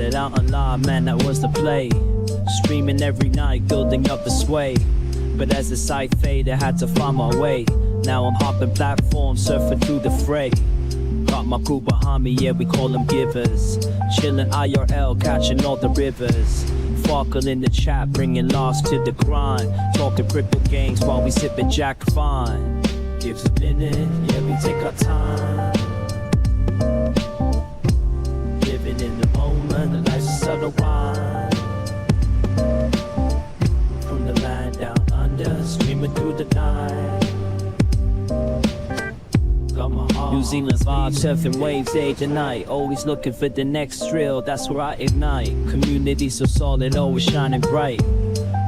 Started out on live, man, that was the play. Streaming every night, building up the sway. But as the site faded, I had to find my way. Now I'm hopping platforms, surfing through the fray. Got my crew behind me, yeah, we call them givers. Chillin' IRL, catching all the rivers. Farkle in the chat, bringing laughs to the grind. Talking crypto games while we sippin' Jack Fine. Gives a minute, yeah, we take our time. Living in the moment, the life's a subtle rhyme. From the land down under, streaming through the night. New Zealand's vibe, surfing waves day to night. Always looking for the next thrill, that's where I ignite. Community so solid, always shining bright.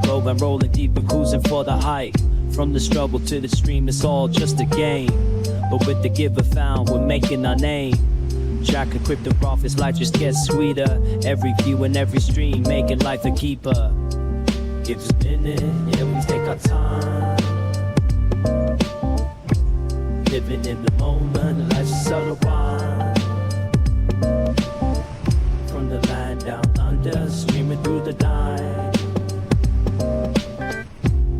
Rolling, rolling deep and cruising for the height. From the struggle to the stream, it's all just a game. But with the giver found, we're making our name. Jack and crypto profits, life just gets sweeter. Every view and every stream, making life a keeper. Give us a minute, yeah, we take our time. Living in the moment, life's a subtle rhyme. From the land down under, streaming through the night.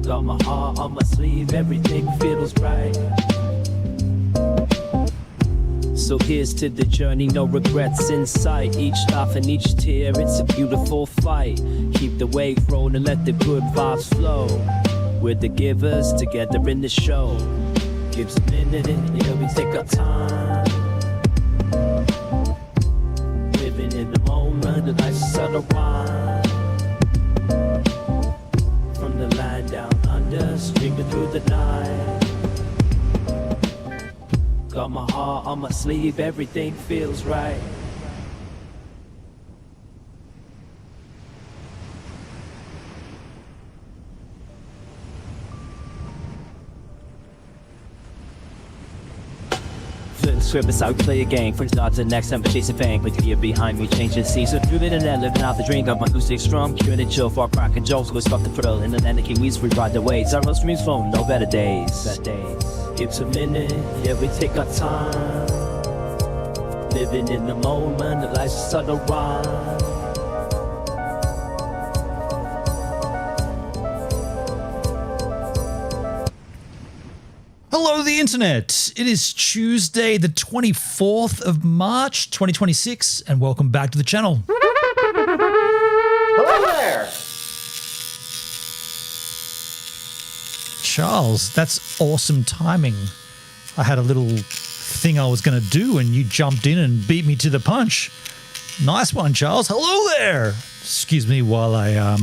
Got my heart on my sleeve, everything feels right. So here's to the journey, no regrets in sight. Each laugh and each tear, it's a beautiful fight. Keep the wave rolling, let the good vibes flow. We're the givers, together in the show. Gives a minute, yeah, we take our time. Living in the moment, the life's a subtle rhyme. From the land down under, streaming through the night. Got my heart on my sleeve, everything feels right. Script how we play a game. First start to the next time, chasing fame. Put the gear behind me, changing scenes. So through it and then living out the dream. Got my acoustic strum, curing it chill for cracking jokes. Go stop the thrill. In the land of Kiwis, we ride the waves. Our road streams phone, no better days. Gives a minute, yeah, we take our time. Living in the moment, the life's a subtle rhyme. Hello, the internet. It is Tuesday, the 24th of March, 2026, and welcome back to the channel. Hello there. Charles, that's awesome timing. I had a little thing I was going to do, and you jumped in and beat me to the punch. Nice one, Charles. Hello there. Excuse me while I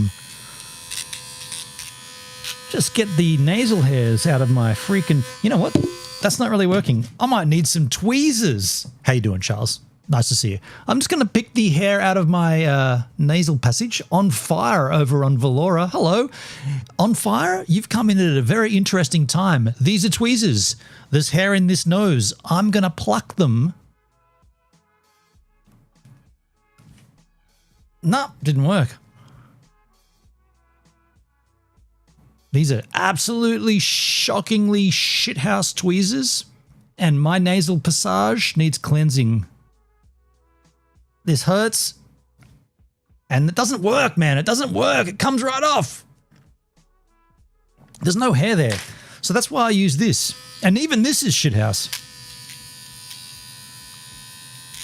just get the nasal hairs out of my freaking... You know what? That's not really working. I might need some tweezers. How you doing, Charles? Nice to see you. I'm just going to pick the hair out of my nasal passage. On Fire over on Valora. Hello. On Fire, you've come in at a very interesting time. These are tweezers. There's hair in this nose. I'm going to pluck them. No, didn't work. These are absolutely shockingly shithouse tweezers, and my nasal passage needs cleansing. This hurts, and it doesn't work, man. It doesn't work. It comes right off. There's no hair there, so that's why I use this. And even this is shithouse.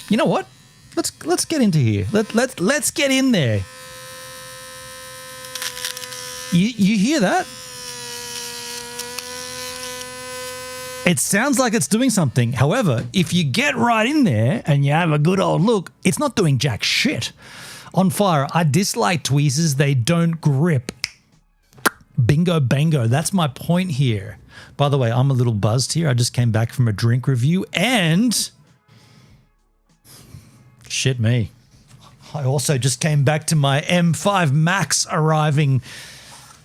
You know what? Let's get into here. Let's get in there. You hear that? It sounds like it's doing something. However, if you get right in there and you have a good old look, it's not doing jack shit. On Fire, I dislike tweezers. They don't grip. Bingo bango. That's my point here. By the way, I'm a little buzzed here. I just came back from a drink review and... shit me. I also just came back to my M5 Max arriving.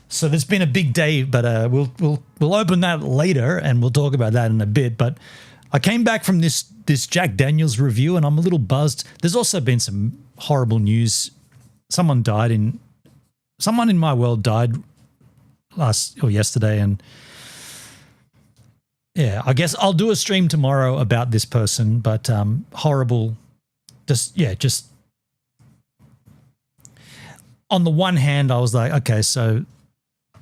So there's been a big day, but we'll open that later and we'll talk about that in a bit. But I came back from this Jack Daniels review and I'm a little buzzed. There's also been some horrible news. Someone in my world died yesterday, and yeah, I guess I'll do a stream tomorrow about this person. But horrible, just on the one hand, I was like, okay, so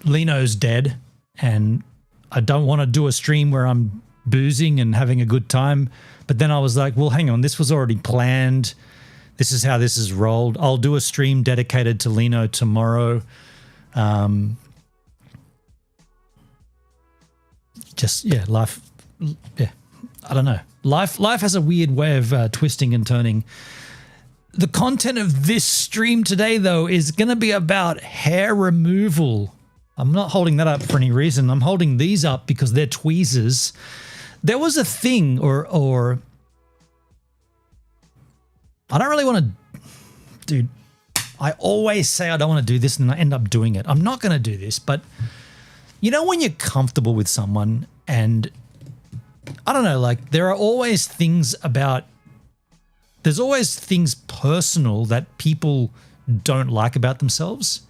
Lino's dead and I don't want to do a stream where I'm boozing and having a good time. But then I was like, well, hang on, this was already planned. This is how this is rolled. I'll do a stream dedicated to Lino tomorrow. Life, I don't know. Life has a weird way of twisting and turning. The content of this stream today, though, is going to be about hair removal. I'm not holding that up for any reason. I'm holding these up because they're tweezers. There was a thing, or I don't really want to, dude, I always say I don't want to do this and I end up doing it. I'm not going to do this, but you know when you're comfortable with someone and I don't know, like there are always things about, there's always things personal that people don't like about themselves.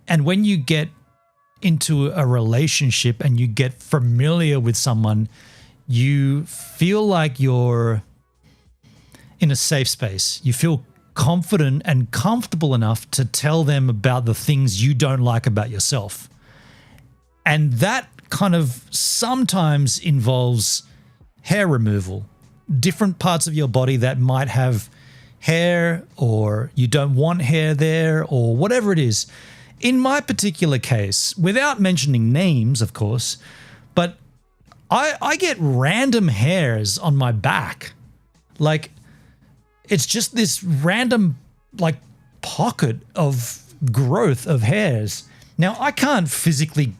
And when you get into a relationship and you get familiar with someone, you feel like you're in a safe space. You feel confident and comfortable enough to tell them about the things you don't like about yourself. And that kind of sometimes involves hair removal. Different parts of your body that might have hair or you don't want hair there or whatever it is. In my particular case, without mentioning names, of course, but I get random hairs on my back. Like, it's just this random, like, pocket of growth of hairs. Now, I can't see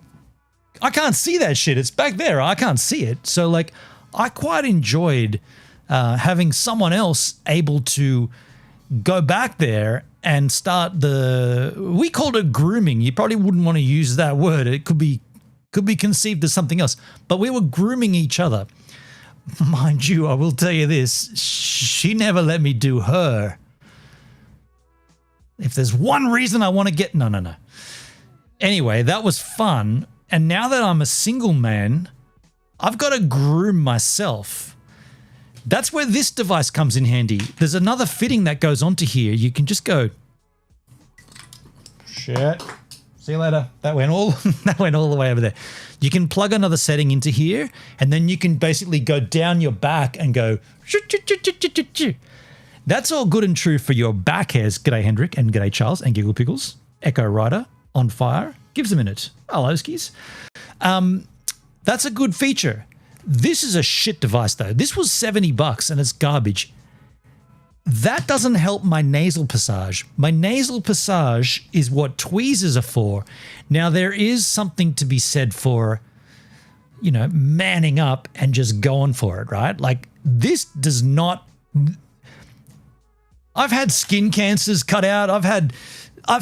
that shit. It's back there. I can't see it. So, like, I quite enjoyed having someone else able to go back there and start we called it grooming. You probably wouldn't want to use that word. It could be conceived as something else. But we were grooming each other. Mind you, I will tell you this, she never let me do her. If there's one reason I want to get... No. Anyway, that was fun. And now that I'm a single man, I've got to groom myself. That's where this device comes in handy. There's another fitting that goes onto here. You can just go... Shit. See you later. That went all the way over there. You can plug another setting into here, and then you can basically go down your back and go... That's all good and true for your back hairs. G'day, Hendrik, and g'day, Charles, and Giggle Pickles. Echo Rider, on fire. Gives a minute. Hello, skis. That's a good feature. This is a shit device, though. This was $70 and it's garbage. That doesn't help my nasal passage. My nasal passage is what tweezers are for. Now, there is something to be said for, you know, manning up and just going for it, right? Like, this does not... I've had skin cancers cut out. I've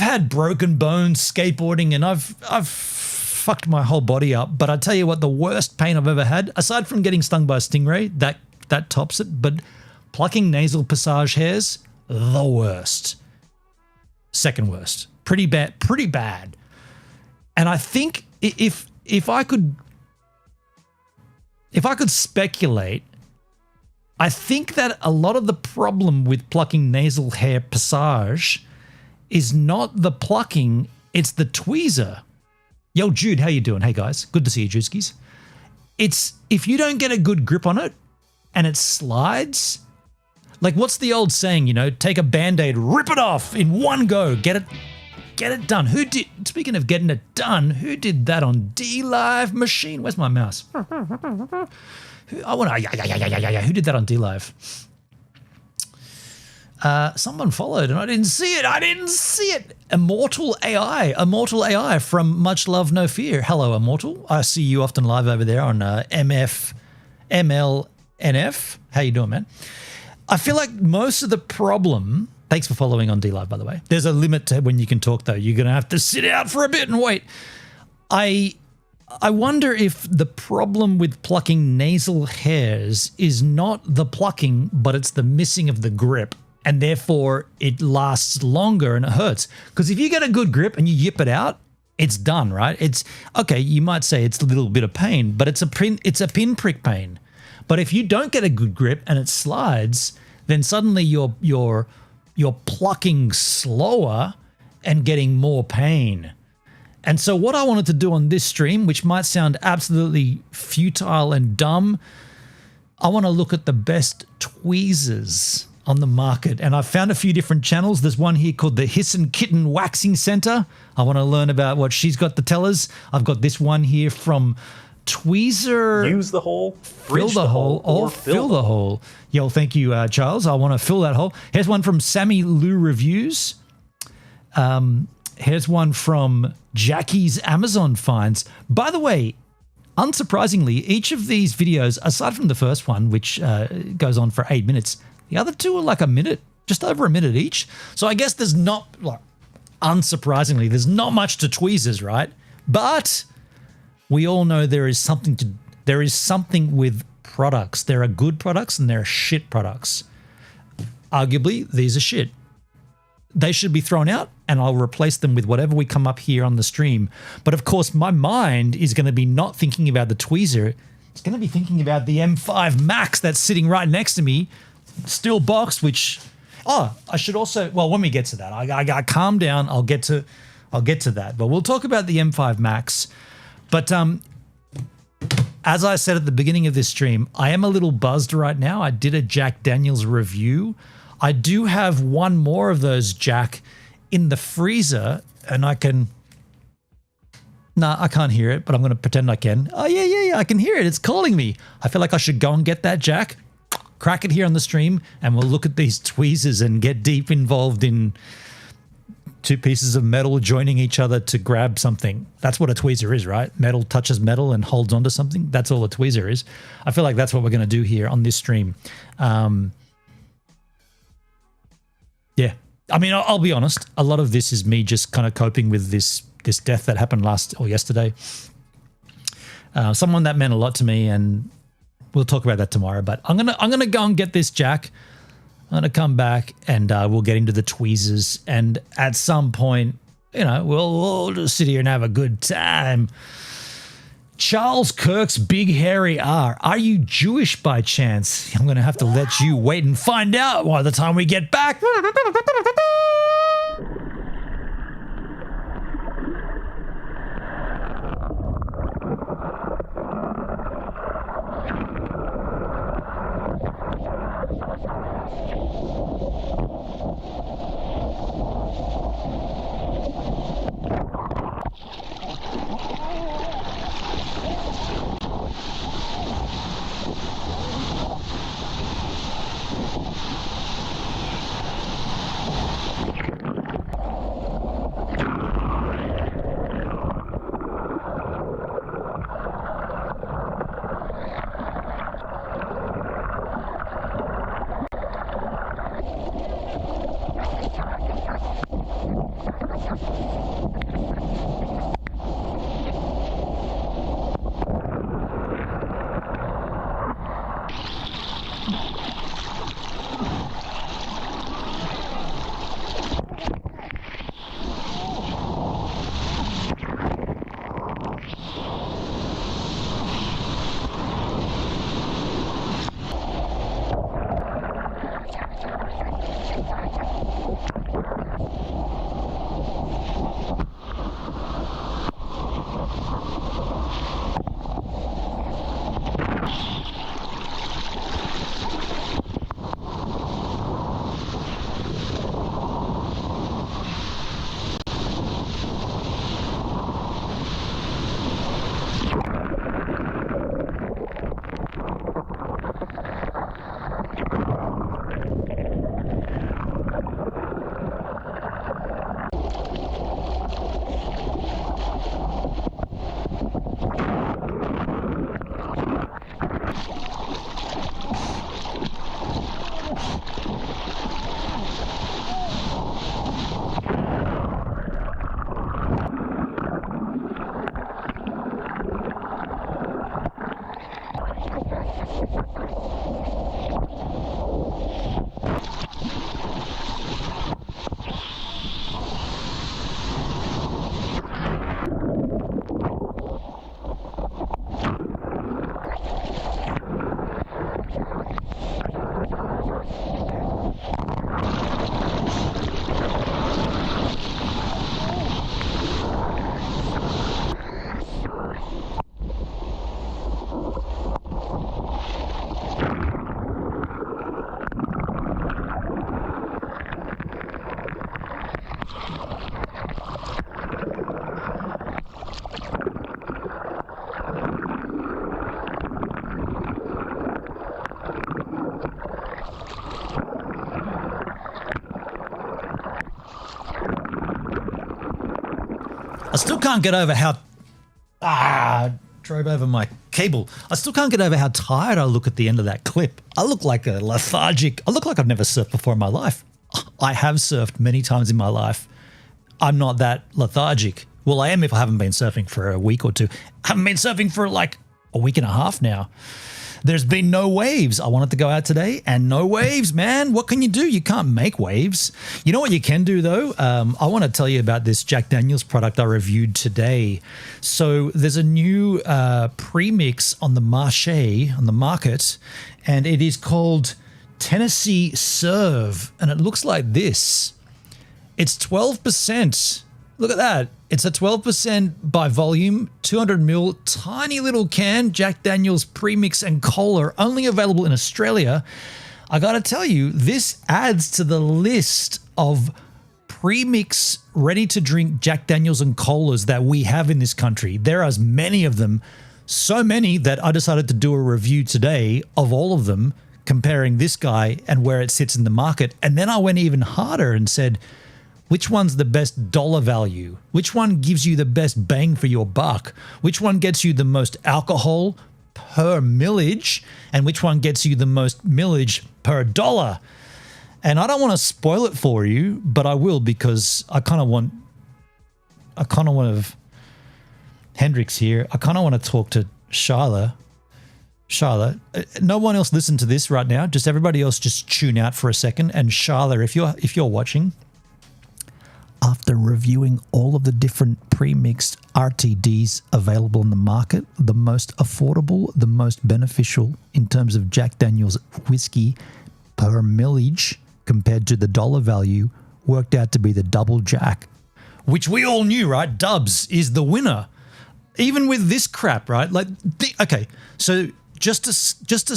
had broken bones skateboarding, and I've fucked my whole body up. But I tell you what, the worst pain I've ever had, aside from getting stung by a stingray, that tops it. But plucking nasal passage hairs, the worst. Second worst. Pretty bad. And I think if I could speculate, I think that a lot of the problem with plucking nasal hair passage is not the plucking, it's the tweezer. Yo, Jude, how you doing? Hey, guys. Good to see you, Judskis. It's if you don't get a good grip on it and it slides, like what's the old saying, you know, take a Band-Aid, rip it off in one go, get it done. Speaking of getting it done, who did that on D-Live Machine? Where's my mouse? Who did that on D-Live? Someone followed and I didn't see it. Immortal AI from Much Love No Fear. Hello, Immortal. I see you often live over there on MLNF. How you doing, man? I feel like most of the problem... Thanks for following on D-Live, by the way. There's a limit to when you can talk, though. You're going to have to sit out for a bit and wait. I wonder if the problem with plucking nasal hairs is not the plucking, but it's the missing of the grip. And therefore, it lasts longer and it hurts. Because if you get a good grip and you yip it out, it's done, right? It's okay. You might say it's a little bit of pain, but it's a pinprick pain. But if you don't get a good grip and it slides, then suddenly you're plucking slower and getting more pain. And so what I wanted to do on this stream, which might sound absolutely futile and dumb, I want to look at the best tweezers on the market. And I've found a few different channels. There's one here called the Hiss and Kitten Waxing Center. I want to learn about what she's got to tell us. I've got this one here from Tweezer. Use the hole, fill the hole, or fill the hole. Yo, thank you, Charles. I want to fill that hole. Here's one from Sammy Lou Reviews. Here's one from Jackie's Amazon Finds. By the way, unsurprisingly, each of these videos, aside from the first one, which goes on for 8 minutes, the other two are like a minute, just over a minute each. So I guess there's not, like, unsurprisingly, there's not much to tweezers, right? But we all know there is something with products. There are good products and there are shit products. Arguably, these are shit. They should be thrown out and I'll replace them with whatever we come up here on the stream. But of course, my mind is going to be not thinking about the tweezer. It's going to be thinking about the M5 Max that's sitting right next to me, still boxed, which, I should also, well, when we get to that, I calm down. I'll get to that, but we'll talk about the M5 Max. But as I said at the beginning of this stream, I am a little buzzed right now. I did a Jack Daniels review. I do have one more of those Jack in the freezer, and I can... Nah, I can't hear it, but I'm going to pretend I can. Oh, yeah, I can hear it. It's calling me. I feel like I should go and get that Jack, crack it here on the stream, and we'll look at these tweezers and get deep involved in two pieces of metal joining each other to grab something. That's what a tweezer is, right? Metal touches metal and holds onto something. That's all a tweezer is. I feel like that's what we're going to do here on this stream. Yeah. I mean, I'll be honest. A lot of this is me just kind of coping with this death that happened yesterday. Someone that meant a lot to me, and we'll talk about that tomorrow. But I'm gonna go and get this Jack. I'm gonna come back and we'll get into the tweezers. And at some point, you know, we'll just sit here and have a good time. Charles Kirk's Big Hairy R. Are you Jewish by chance? I'm going to have to let you wait and find out by the time we get back. I still can't get over how drove over my cable. I still can't get over how tired I look at the end of that clip. I look like a lethargic. I look like I've never surfed before in my life. I have surfed many times in my life. I'm not that lethargic. Well, I am if I haven't been surfing for a week or two. I haven't been surfing for like a week and a half now. There's been no waves. I wanted to go out today and no waves, man. What can you do? You can't make waves. You know what you can do though? I want to tell you about this Jack Daniels product I reviewed today. So there's a new premix on the market, and it is called Tennessee Serve, and it looks like this. It's 12%. Look at that. It's a 12% by volume, 200 ml, tiny little can, Jack Daniels premix and cola, only available in Australia. I got to tell you, this adds to the list of premix ready-to-drink Jack Daniels and colas that we have in this country. There are as many of them, so many that I decided to do a review today of all of them, comparing this guy and where it sits in the market. And then I went even harder and said, which one's the best dollar value? Which one gives you the best bang for your buck? Which one gets you the most alcohol per millage? And which one gets you the most millage per dollar? And I don't want to spoil it for you, but I will, because I kind of want Hendrix here. I kind of want to talk to Charlotte, no one else listen to this right now. Just everybody else just tune out for a second. And Charlotte, if you're watching, after reviewing all of the different pre-mixed RTDs available in the market, the most affordable, the most beneficial in terms of Jack Daniels whiskey per millage compared to the dollar value worked out to be the Double Jack, which we all knew, right? Dubs is the winner. Even with this crap, right? Okay, so just a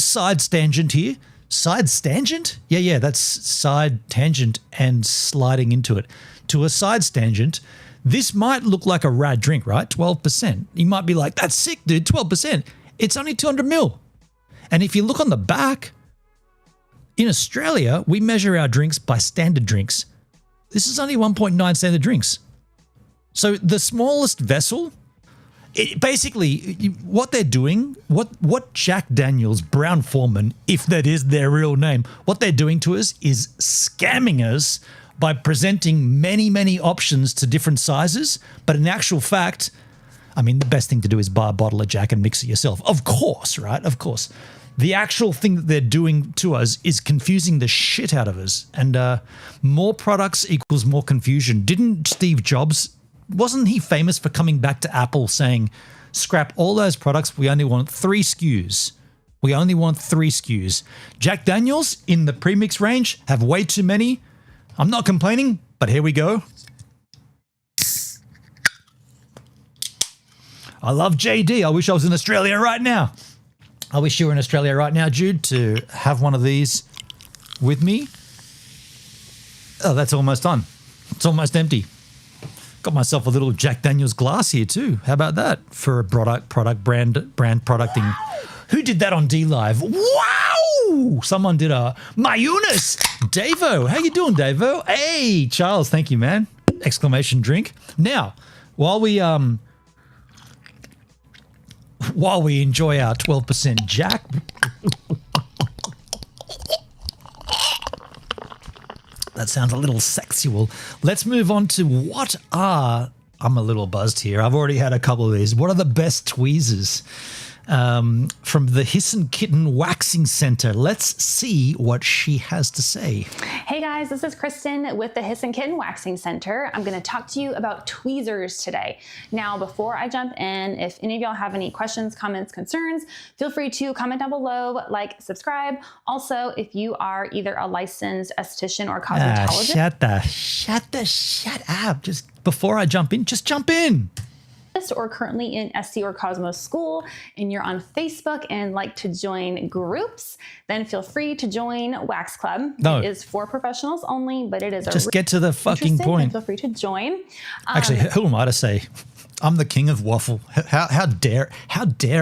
side tangent here. Side tangent? Yeah, that's side tangent and sliding into it. To a side tangent, this might look like a rad drink, right? 12%. You might be like, that's sick, dude, 12%. It's only 200 mil. And if you look on the back, in Australia, we measure our drinks by standard drinks. This is only 1.9 standard drinks. So the smallest vessel, basically, what they're doing, what Jack Daniels, Brown Foreman, if that is their real name, what they're doing to us is scamming us by presenting many, many options to different sizes. But in actual fact, I mean, the best thing to do is buy a bottle of Jack and mix it yourself. Of course, right? Of course. The actual thing that they're doing to us is confusing the shit out of us. And more products equals more confusion. Didn't Steve Jobs, wasn't he famous for coming back to Apple saying, scrap all those products, we only want 3 SKUs. We only want 3 SKUs. Jack Daniels in the premix range have way too many. I'm not complaining, but here we go. I love JD. I wish I was in Australia right now. I wish you were in Australia right now, Jude, to have one of these with me. Oh, that's almost done. It's almost empty. Got myself a little Jack Daniels glass here too. How about that for a brand producting? Who did that on D Live? Wow! Someone did a Mayunas. Davo, how you doing, Davo? Hey, Charles, thank you, man. Exclamation drink. Now, while we enjoy our 12% Jack. That sounds a little sexual. Let's move on to I'm a little buzzed here. I've already had a couple of these. What are the best tweezers? From the Hiss and Kitten Waxing Center. Let's see what she has to say. Hey guys, this is Kristen with the Hiss and Kitten Waxing Center. I'm going to talk to you about tweezers today. Now, before I jump in, if any of y'all have any questions, comments, concerns, feel free to comment down below, like, subscribe. Also, if you are either a licensed esthetician or cosmetologist. Shut up. Just before I jump in, just jump in. Or currently in SC or Cosmo school and you're on Facebook and like to join groups, then feel free to join Wax Club. No. It is for professionals only, but it is just get to the fucking point. Feel free to join. Actually, who am I to say? I'm the king of waffle. How dare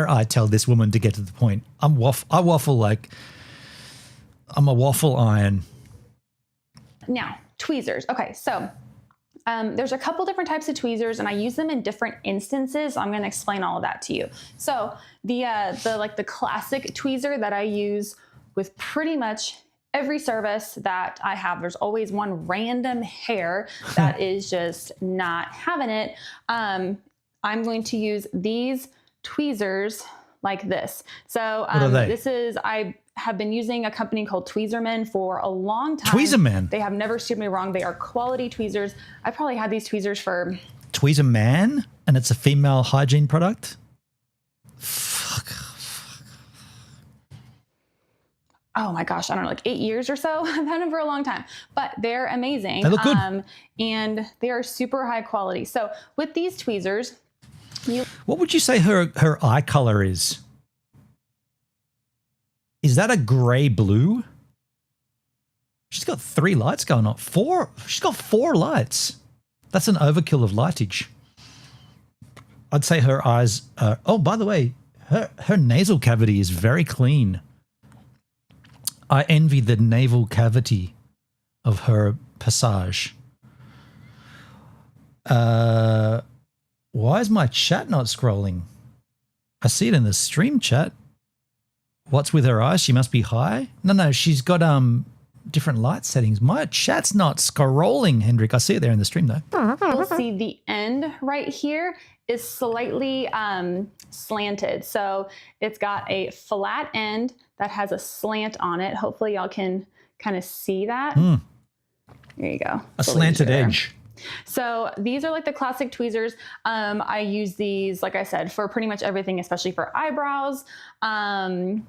I tell this woman to get to the point? I waffle like I'm a waffle iron. Now, tweezers. Okay, so there's a couple different types of tweezers and I use them in different instances. So I'm going to explain all of that to you. So the classic tweezer that I use with pretty much every service that I have, there's always one random hair that is just not having it. I'm going to use these tweezers like this. So I have been using a company called Tweezerman for a long time. Tweezerman? They have never steered me wrong. They are quality tweezers. I probably had these tweezers for... Tweezerman? And it's a female hygiene product? Fuck. Oh my gosh, I don't know, like 8 years or so. I've had them for a long time, but they're amazing. They look good. And they are super high quality. So with these tweezers, what would you say her eye color is? Is that a gray blue? She's got 3 lights going on. 4? She's got 4 lights. That's an overkill of lightage. I'd say her eyes are... Oh, by the way, her nasal cavity is very clean. I envy the navel cavity of her passage. Why is my chat not scrolling? I see it in the stream chat. What's with her eyes? She must be high? No, she's got different light settings. My chat's not scrolling, Hendrik. I see it there in the stream, though. You'll see the end right here is slightly slanted. So it's got a flat end that has a slant on it. Hopefully y'all can kind of see that. There you go. A slanted edge. So these are like the classic tweezers. I use these, like I said, for pretty much everything, especially for eyebrows. Can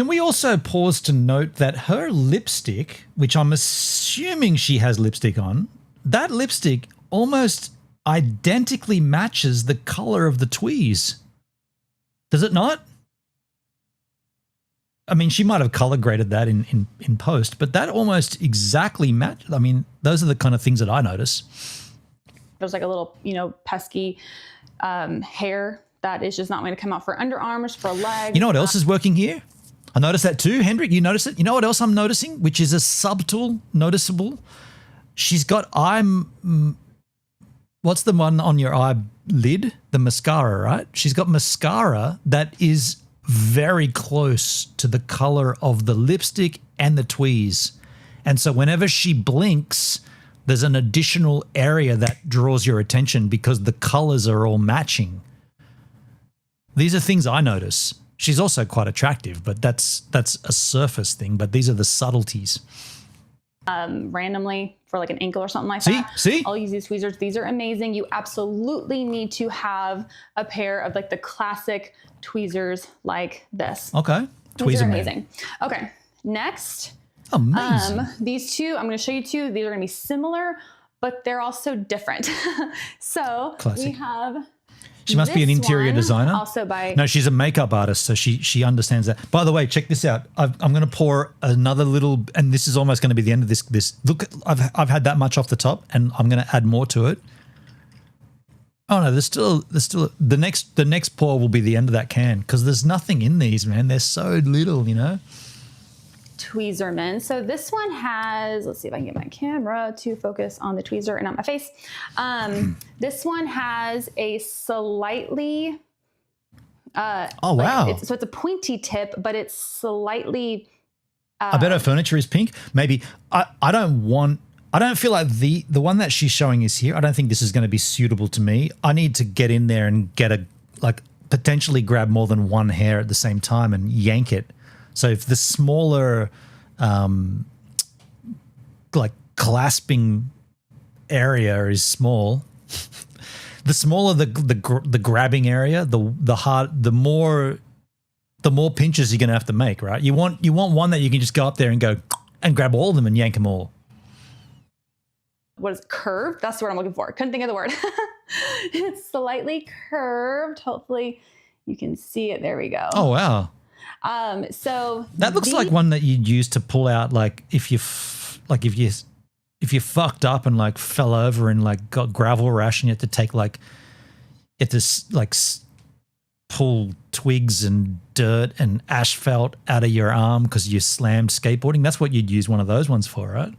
we also pause to note that her lipstick, which I'm assuming she has lipstick on, that lipstick almost identically matches the color of the tweeze. Does it not? I mean, she might have color graded that in post, but that almost exactly matched. I mean, those are the kind of things that I notice. There's like a little, pesky hair that is just not going to come out for underarms, for legs. You know what else is working here? I noticed that too. Hendrik, you notice it? You know what else I'm noticing, which is a subtle, noticeable? She's got what's the one on your eyelid? The mascara, right? She's got mascara that is very close to the color of the lipstick and the tweeze. And so whenever she blinks, there's an additional area that draws your attention because the colors are all matching. These are things I notice. She's also quite attractive, but that's a surface thing, but these are the subtleties. Randomly for like an ankle or something like that. See? I'll use these tweezers. These are amazing. You absolutely need to have a pair of like the classic tweezers like this. Okay. These are amazing. Okay. Next. Amazing. These two, I'm going to show you two. These are going to be similar, but they're also different. So Classic. We have... She must be an interior designer. Also by... No, she's a makeup artist, so she understands that. By the way, check this out. I'm going to pour another little, and this is almost going to be the end of this. Look, I've had that much off the top, and I'm going to add more to it. Oh no, there's still the next pour will be the end of that can because there's nothing in these, man. They're so little, Tweezerman. So this one has, let's see if I can get my camera to focus on the tweezer and not my face. This one has a slightly, oh wow. So it's a pointy tip, but it's slightly. I bet her furniture is pink. Maybe I don't feel like the one that she's showing is here. I don't think this is going to be suitable to me. I need to get in there and get potentially grab more than one hair at the same time and yank it. So if the smaller, clasping area is small, the smaller the grabbing area, the more pinches you're gonna have to make, right? You want one that you can just go up there and go and grab all of them and yank them all. What is curved? That's the word I'm looking for. Couldn't think of the word. It's slightly curved. Hopefully you can see it. There we go. Oh wow. So that looks like one that you'd use to pull out, if you fucked up and fell over and got gravel rash and you had to pull twigs and dirt and asphalt out of your arm because you slammed skateboarding. That's what you'd use one of those ones for, right?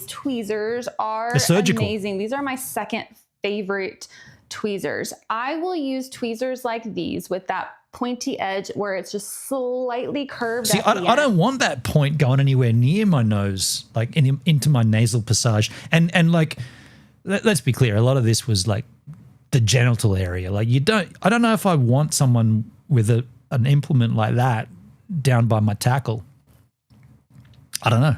these tweezers are They're surgical. amazing. These are my second favorite tweezers. I will use tweezers like these with that pointy edge where it's just slightly curved. See, I don't want that point going anywhere near my nose, like into my nasal passage. And like, let's be clear, a lot of this was like the genital area. Like I don't know if I want someone with an implement like that down by my tackle. I don't know.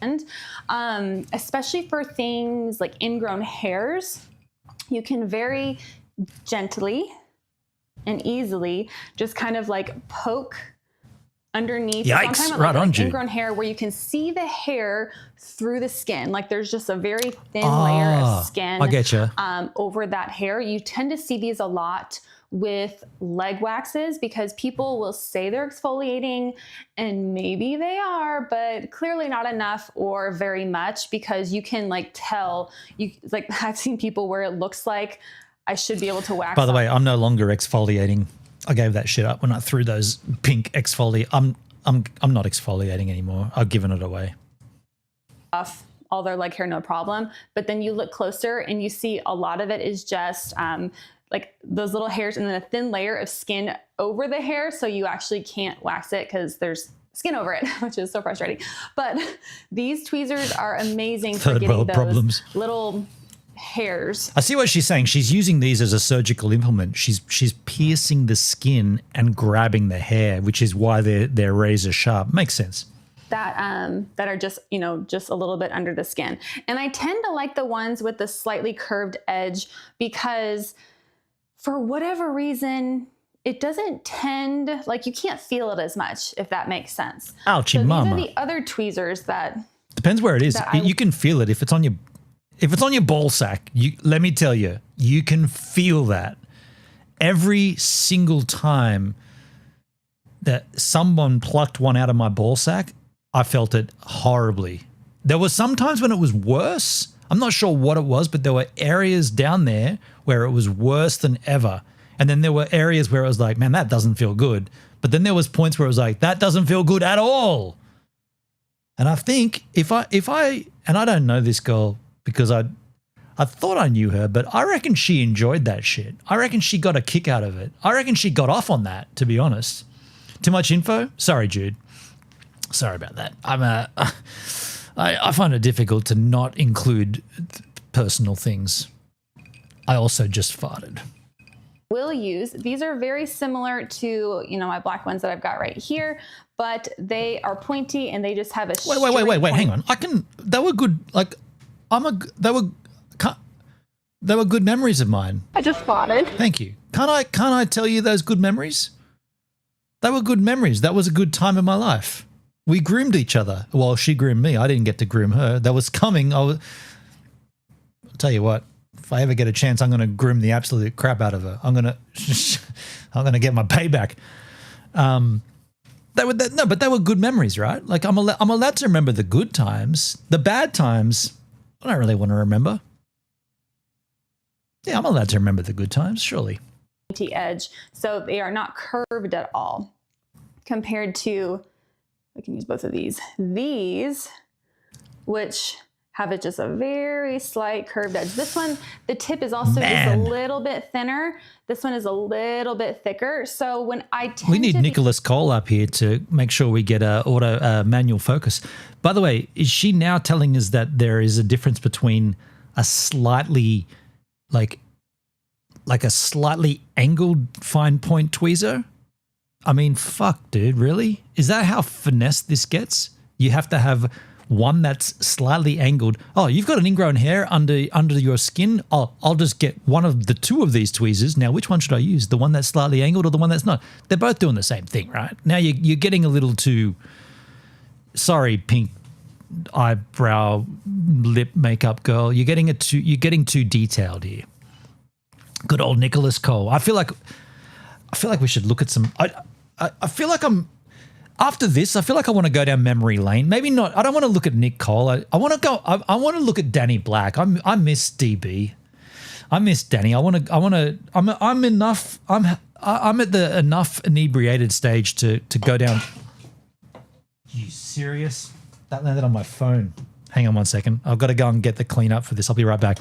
And especially for things like ingrown hairs, you can very gently and easily just kind of like poke underneath. Yikes, so right on, Jude. Ingrown hair where you can see the hair through the skin. Like there's just a very thin layer of skin I get you. over that hair. You tend to see these a lot with leg waxes because people will say they're exfoliating and maybe they are, but clearly not enough or very much, because you can like tell. Like I've seen people where it looks like I should be able to wax. By the way, I'm no longer exfoliating. I gave that shit up when I threw those pink exfoliate. I'm not exfoliating anymore. I've given it away. Off all their leg hair, no problem. But then you look closer and you see a lot of it is just like those little hairs and then a thin layer of skin over the hair. So you actually can't wax it because there's skin over it, which is so frustrating. But these tweezers are amazing for Third getting world those problems. little hairs. I see what she's saying. She's using these as a surgical implement. She's piercing the skin and grabbing the hair, which is why they're razor sharp. Makes sense. That are just, just a little bit under the skin. And I tend to like the ones with the slightly curved edge because for whatever reason, it doesn't tend, like you can't feel it as much, if that makes sense. Ouchie, so mama. These are the other tweezers that... Depends where it is. You can feel it. If it's on your ball sack, let me tell you, you can feel that. Every single time that someone plucked one out of my ball sack, I felt it horribly. There were some times when it was worse. I'm not sure what it was, but there were areas down there where it was worse than ever. And then there were areas where it was like, man, that doesn't feel good. But then there was points where it was like, that doesn't feel good at all. And I think if I and I don't know this girl because I thought I knew her, but I reckon she enjoyed that shit. I reckon she got a kick out of it. I reckon she got off on that, to be honest. Too much info? Sorry, Jude. Sorry about that. I find it difficult to not include personal things. I also just farted. Will use. These are very similar to, my black ones that I've got right here, but they are pointy and they just have a Wait, hang on. They were good. Like they were good memories of mine. I just farted. Thank you. Can't I tell you those good memories? They were good memories. That was a good time in my life. We groomed each other. Well, she groomed me. I didn't get to groom her. That was coming. I'll tell you what. If I ever get a chance, I'm going to groom the absolute crap out of her. I'm going to get my payback. But they were good memories, right? Like I'm allowed to remember the good times. The bad times, I don't really want to remember. Yeah, I'm allowed to remember the good times, surely. Edge, so they are not curved at all compared to, I can use both of these, which have just a very slight curved edge. This one, the tip is also just a little bit thinner. This one is a little bit thicker. So when we need Nicholas Cole up here to make sure we get a manual focus. By the way, is she now telling us that there is a difference between a slightly like a slightly angled fine point tweezer? I mean, fuck, dude, really? Is that how finesse this gets? You have to have one that's slightly angled. Oh, you've got an ingrown hair under your skin. Oh, I'll just get one of the two of these tweezers. Now, which one should I use? The one that's slightly angled or the one that's not? They're both doing the same thing, right? Now you're getting a little too, sorry, pink eyebrow lip makeup girl. You're getting too detailed here. Good old Nicholas Cole. I feel like we should look at some. I feel like after this. I feel like I want to go down memory lane. Maybe not. I don't want to look at Nick Cole. I want to go. I want to look at Danny Black. I miss DB. I miss Danny. I'm at the enough inebriated stage to go down. You serious? That landed on my phone. Hang on 1 second. I've got to go and get the cleanup for this. I'll be right back.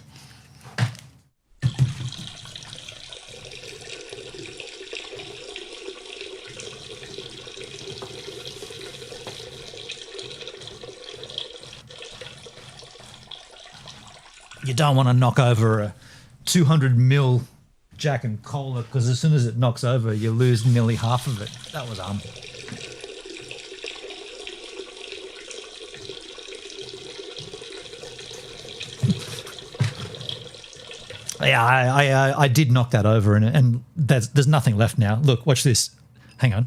You don't want to knock over a 200 ml Jack and Cola because as soon as it knocks over, you lose nearly half of it. That was Yeah, I did knock that over and there's nothing left now. Look, watch this. Hang on.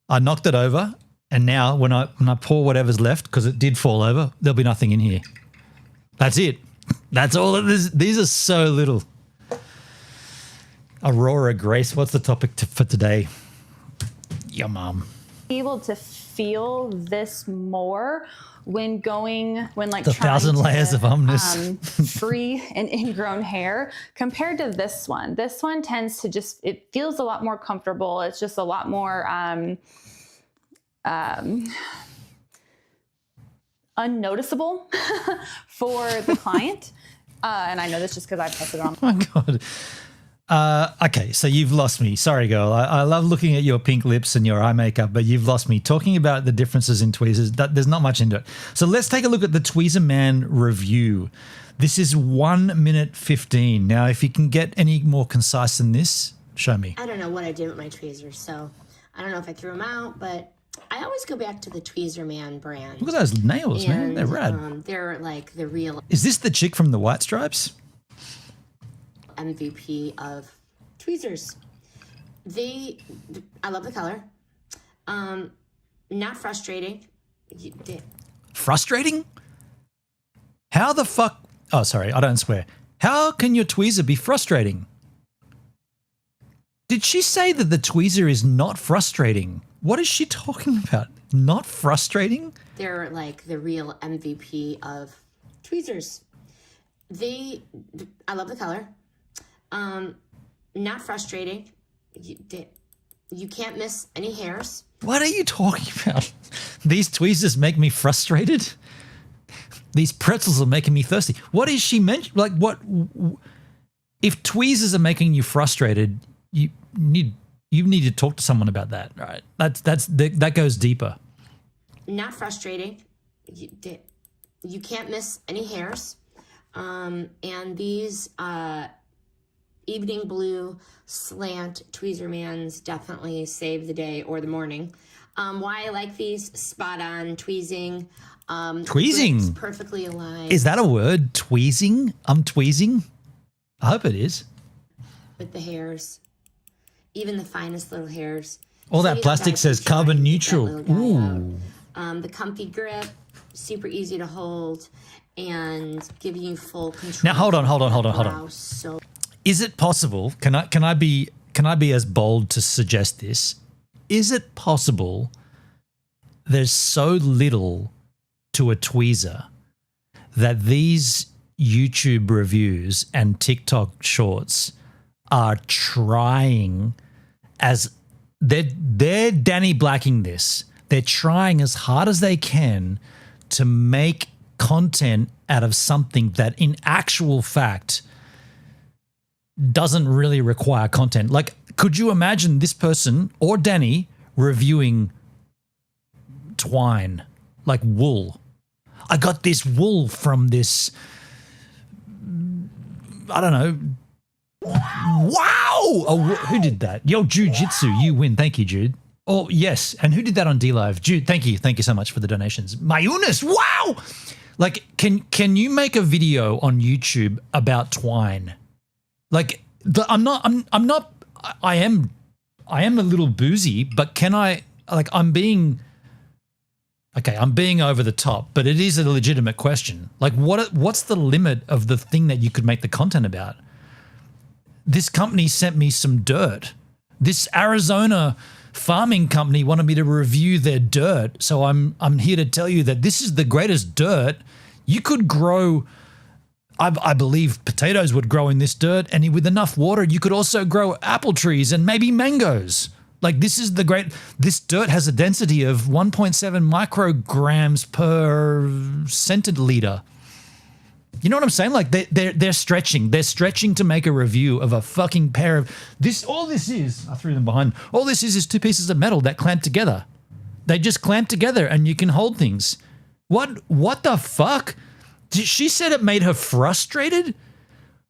I knocked it over and now when I pour whatever's left, because it did fall over, there'll be nothing in here. That's it. That's all it is. These are so little. Aurora Grace, what's the topic for today? Your mom. Able to feel this more when like the trying 1,000 layers of umness. Free and ingrown hair compared to this one. This one tends to it feels a lot more comfortable. It's just a lot more unnoticeable for the client. And I know this just because I posted it on. Oh my God. Okay, so you've lost me. Sorry, girl. I love looking at your pink lips and your eye makeup, but you've lost me. Talking about the differences in tweezers, there's not much into it. So let's take a look at the Tweezerman review. This is 1 minute 15. Now, if you can get any more concise than this, show me. I don't know what I did with my tweezers, so I don't know if I threw them out, but I always go back to the Tweezerman brand. Look at those nails, man. They're rad. They're like the real... Is this the chick from the White Stripes? MVP of tweezers. I love the color. Not frustrating. Frustrating? How the fuck? Oh, sorry, I don't swear. How can your tweezer be frustrating? Did she say that the tweezer is not frustrating? What is she talking about? Not frustrating? They're like the real MVP of tweezers. I love the color. Not frustrating. You can't miss any hairs. What are you talking about? These tweezers make me frustrated. These pretzels are making me thirsty. What is she mentioning? Like what? If tweezers are making you frustrated, you need to talk to someone about that, right? That goes deeper. Not frustrating. You can't miss any hairs. And these evening blue slant Tweezermans definitely save the day or the morning. Why I like these: spot on tweezing. Tweezing. Perfectly aligned. Is that a word? Tweezing? I'm tweezing. I hope it is. With the hairs, even the finest little hairs. All that plastic says carbon neutral. Ooh. The comfy grip, super easy to hold, and giving you full control. Now hold on. So is it possible? Can I be as bold to suggest this? Is it possible there's so little to a tweezer that these YouTube reviews and TikTok shorts are trying as they're Danny Blacking this. They're trying as hard as they can to make content out of something that in actual fact doesn't really require content. Like, could you imagine this person or Danny reviewing twine, like wool? I got this wool from this, I don't know. Wow! Oh, who did that? Yo, Jiu-Jitsu, you win. Thank you, Jude. Oh, yes. And who did that on D-Live? Jude, thank you. Thank you so much for the donations. Mayunis, wow! Like, can you make a video on YouTube about twine? Like, I am a little boozy, but can I, like, I'm being over the top, but it is a legitimate question. Like, what's the limit of the thing that you could make the content about? This company sent me some dirt. This Arizona farming company wanted me to review their dirt, so I'm here to tell you that this is the greatest dirt. You could grow, I believe potatoes would grow in this dirt, and with enough water, you could also grow apple trees and maybe mangoes. Like this dirt has a density of 1.7 micrograms per centiliter. You know what I'm saying? Like they're stretching. They're stretching to make a review of a fucking pair of this. All this is, I threw them behind. All this is two pieces of metal that clamp together. They just clamp together and you can hold things. What the fuck? She said it made her frustrated?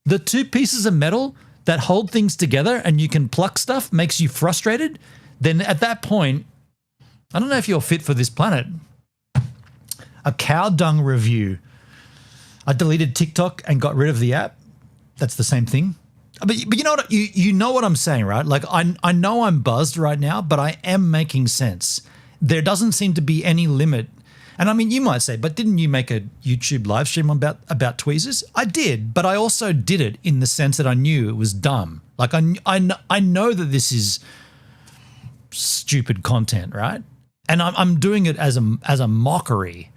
The two pieces of metal that hold things together and you can pluck stuff makes you frustrated? Then at that point, I don't know if you're fit for this planet. A cow dung review. I deleted TikTok and got rid of the app. That's the same thing. But you know what? You know what I'm saying, right? Like I know I'm buzzed right now, but I am making sense. There doesn't seem to be any limit. And I mean, you might say, but didn't you make a YouTube live stream about tweezers? I did, but I also did it in the sense that I knew it was dumb. Like I know that this is stupid content, right? And I'm doing it as a mockery.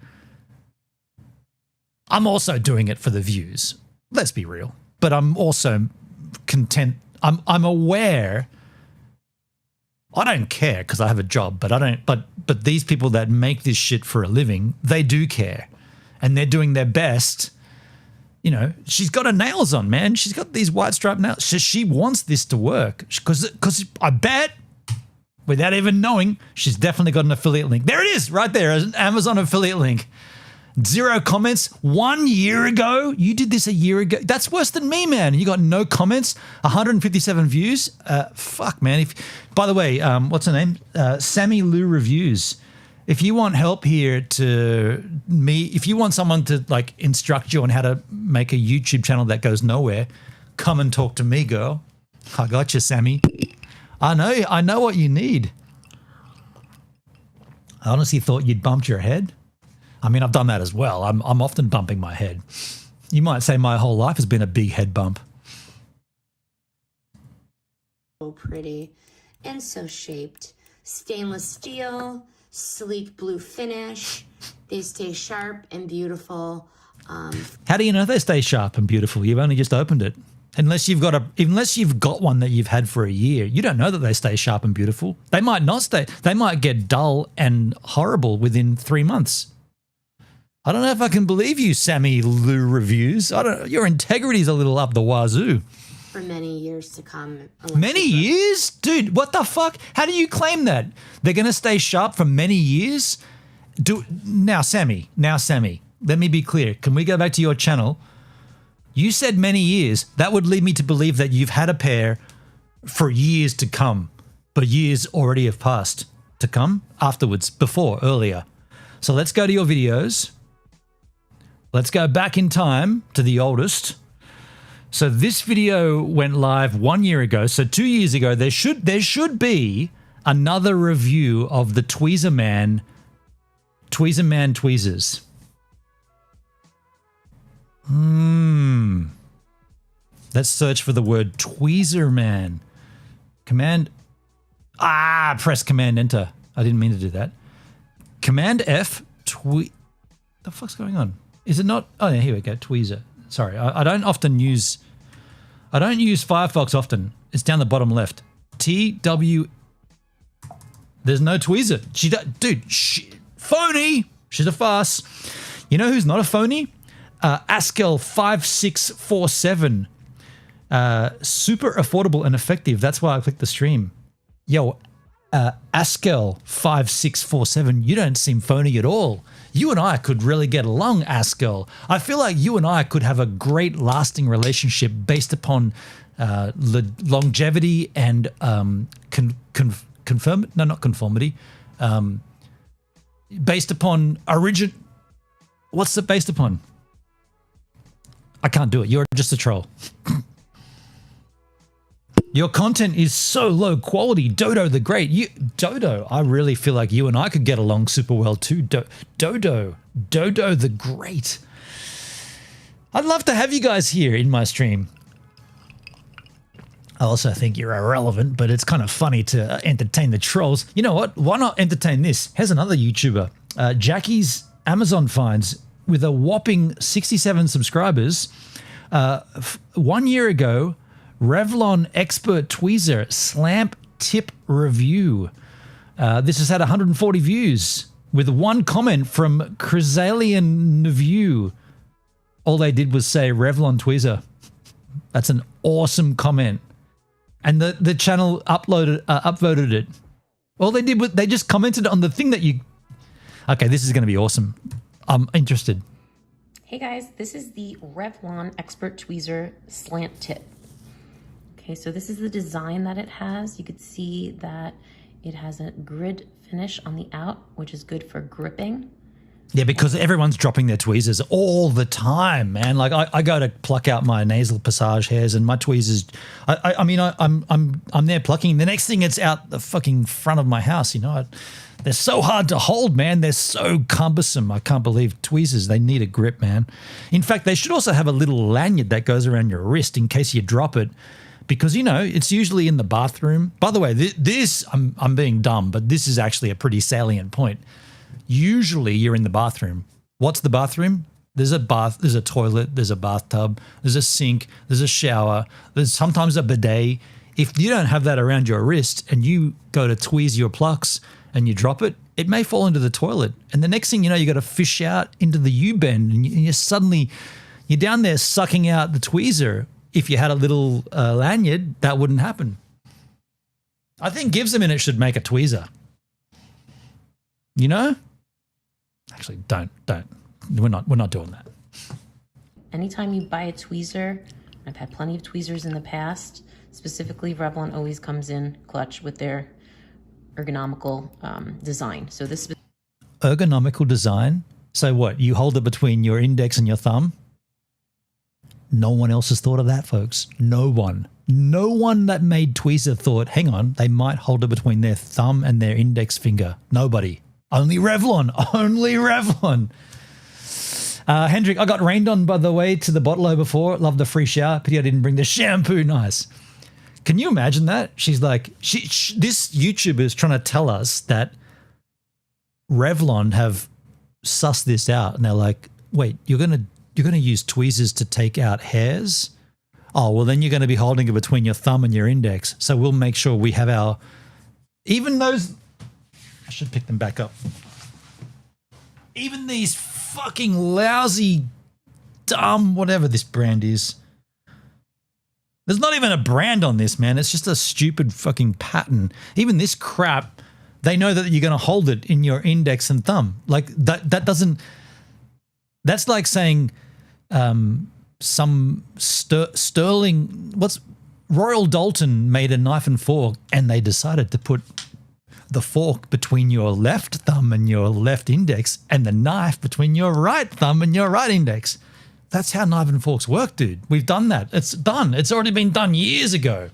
I'm also doing it for the views. Let's be real. But I'm also content. I'm aware. I don't care because I have a job, but I don't. But these people that make this shit for a living, they do care, and they're doing their best. You know, she's got her nails on, man. She's got these white striped nails. She wants this to work because I bet, without even knowing, she's definitely got an affiliate link. There it is, right there, an Amazon affiliate link. 0 comments 1 year ago. You did this a year ago. That's worse than me, man. You got no comments, 157 views. Fuck, man. By the way, what's her name? Sammy Lou Reviews. If you want help here if you want someone to like instruct you on how to make a YouTube channel that goes nowhere, come and talk to me, girl. I got you, Sammy. I know what you need. I honestly thought you'd bumped your head. I mean, I've done that as well. I'm often bumping my head. You might say my whole life has been a big head bump. So pretty and so shaped. Stainless steel, sleek blue finish. They stay sharp and beautiful. How do you know they stay sharp and beautiful? You've only just opened it. Unless you've got one that you've had for a year, you don't know that they stay sharp and beautiful. They might not stay. They might get dull and horrible within 3 months. I don't know if I can believe you, Sammy Lou Reviews. Your integrity's a little up the wazoo. For many years to come. Many years? Dude, what the fuck? How do you claim that? They're going to stay sharp for many years? Now, Sammy, let me be clear. Can we go back to your channel? You said many years. That would lead me to believe that you've had a pair for years to come, but years already have passed to come afterwards, earlier. So let's go to your videos. Let's go back in time to the oldest. So this video went live 1 year ago. So 2 years ago, there should be another review of the Tweezerman tweezers. Let's search for the word Tweezerman. Press Command Enter. I didn't mean to do that. Command F. The fuck's going on? Is it not? Oh, yeah, here we go. Tweezer. Sorry, I don't use Firefox often. It's down the bottom left. TW. There's no Tweezer. Phony. She's a farce. You know who's not a phony? Askel 5647. Super affordable and effective. That's why I clicked the stream. Yo, Askel 5647. You don't seem phony at all. You and I could really get along, Askel. I feel like you and I could have a great lasting relationship based upon longevity and conformity. Based upon origin. What's it based upon? I can't do it. You're just a troll. Your content is so low quality. Dodo the Great. Dodo, I really feel like you and I could get along super well too. Dodo the Great. I'd love to have you guys here in my stream. I also think you're irrelevant, but it's kind of funny to entertain the trolls. You know what? Why not entertain this? Here's another YouTuber. Jackie's Amazon finds with a whopping 67 subscribers. 1 year ago, Revlon Expert Tweezer Slant tip review. This has had 140 views with one comment from Chrysalian View. All they did was say Revlon Tweezer. That's an awesome comment. And the channel upvoted it. All they did was they just commented on the thing that you... Okay, this is going to be awesome. I'm interested. Hey guys, this is the Revlon Expert Tweezer Slant Tip. Okay, so this is the design that it has. You could see that it has a grid finish on the out, which is good for gripping. Yeah, because everyone's dropping their tweezers all the time, man. Like I go to pluck out my nasal passage hairs, and my tweezers. I'm there plucking. The next thing, it's out the fucking front of my house. You know, they're so hard to hold, man. They're so cumbersome. I can't believe tweezers. They need a grip, man. In fact, they should also have a little lanyard that goes around your wrist in case you drop it, because you know it's usually in the bathroom. By the way, this I'm being dumb, but this is actually a pretty salient point. Usually you're in the bathroom. What's the bathroom? There's a bath, there's a toilet, there's a bathtub, there's a sink, there's a shower, there's sometimes a bidet. If you don't have that around your wrist and you go to tweeze your plucks and you drop it, it may fall into the toilet. And the next thing you know, you got to fish out into the U-bend, and you're down there sucking out the tweezer. If you had a little lanyard, that wouldn't happen. I think Gives a Minute should make a tweezer. You know? Actually, don't. We're not doing that. Anytime you buy a tweezer, I've had plenty of tweezers in the past, specifically Revlon always comes in clutch with their ergonomical design. So this Ergonomical design? So what, you hold it between your index and your thumb? No one else has thought of that, folks. No one. No one that made tweezer thought, hang on, they might hold it between their thumb and their index finger. Nobody. Only Revlon. Only Revlon. Hendrik, I got rained on, by the way, to the bottle before. Love the free shower. Pity I didn't bring the shampoo. Nice. Can you imagine that? She's like, this YouTuber is trying to tell us that Revlon have sussed this out. And they're like, wait, you're going to use tweezers to take out hairs? Oh, well, then you're going to be holding it between your thumb and your index. So we'll make sure we have our, even those, I should pick them back up. Even these fucking lousy, dumb, whatever this brand is. There's not even a brand on this, man. It's just a stupid fucking pattern. Even this crap, they know that you're going to hold it in your index and thumb. Like that doesn't, that's like saying some Sterling, Royal Dalton made a knife and fork and they decided to put the fork between your left thumb and your left index and the knife between your right thumb and your right index. That's how knife and forks work, dude. We've done that. It's done. It's already been done years ago.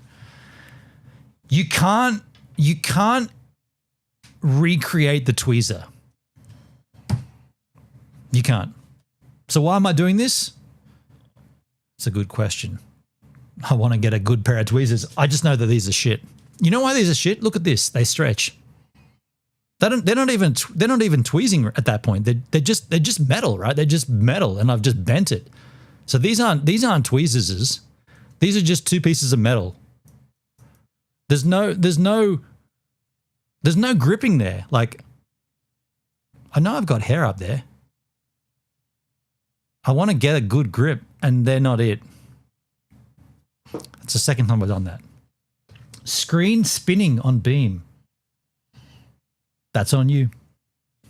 You can't recreate the tweezer. You can't. So why am I doing this? It's a good question. I want to get a good pair of tweezers. I just know that these are shit. You know why these are shit? Look at this. They stretch. They're not even tweezing at that point. They're just metal, right? They're just metal, and I've just bent it. So these aren't tweezers. These are just two pieces of metal. There's no gripping there. Like, I know I've got hair up there. I want to get a good grip, and they're not it. It's the second time I've done that. Screen spinning on beam. That's on you.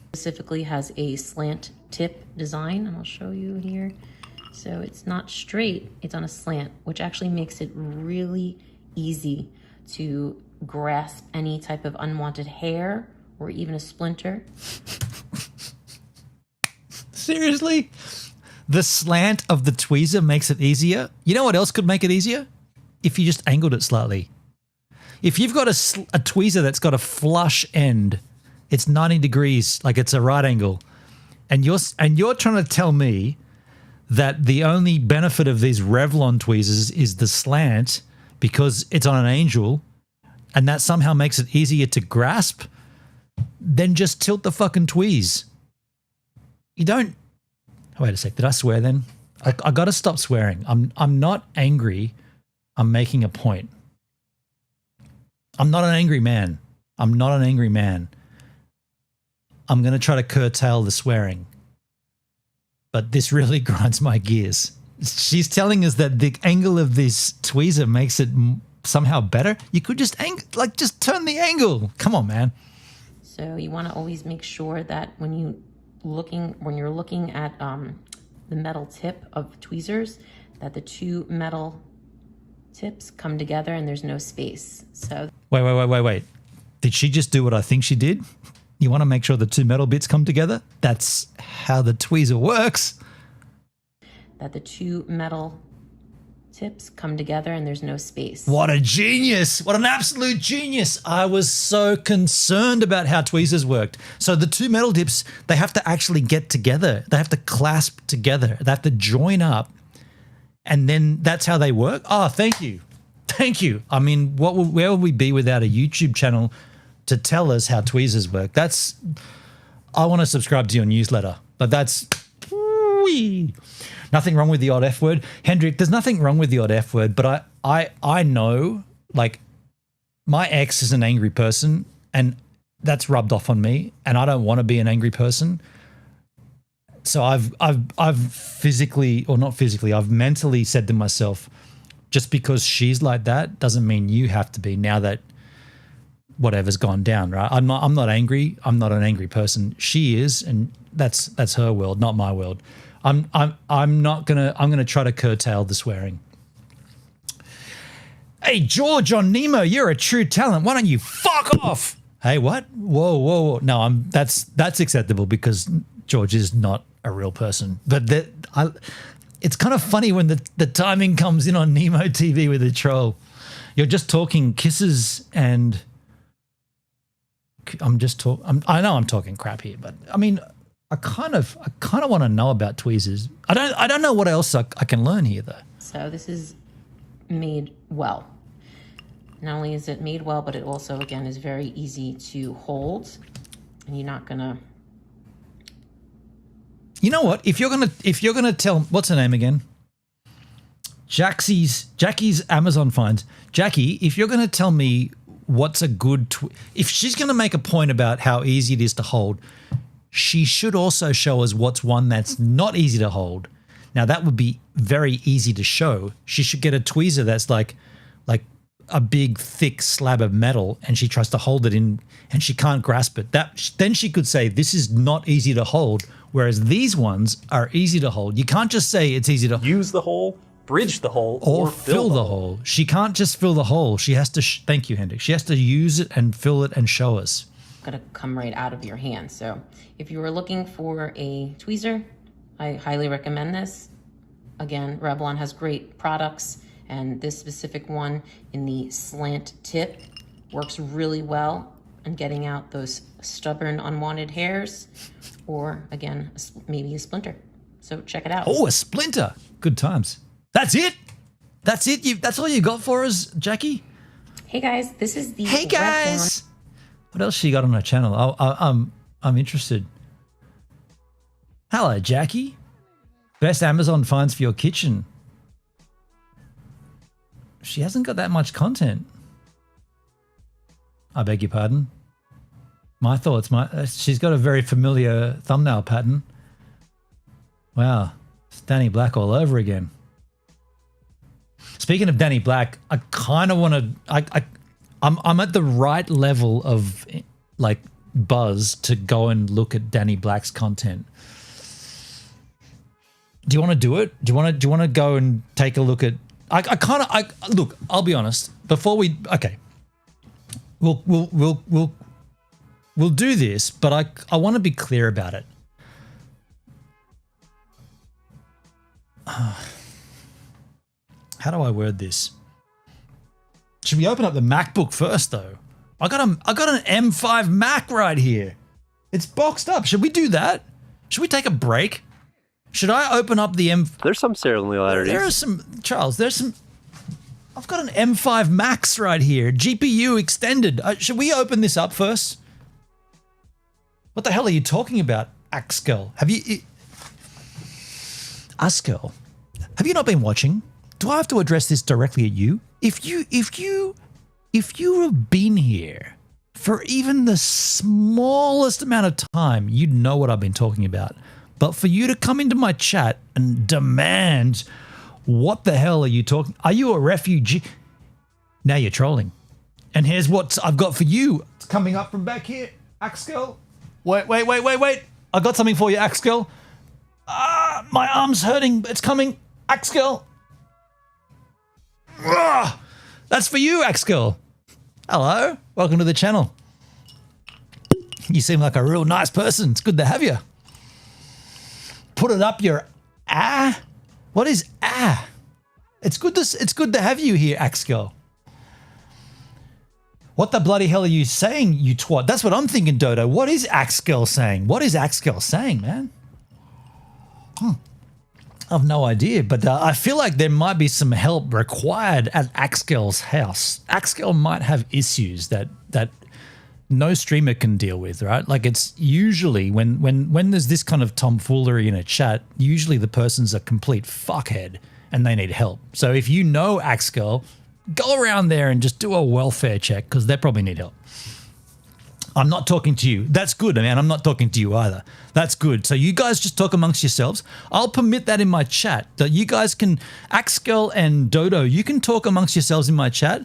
specifically has a slant tip design, and I'll show you here. So it's not straight, it's on a slant, which actually makes it really easy to grasp any type of unwanted hair or even a splinter. Seriously? The slant of the tweezer makes it easier? You know what else could make it easier? If you just angled it slightly. If you've got a tweezer that's got a flush end, it's 90 degrees, like it's a right angle, and you're trying to tell me that the only benefit of these Revlon tweezers is the slant because it's on an angle, and that somehow makes it easier to grasp, then just tilt the fucking tweeze. You don't... Wait a sec, did I swear then? I got to stop swearing. I'm not angry. I'm making a point. I'm not an angry man. I'm not an angry man. I'm going to try to curtail the swearing. But this really grinds my gears. She's telling us that the angle of this tweezer makes it somehow better. You could just just turn the angle. Come on, man. So you want to always make sure that when you're looking at the metal tip of tweezers, that the two metal tips come together and there's no space. So Wait. Did she just do what I think she did? You want to make sure the two metal bits come together? That's how the tweezer works. That the two metal tips come together and there's no space. What a genius. What an absolute genius. I was so concerned about how tweezers worked. So the two metal tips, they have to actually get together. They have to clasp together. They have to join up. And then that's how they work. Oh, thank you. Thank you. I mean, where would we be without a YouTube channel to tell us how tweezers work? I want to subscribe to your newsletter, but that's nothing wrong with the odd F word. Hendrik, there's nothing wrong with the odd F word, but I know, like, my ex is an angry person and that's rubbed off on me, and I don't want to be an angry person. So I've physically, or not physically, I've mentally said to myself, just because she's like that doesn't mean you have to be, now that whatever's gone down, right? I'm not angry. I'm not an angry person. She is, and that's her world, not my world. I'm gonna try to curtail the swearing. Hey, George on Nemo, you're a true talent. Why don't you fuck off? Hey, what? Whoa. No, that's acceptable because George is not a real person. But it's kind of funny when the timing comes in on Nemo TV with a troll. You're just talking kisses and I know I'm talking crap here, but I mean, I kind of want to know about tweezers. I don't know what else I can learn here though. So this is made well. Not only is it made well, but it also, again, is very easy to hold, and you're not gonna. You know what? If you're gonna tell, what's her name again? Jackie's Amazon finds. Jackie, if you're gonna tell me what's a good, if she's gonna make a point about how easy it is to hold, she should also show us what's one that's not easy to hold. Now that would be very easy to show. She should get a tweezer that's like a big thick slab of metal, and she tries to hold it in and she can't grasp it. Then she could say this is not easy to hold, whereas these ones are easy to hold. You can't just say it's easy to use the hole, bridge the hole, or fill the hole. She can't just fill the hole. She has to thank you, Hendrik. She has to use it and fill it and show us. Gonna come right out of your hand. So if you were looking for a tweezer, I highly recommend this. Again, Revlon has great products, and this specific one in the slant tip works really well in getting out those stubborn unwanted hairs, or again, maybe a splinter. So check it out. Oh, a splinter. Good times. That's it? That's it? That's all you got for us, Jackie? Hey guys, this is the Hey guys! Revlon. What else she got on her channel? I'm interested. Hello, Jackie. Best Amazon finds for your kitchen. She hasn't got that much content. I beg your pardon. My thoughts. She's got a very familiar thumbnail pattern. Wow, it's Danny Black all over again. Speaking of Danny Black, I kind of want to. I'm at the right level of like buzz to go and look at Danny Black's content. Do you want to do it? Do you want to go and take a look at? Look. I'll be honest. Before we we'll do this, but I want to be clear about it. How do I word this? Should we open up the MacBook first, though? I got an M5 Mac right here. It's boxed up. Should we do that? Should we take a break? Should I open up the M? There's some similarities. There are some, Charles. There's some. I've got an M5 Max right here, GPU extended. Should we open this up first? What the hell are you talking about, Axkel? Askel, have you not been watching? Do I have to address this directly at you? If you if you have been here for even the smallest amount of time, you'd know what I've been talking about. But for you to come into my chat and demand, what the hell are you talking? Are you a refugee? Now you're trolling. And here's what I've got for you. It's coming up from back here. Axe Girl. Wait. I got something for you, Axe Girl. My arm's hurting. It's coming. Axe Girl. That's for you, Axe Girl. Hello. Welcome to the channel. You seem like a real nice person. It's good to have you. Put it up your What is It's good to have you here, Axe Girl. What the bloody hell are you saying, you twat? That's what I'm thinking, Dodo. What is Axe Girl saying? What is Axe Girl saying, man? I've no idea, but I feel like there might be some help required at Axe Girl's house. Axe Girl might have issues that no streamer can deal with, right? Like, it's usually when there's this kind of tomfoolery in a chat, usually the person's a complete fuckhead and they need help. So if you know Axe Girl, go around there and just do a welfare check because they probably need help. I'm not talking to you. That's good, man. I'm not talking to you either. That's good. So you guys just talk amongst yourselves. I'll permit that in my chat. That you guys can, Axe Girl and Dodo, you can talk amongst yourselves in my chat.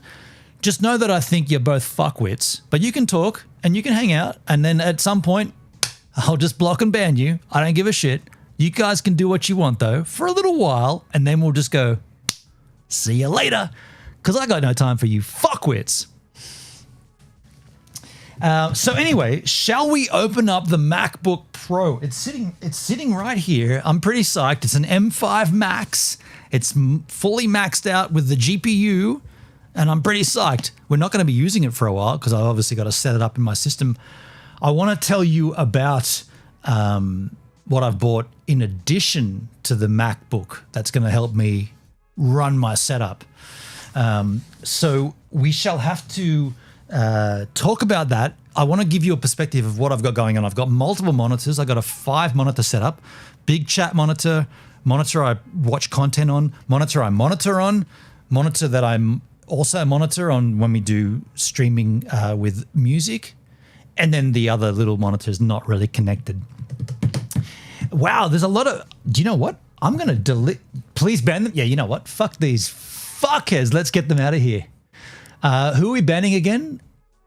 Just know that I think you're both fuckwits, but you can talk and you can hang out. And then at some point, I'll just block and ban you. I don't give a shit. You guys can do what you want though for a little while. And then we'll just go, see you later. Because I got no time for you fuckwits. So anyway, shall we open up the MacBook Pro? It's sitting right here. I'm pretty psyched. It's an M5 Max. It's fully maxed out with the GPU, and I'm pretty psyched. We're not going to be using it for a while because I've obviously got to set it up in my system. I want to tell you about what I've bought in addition to the MacBook that's going to help me run my setup. So we shall have to talk about that. I want to give you a perspective of what I've got going on. I've got multiple monitors. I've got a 5-monitor setup, big chat monitor, monitor I watch content on, monitor I monitor on, monitor that I also monitor on when we do streaming with music, and then the other little monitor is not really connected. Wow, there's a lot of, do you know what? I'm going to delete, please ban them. Yeah, you know what? Fuck these fuckers. Let's get them out of here. Who are we banning again?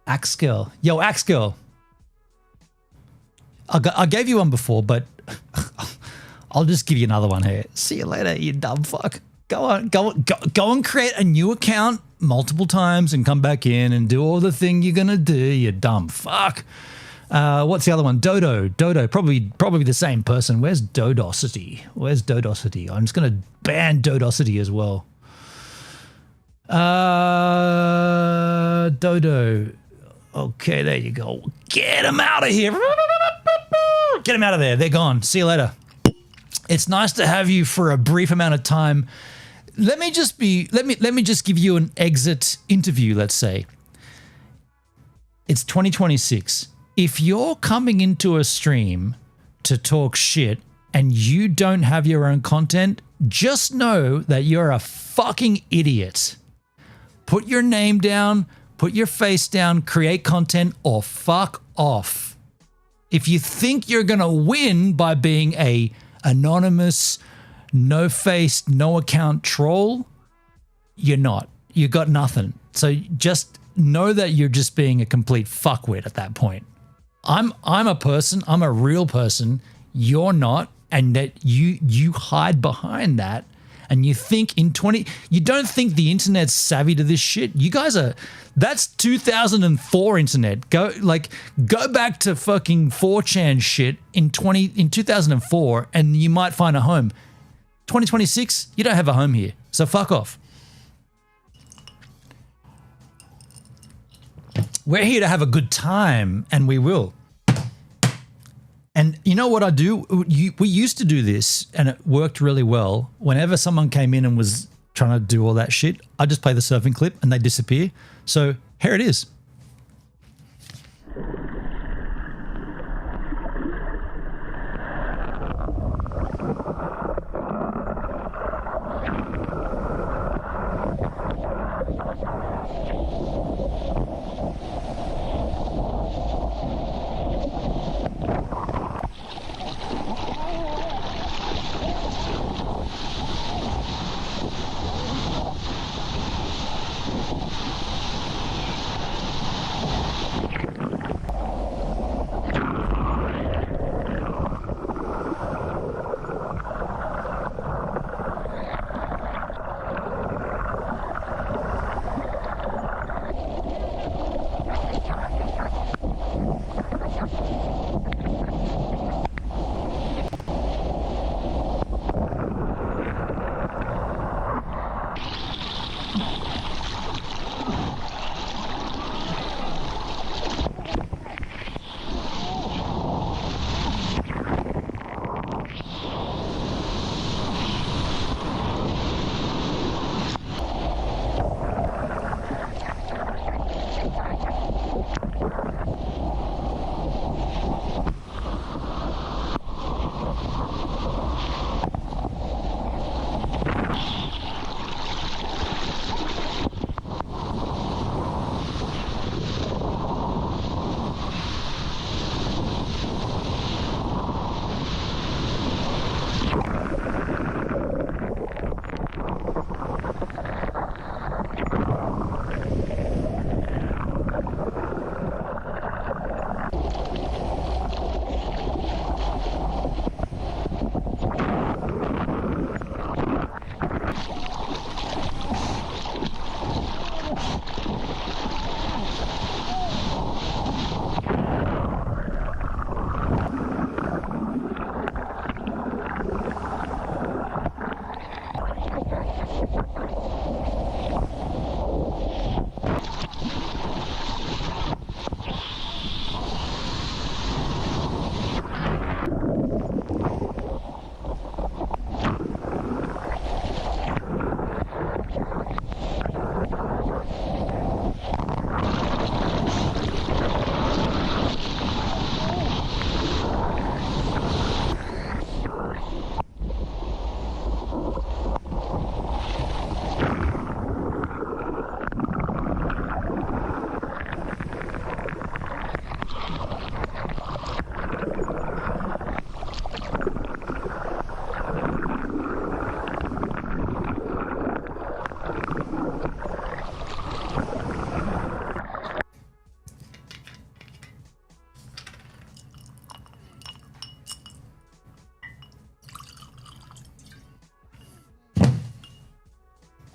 Axe Girl. Yo, Axe Girl. I gave you one before, but I'll just give you another one here. See you later, you dumb fuck. Go and create a new account multiple times and come back in and do all the thing you're gonna do, you dumb fuck. What's the other one? Dodo, probably the same person. Where's Dodosity? I'm just gonna ban Dodosity as well. Dodo. Okay, there you go. Get them out of here. Get them out of there. They're gone. See you later. It's nice to have you for a brief amount of time. Let me just give you an exit interview, let's say. It's 2026. If you're coming into a stream to talk shit and you don't have your own content, just know that you're a fucking idiot. Put your name down, put your face down, create content, or fuck off. If you think you're going to win by being a anonymous, no-face, no-account troll, you're not. You got nothing. So just know that you're just being a complete fuckwit at that point. I'm a person. I'm a real person. You're not. And that you hide behind that. And you think you don't think the internet's savvy to this shit. You guys that's 2004 internet. Go back to fucking 4chan shit in 2004 and you might find a home. 2026, you don't have a home here. So fuck off. We're here to have a good time and we will. And you know what I do? We used to do this and it worked really well. Whenever someone came in and was trying to do all that shit, I just play the surfing clip and they disappear. So here it is.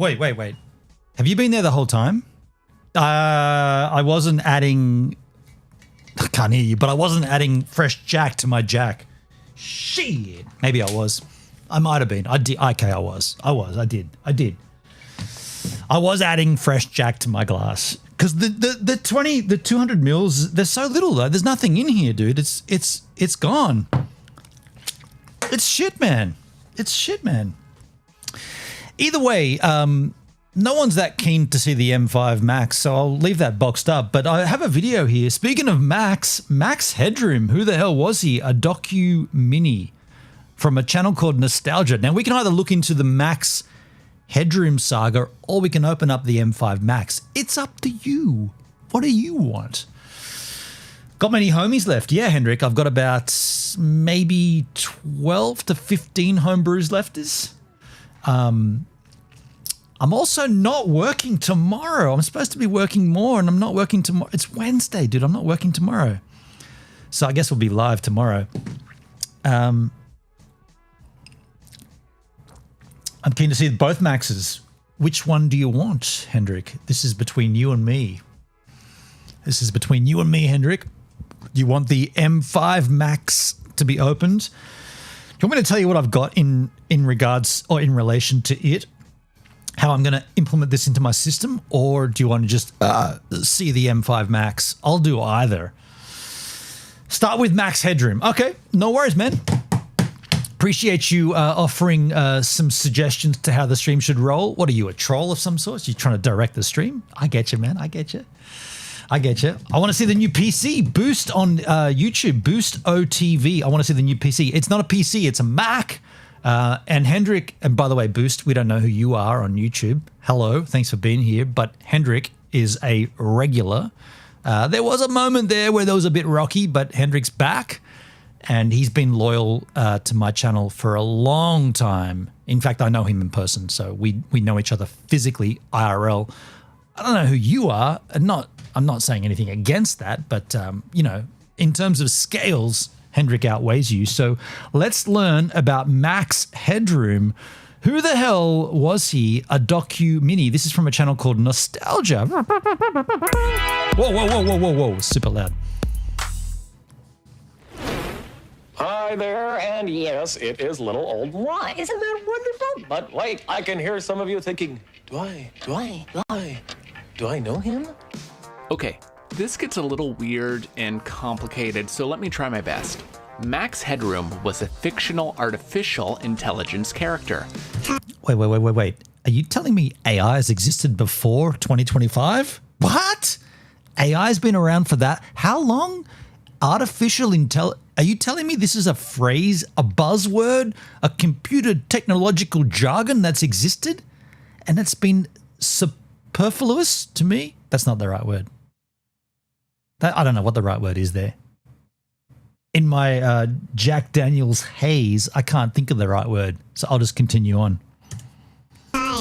Wait. Have you been there the whole time? I wasn't adding... I can't hear you, but I wasn't adding fresh jack to my jack. Shit. Maybe I was. I might have been. I did. Okay, I was. I did. I was adding fresh jack to my glass. Because the 200 mils, there's so little though. There's nothing in here, dude. It's gone. It's shit, man. Either way, no one's that keen to see the M5 Max, so I'll leave that boxed up. But I have a video here. Speaking of Max Headroom, who the hell was he? A docu mini from a channel called Nostalgia. Now, we can either look into the Max Headroom saga or we can open up the M5 Max. It's up to you. What do you want? Got many homies left? Yeah, Hendrik, I've got about maybe 12 to 15 homebrews lefters. I'm also not working tomorrow. I'm supposed to be working more and I'm not working tomorrow. It's Wednesday, dude. I'm not working tomorrow. So I guess we'll be live tomorrow. I'm keen to see both Maxes. Which one do you want, Hendrik? This is between you and me. Hendrik. You want the M5 Max to be opened? Do you want me to tell you what I've got in regards or in relation to it? How I'm going to implement this into my system? Or do you want to just see the M5 Max? I'll do either. Start with Max Headroom. Okay, no worries, man. Appreciate you offering some suggestions to how the stream should roll. What are you, a troll of some sort? You trying to direct the stream? I get you, man. I get you. I want to see the new PC. Boost on YouTube. Boost OTV. I want to see the new PC. It's not a PC. It's a Mac. And Hendrik, and by the way, Boost, we don't know who you are on YouTube. Hello. Thanks for being here. But Hendrik is a regular. There was a moment there where there was a bit rocky, but Hendrik's back. And he's been loyal to my channel for a long time. In fact, I know him in person, so we know each other physically, IRL. I don't know who you are. I'm not saying anything against that, but, you know, in terms of scales, Hendrik outweighs you. So let's learn about Max Headroom. Who the hell was he? A docu mini. This is from a channel called Nostalgia. Whoa. Super loud. Hi there, and yes, it is little old moi. Isn't that wonderful? But wait, I can hear some of you thinking, do I know him? Okay, this gets a little weird and complicated, so let me try my best. Max Headroom was a fictional artificial intelligence character. Wait. Are you telling me AI has existed before 2025? What? AI's been around for that? How long? Artificial intelligence? Are you telling me this is a phrase, a buzzword, a computer technological jargon that's existed and it's been superfluous to me? That's not the right word. I don't know what the right word is there. In my Jack Daniels haze, I can't think of the right word, so I'll just continue on.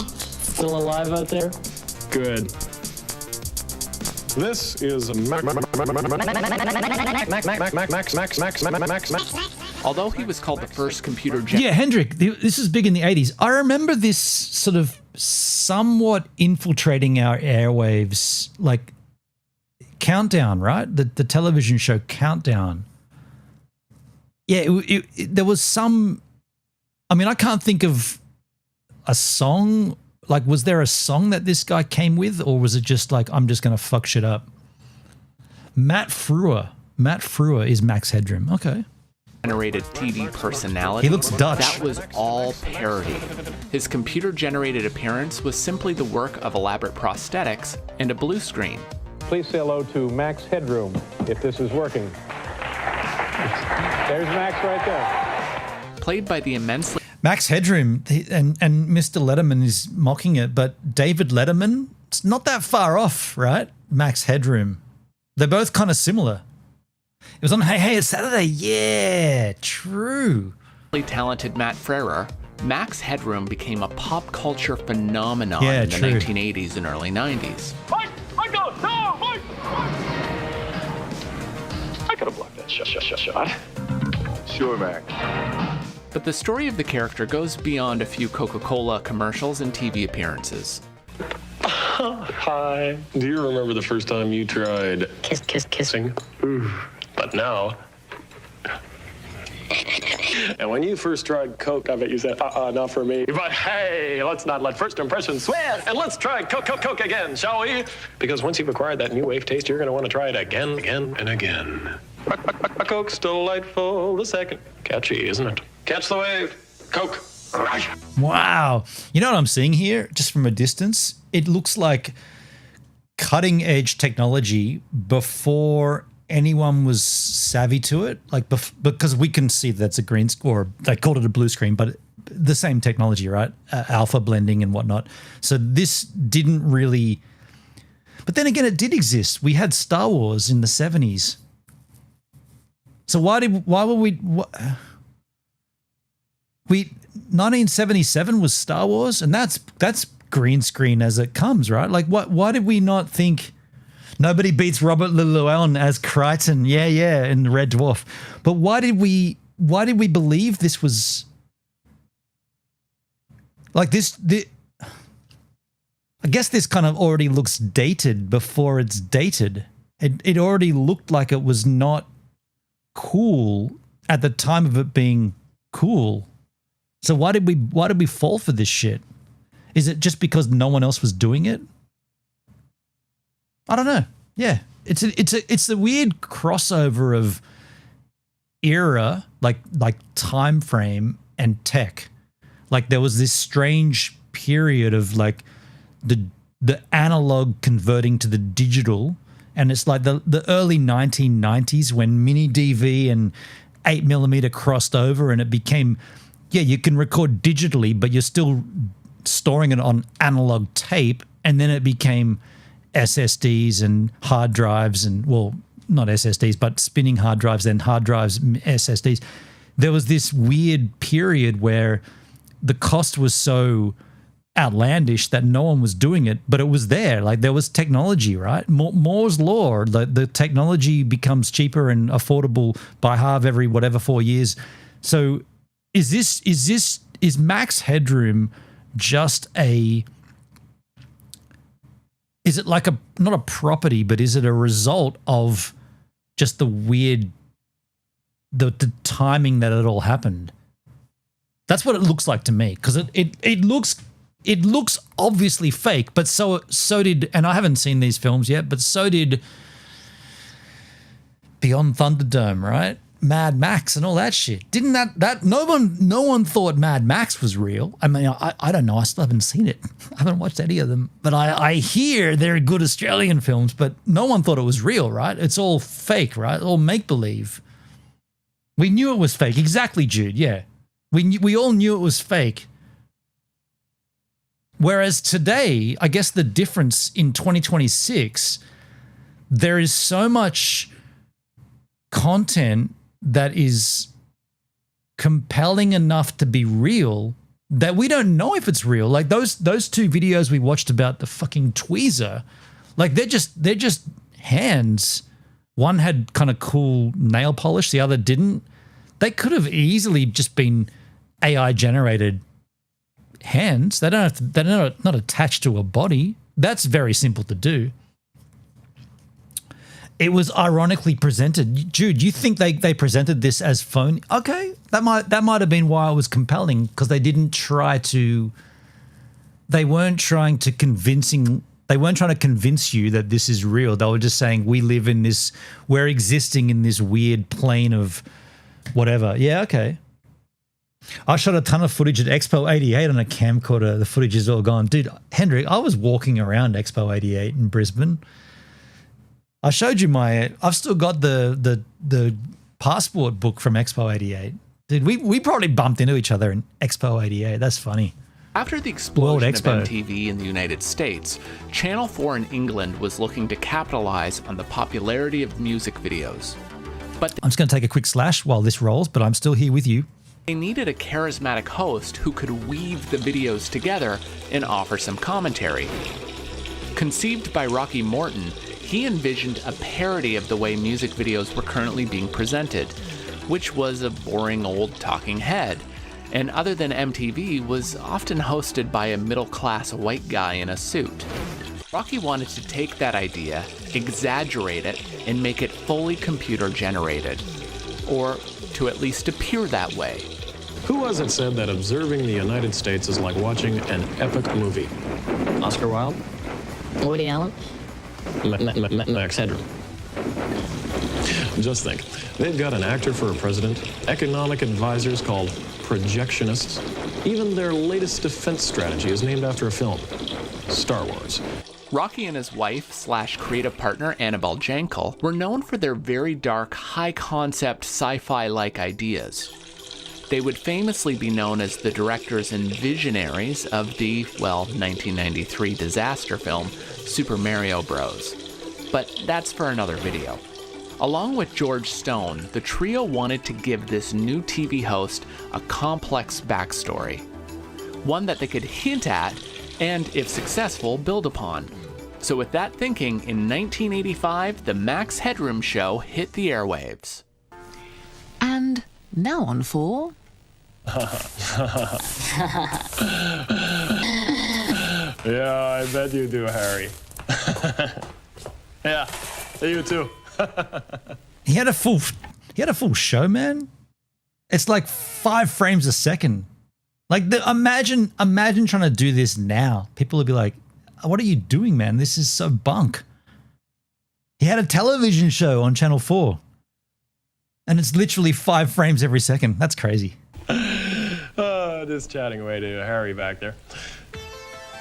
Still alive out there? Good. This is Although he was called the first computer Yeah, Hendrik, this is big in the 80s. I remember this sort of somewhat infiltrating our airwaves, like Countdown, right? The television show Countdown. Yeah, there was some... I mean, I can't think of a song. Like, was there a song that this guy came with, or was it just like, I'm just going to fuck shit up? Matt Frewer is Max Headroom. Okay. generated TV personality. He looks Dutch. That was all parody. His computer-generated appearance was simply the work of elaborate prosthetics and a blue screen. Please say hello to Max Headroom, if this is working. There's Max right there. Played by the immensely... Max Headroom, and Mr. Letterman is mocking it, but David Letterman, it's not that far off, right? Max Headroom. They're both kind of similar. It was on Hey, it's Saturday. Yeah, true. talented Matt Frerer, Max Headroom became a pop culture phenomenon in the true. 1980s and early 90s. Mike! Michael! No! Mike! I could have blocked that shot. Sure, Mac. But the story of the character goes beyond a few Coca-Cola commercials and TV appearances. Hi. Do you remember the first time you tried kissing? But now. And when you first tried Coke, I bet you said, not for me. But hey, let's not let first impressions swim, and let's try Coke again, shall we? Because once you've acquired that new wave taste, you're going to want to try it again, and again. Coke's delightful. The second. Catchy, isn't it? Catch the wave. Coke. Wow. You know what I'm seeing here? Just from a distance, it looks like cutting edge technology before anyone was savvy to it. Like because we can see that's a green screen, or they called it a blue screen, but the same technology, right? Alpha blending and whatnot. So this didn't really, but then again, it did exist. We had Star Wars in the 70s. So why were we 1977 was Star Wars, and that's green screen as it comes, right? Like why did we not think nobody beats Robert Llewellyn as Crichton? Yeah, in the Red Dwarf. But why did we believe this was like this? I guess this kind of already looks dated before it's dated. It already looked like it was not cool at the time of it being cool. So why did we fall for this shit? Is it just because no one else was doing it? I don't know. Yeah, it's the weird crossover of era, like time frame and tech. Like there was this strange period of like the analog converting to the digital, and it's like the early 1990s when mini DV and 8mm crossed over, and it became, yeah, you can record digitally, but you're still storing it on analog tape, and then it became SSDs and hard drives, and well, not SSDs, but spinning hard drives, then hard drives, SSDs. There was this weird period where the cost was so outlandish that no one was doing it, but it was there. Like there was technology, right? Moore's law, the technology becomes cheaper and affordable by half every whatever 4 years. So is Max Headroom just is it like not a property, but is it a result of just the weird, the timing that it all happened? That's what it looks like to me, because it looks obviously fake, but so did, and I haven't seen these films yet, but so did Beyond Thunderdome, right? Mad Max and all that shit. Didn't that no one thought Mad Max was real? I mean, I don't know. I still haven't seen it. I haven't watched any of them, but I hear they're good Australian films, but no one thought it was real, right? It's all fake, right? All make-believe. We knew it was fake. Exactly, Jude. Yeah. We all knew it was fake. Whereas today, I guess the difference in 2026, there is so much content that is compelling enough to be real that we don't know if it's real. Like those two videos we watched about the fucking tweezer, like they're just hands. One had kind of cool nail polish, the other didn't. They could have easily just been AI generated hands. They're not attached to a body. That's very simple to do. It was ironically presented. Jude, you think they presented this as phone? Okay, that might have been why it was compelling, because they weren't trying to convince you that this is real. They were just saying we're existing in this weird plane of whatever. Yeah, okay. I shot a ton of footage at Expo 88 on a camcorder. The footage is all gone. Dude, Hendrik, I was walking around Expo 88 in Brisbane. I showed you I've still got the passport book from Expo 88. Dude, we probably bumped into each other in Expo 88. That's funny. After the explosion of MTV in the United States, Channel 4 in England was looking to capitalize on the popularity of music videos. But I'm just going to take a quick slash while this rolls, but I'm still here with you. They needed a charismatic host who could weave the videos together and offer some commentary. Conceived by Rocky Morton, he envisioned a parody of the way music videos were currently being presented, which was a boring old talking head. and other than MTV, was often hosted by a middle-class white guy in a suit. Rocky wanted to take that idea, exaggerate it, and make it fully computer-generated. Or to at least appear that way. Who was it said that observing the United States is like watching an epic movie? Oscar Wilde? Woody Allen? Max Headroom. Just think, they've got an actor for a president, economic advisors called projectionists. Even their latest defense strategy is named after a film, Star Wars. Rocky and his wife/creative partner Annabelle Jankel were known for their very dark, high-concept, sci-fi-like ideas. They would famously be known as the directors and visionaries of the, 1993 disaster film, Super Mario Bros. But that's for another video. Along with George Stone, the trio wanted to give this new TV host a complex backstory. One that they could hint at, and if successful, build upon. So with that thinking, in 1985, the Max Headroom Show hit the airwaves. And now on for... Yeah, I bet you do, Harry. Yeah, you too. He had a full show, man. It's like 5 frames a second. Like imagine trying to do this now. People would be like, "What are you doing, man? This is so bunk." He had a television show on Channel 4. And it's literally 5 frames every second. That's crazy. Just chatting away to Harry back there.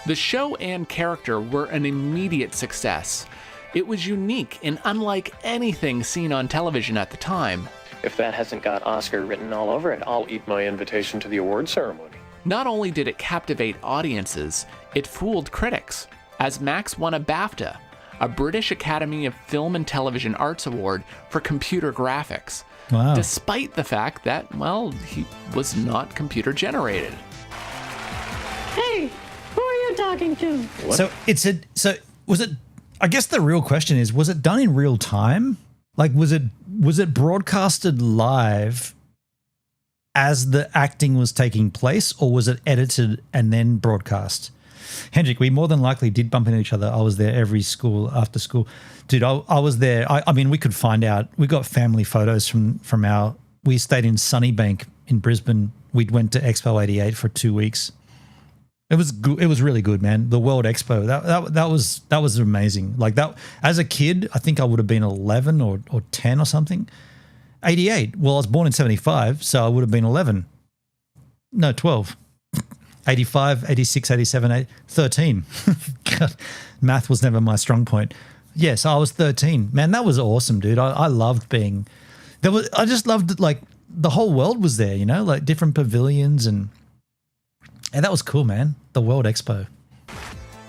The show and character were an immediate success. It was unique and unlike anything seen on television at the time. If that hasn't got Oscar written all over it, I'll eat my invitation to the award ceremony. Not only did it captivate audiences, it fooled critics, as Max won a BAFTA, a British Academy of Film and Television Arts Award for computer graphics. Wow. Despite the fact that, he was not computer generated. Hey, who are you talking to? What? So was it, I guess the real question is, was it done in real time? Like, was it broadcasted live as the acting was taking place, or was it edited and then broadcast? Hendrik, we more than likely did bump into each other. I was there every school after school. Dude, I was there. I mean, we could find out. We got family photos from we stayed in Sunnybank in Brisbane. We went to Expo 88 for 2 weeks. It was good. It was really good, man. The World Expo, that was amazing. Like that, as a kid, I think I would have been 11 or 10 or something. 88. Well, I was born in 75, so I would have been 11. No, 12. 85, 86, 87, 13. God, math was never my strong point. Yes, I was 13. Man, that was awesome, dude. I loved being there. I just loved like the whole world was there, you know, like different pavilions and that was cool, man. The World Expo.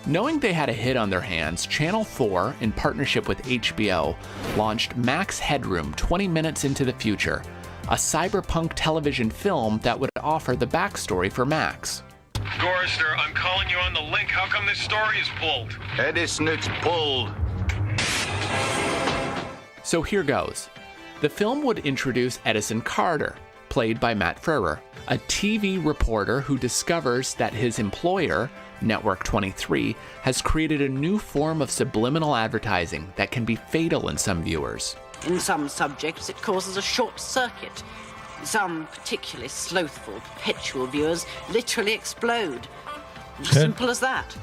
Knowing they had a hit on their hands, Channel 4, in partnership with HBO, launched Max Headroom 20 Minutes into the Future, a cyberpunk television film that would offer the backstory for Max. Gorster, I'm calling you on the link. How come this story is pulled? Edison, it's pulled. So here goes. The film would introduce Edison Carter, played by Matt Frerer, a TV reporter who discovers that his employer, Network 23, has created a new form of subliminal advertising that can be fatal in some viewers. In some subjects, it causes a short circuit. Some particularly slothful, perpetual viewers literally explode. Simple as that.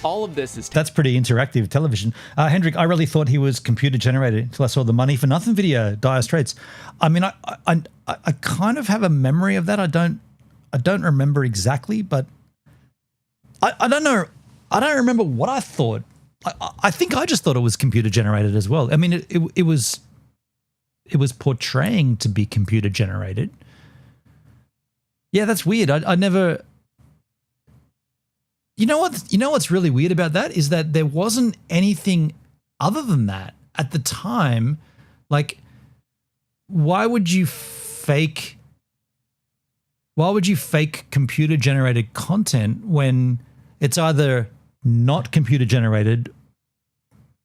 All of this is... That's pretty interactive television. Hendrik, I really thought he was computer generated until I saw the Money for Nothing video, Dire Straits. I mean, I kind of have a memory of that. I don't remember exactly, but I don't know. I don't remember what I thought. I think I just thought it was computer generated as well. I mean, it was portraying to be computer generated. Yeah, that's weird. I never. You know what's really weird about that is that there wasn't anything other than that at the time. Like, why would you fake computer generated content when it's either not computer generated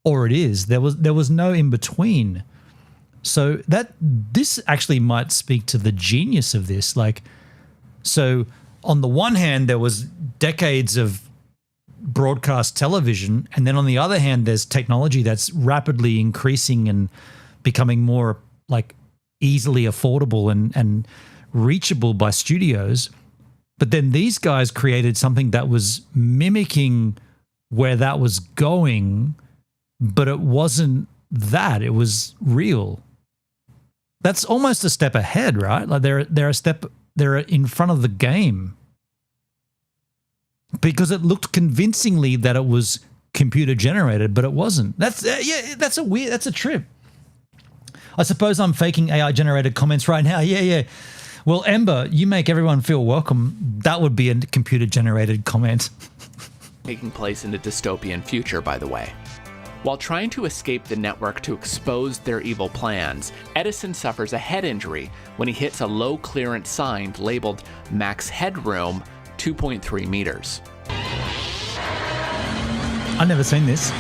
or it is? There was no in between. So this actually might speak to the genius of this. Like, So on the one hand, there was decades of broadcast television, and then on the other hand, there's technology that's rapidly increasing and becoming more like easily affordable and reachable by studios. But then these guys created something that was mimicking where that was going, but it wasn't that. It was real. That's almost a step ahead, right? Like they're in front of the game, because it looked convincingly that it was computer generated, but it wasn't. That's a trip. I suppose I'm faking AI generated comments right now. Yeah. Well, Ember, you make everyone feel welcome. That would be a computer generated comment. Taking place in the dystopian future, by the way. While trying to escape the network to expose their evil plans, Edison suffers a head injury when he hits a low clearance sign labeled Max Headroom 2.3 meters. I've never seen this.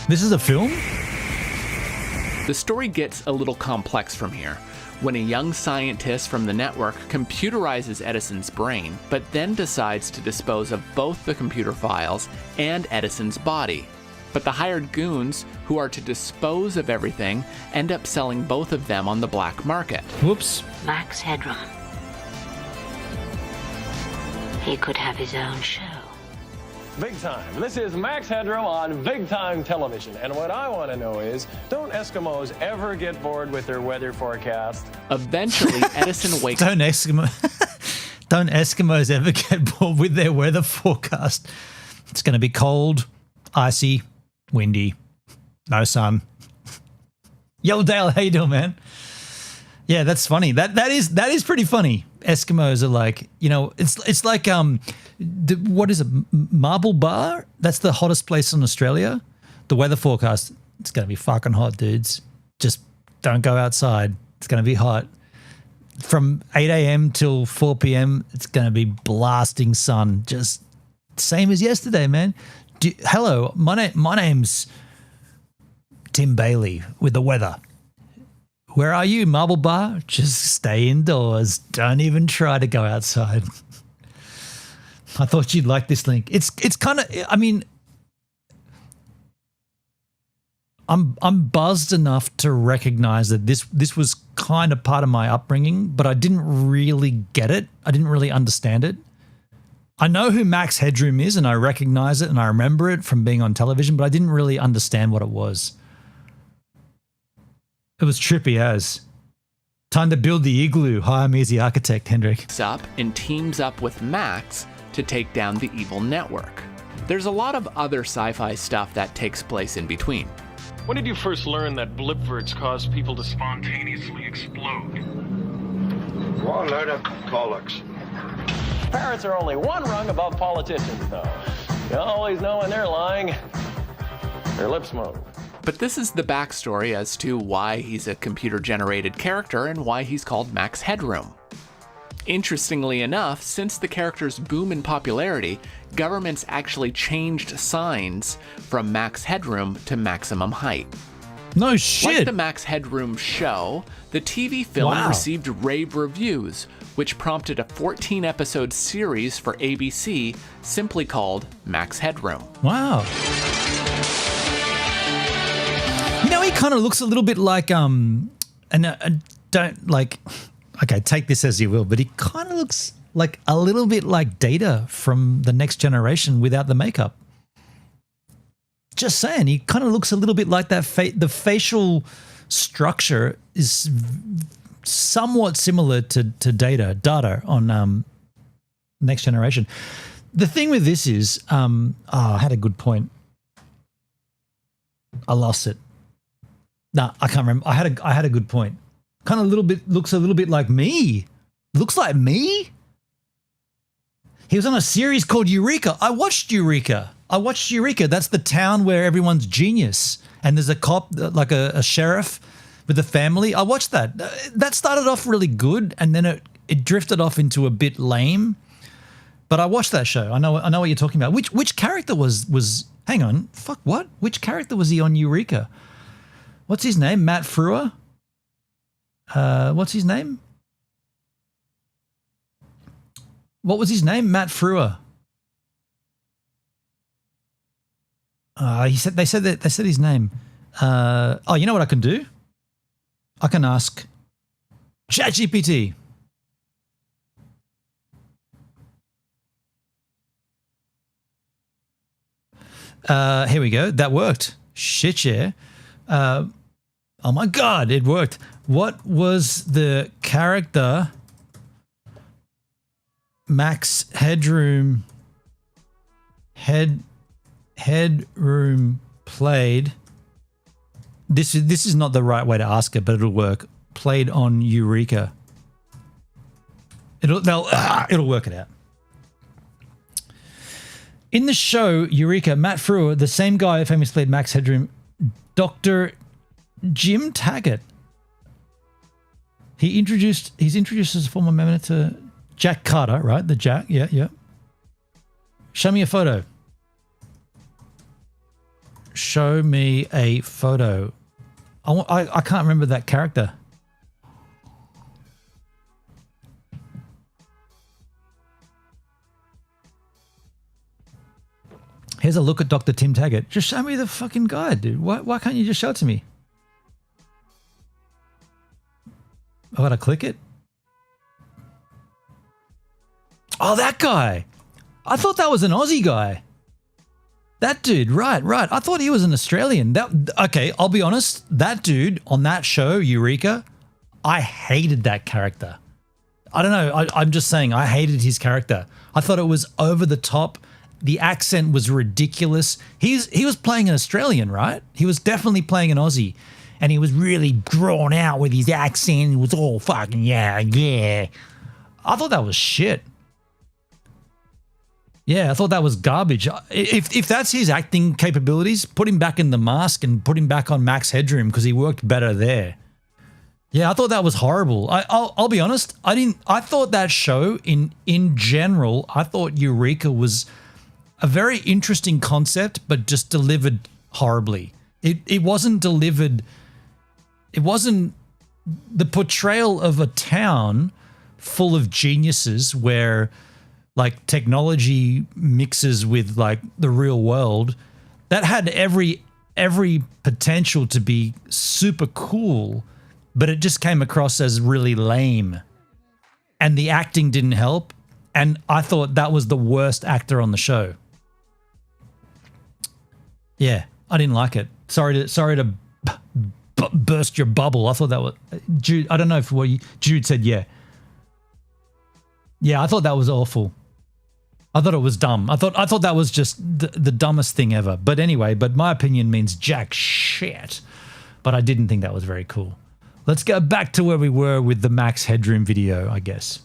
This is a film? The story gets a little complex from here, when a young scientist from the network computerizes Edison's brain, but then decides to dispose of both the computer files and Edison's body. But the hired goons who are to dispose of everything end up selling both of them on the black market. Whoops. Max Headroom. He could have his own show. Big time. This is Max Headroom on Big Time Television. And what I want to know is, don't Eskimos ever get bored with their weather forecast? Eventually, Edison wakes Don't Eskimos ever get bored with their weather forecast? It's going to be cold, icy, windy, no sun. Yo, Dale, how you doing, man? Yeah, that's funny. That is pretty funny. Eskimos are like, it's like what is it? Marble Bar? That's the hottest place in Australia. The weather forecast, it's going to be fucking hot, dudes. Just don't go outside. It's going to be hot. From 8 a.m. till 4 p.m., it's going to be blasting sun. Just same as yesterday, man. Hello, my name's Tim Bailey with the weather. Where are you, Marble Bar? Just stay indoors. Don't even try to go outside. I thought you'd like this link. It's kind of, I mean, I'm buzzed enough to recognize that this was kind of part of my upbringing, but I didn't really get it. I didn't really understand it. I know who Max Headroom is, and I recognize it, and I remember it from being on television, but I didn't really understand what it was. It was trippy as. Time to build the igloo. Hi, I'm Easy Architect, Hendrik. Up and teams up with Max to take down the evil network. There's a lot of other sci-fi stuff that takes place in between. When did you first learn that blipverts cause people to spontaneously explode? One load of colics. Parrots are only one rung above politicians, though. You always know when they're lying. Their lips move. But this is the backstory as to why he's a computer-generated character and why he's called Max Headroom. Interestingly enough, since the character's boom in popularity, governments actually changed signs from Max Headroom to Maximum Height. No shit! Like the Max Headroom show, the TV film received rave reviews, which prompted a 14-episode series for ABC simply called Max Headroom. Wow. He kind of looks a little bit like okay, take this as you will, but he kind of looks like a little bit like Data from The Next Generation without the makeup. Just saying, he kind of looks a little bit like that. The facial structure is somewhat similar to Data on Next Generation. The thing with this is, I had a good point. I lost it. No, I can't remember. I had a good point. Kind of looks a little bit like me. Looks like me? He was on a series called Eureka. I watched Eureka. That's the town where everyone's genius. And there's a cop, like a sheriff with a family. I watched that. That started off really good, and then it drifted off into a bit lame. But I watched that show. I know what you're talking about. Which character was hang on. Fuck, what? Which character was he on Eureka? What's his name? Matt Frewer? What's his name? What was his name? Matt Frewer. They said his name. Oh, you know what I can do? I can ask ChatGPT. Here we go. That worked. Shit, yeah. Oh my God, it worked. What was the character Max Headroom played? This is not the right way to ask it, but it'll work. Played on Eureka. It'll work it out. In the show Eureka, Matt Frewer, the same guy who famously played Max Headroom, Dr. Jim Taggart. He's introduced as a former member to Jack Carter, right? The Jack, yeah. Show me a photo. Show me a photo. I can't remember that character. Here's a look at Dr. Tim Taggart. Just show me the fucking guy, dude. Why can't you just show it to me? I gotta click it. Oh, that guy. I thought that was an Aussie guy. That dude, right. I thought he was an Australian. Okay, I'll be honest. That dude on that show, Eureka, I hated that character. I don't know. I'm just saying I hated his character. I thought it was over the top. The accent was ridiculous. He was playing an Australian, right? He was definitely playing an Aussie. And he was really drawn out with his accent. It was all fucking, yeah. I thought that was shit. Yeah, I thought that was garbage. If that's his acting capabilities, put him back in The Mask and put him back on Max Headroom because he worked better there. Yeah, I thought that was horrible. I'll be honest. I thought that show in general, I thought Eureka was a very interesting concept, but just delivered horribly. It wasn't delivered. It wasn't the portrayal of a town full of geniuses where like technology mixes with like the real world. That had every potential to be super cool, but it just came across as really lame. And the acting didn't help. And I thought that was the worst actor on the show. Yeah, I didn't like it. Sorry to burst your bubble. I thought that was Jude. I don't know if Jude said. Yeah, I thought that was awful. I thought it was dumb. I thought that was just the dumbest thing ever. But anyway, my opinion means jack shit. But I didn't think that was very cool. Let's go back to where we were with the Max Headroom video, I guess.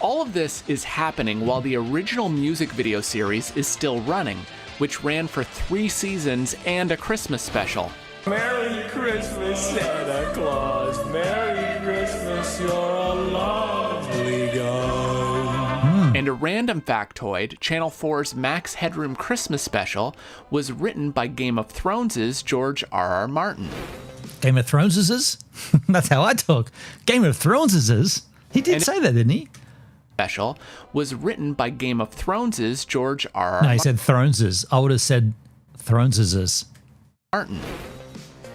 All of this is happening while the original music video series is still running, which ran for 3 seasons and a Christmas special. Merry Christmas, Santa Claus. Merry Christmas, you're a lovely guy. And a random factoid, Channel 4's Max Headroom Christmas special was written by Game of Thrones' George R.R. Martin. Game of Thrones'? That's how I talk. Game of Thrones'? He did say that, didn't he? Special was written by Game of Thrones' George R.R. No, he said Thrones'. I would have said Thrones'. Martin.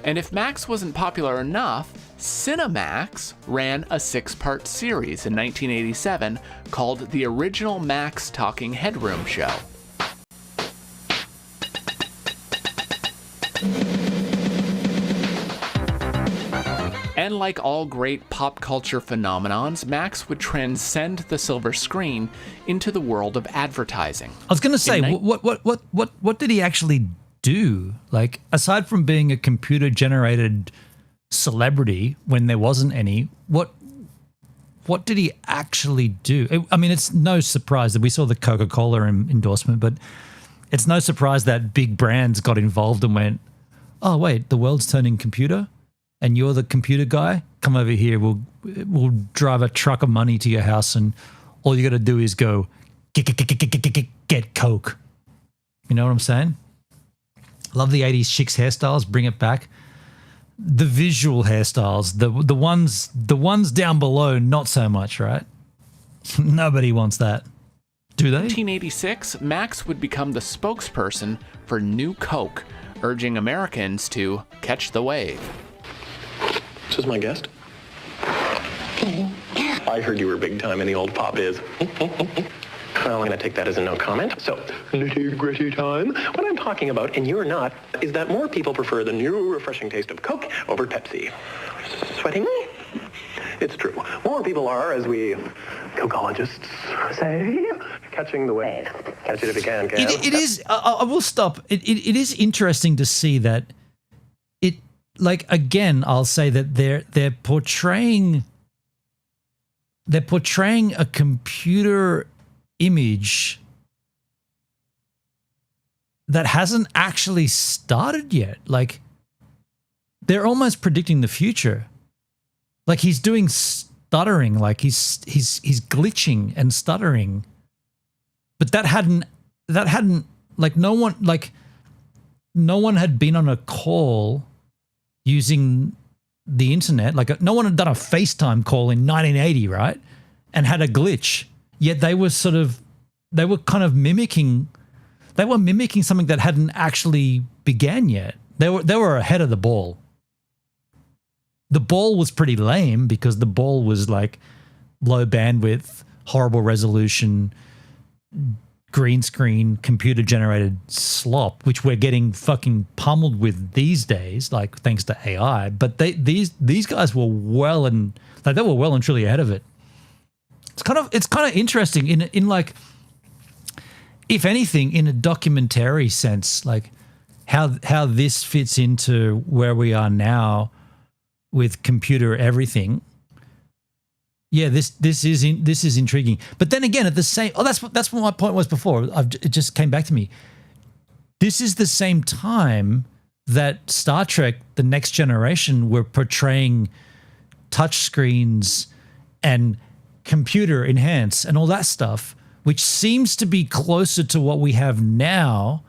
And if Max wasn't popular enough, Cinemax ran a 6-part series in 1987 called The Original Max Talking Headroom Show. And like all great pop culture phenomenons, Max would transcend the silver screen into the world of advertising. I was going to say, what did he actually do? Like, aside from being a computer-generated celebrity when there wasn't any, what did he actually do? I mean, it's no surprise that we saw the Coca-Cola endorsement, but it's no surprise that big brands got involved and went, oh, wait, the world's turning computer? And you're the computer guy, come over here. We'll drive a truck of money to your house, and all you got to do is go get Coke. You know what I'm saying? Love the 80s chicks hairstyles. Bring it back. the visual hairstyles, the ones down below, not so much, right? Nobody wants that, do they? 1986, Max would become the spokesperson for New Coke, urging Americans to catch the wave. This is my guest. I heard you were big time in the old pop biz. Well, I'm going to take that as a no comment. So, nitty-gritty time. What I'm talking about, and you're not, is that more people prefer the new refreshing taste of Coke over Pepsi. Sweating? It's true. More people are, as we Cokeologists say, catching the wave. Catch it if you can, Cam. It is, I will stop. It is interesting to see that it, like, again, I'll say that they're portraying a computer image that hasn't actually started yet. Like, they're almost predicting the future. Like, he's doing stuttering, like he's glitching and stuttering. But that hadn't like no one had been on a call using the internet. Like, no one had done a FaceTime call in 1980, right? And had a glitch. Yet they were kind of mimicking something that hadn't actually began yet. They were ahead of the ball. The ball was pretty lame because the ball was like low bandwidth, horrible resolution, green screen, computer generated slop, which we're getting fucking pummeled with these days, like thanks to AI. But these guys were well and truly ahead of it. It's kind of interesting in like, if anything, in a documentary sense, like how this fits into where we are now with computer everything. Yeah, this is intriguing. But then again, at the same, that's what my point was before. It just came back to me. This is the same time that Star Trek: The Next Generation were portraying touchscreens and computer enhance and all that stuff, which seems to be closer to what we have now.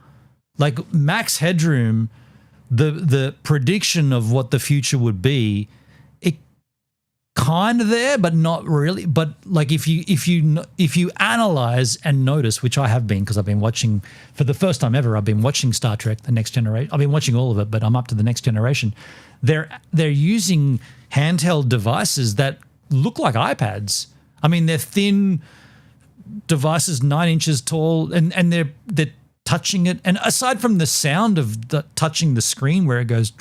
Like Max Headroom, the prediction of what the future would be, it kind of there, but not really. But like if you analyze and notice, which I have been, because I've been watching for the first time ever, I've been watching Star Trek: The Next Generation. I've been watching all of it, but I'm up to The Next Generation. They're using handheld devices that look like iPads. I mean, they're thin devices, 9 inches tall, and they're touching it. And aside from the sound of the touching the screen where it goes,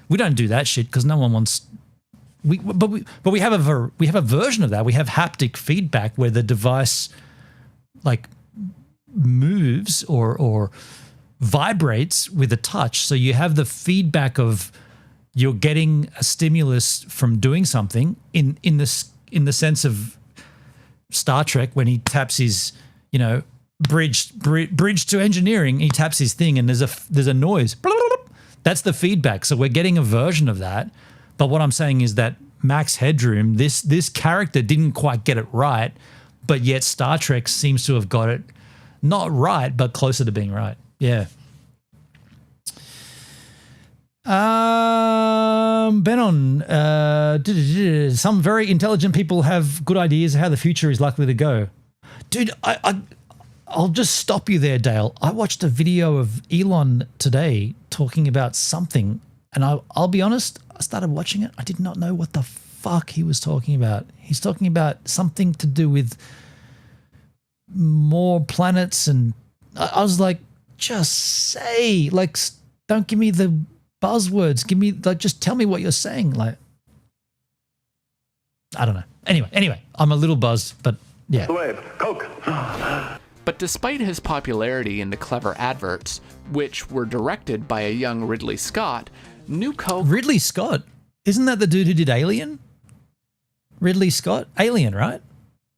we don't do that shit because no one wants. But we have a version of that. We have haptic feedback where the device like moves or vibrates with a touch. So you have the feedback of you're getting a stimulus from doing something in the sense of Star Trek when he taps his, bridge to engineering, he taps his thing and there's a noise. That's the feedback. So we're getting a version of that. But what I'm saying is that Max Headroom, this character didn't quite get it right, but yet Star Trek seems to have got it not right, but closer to being right. Yeah. Benon, some very intelligent people have good ideas of how the future is likely to go. Dude, I'll just stop you there, Dale. I watched a video of Elon today talking about something, and I'll be honest, I started watching it. I did not know what the fuck he was talking about. He's talking about something to do with more planets, and I was like, just say, like, don't give me the buzzwords. Give me, like, just tell me what you're saying. Like, I don't know. Anyway, I'm a little buzzed, but yeah. The wave, Coke. But despite his popularity in the clever adverts, which were directed by a young Ridley Scott, New Coke... Ridley Scott? Isn't that the dude who did Alien? Ridley Scott? Alien, right?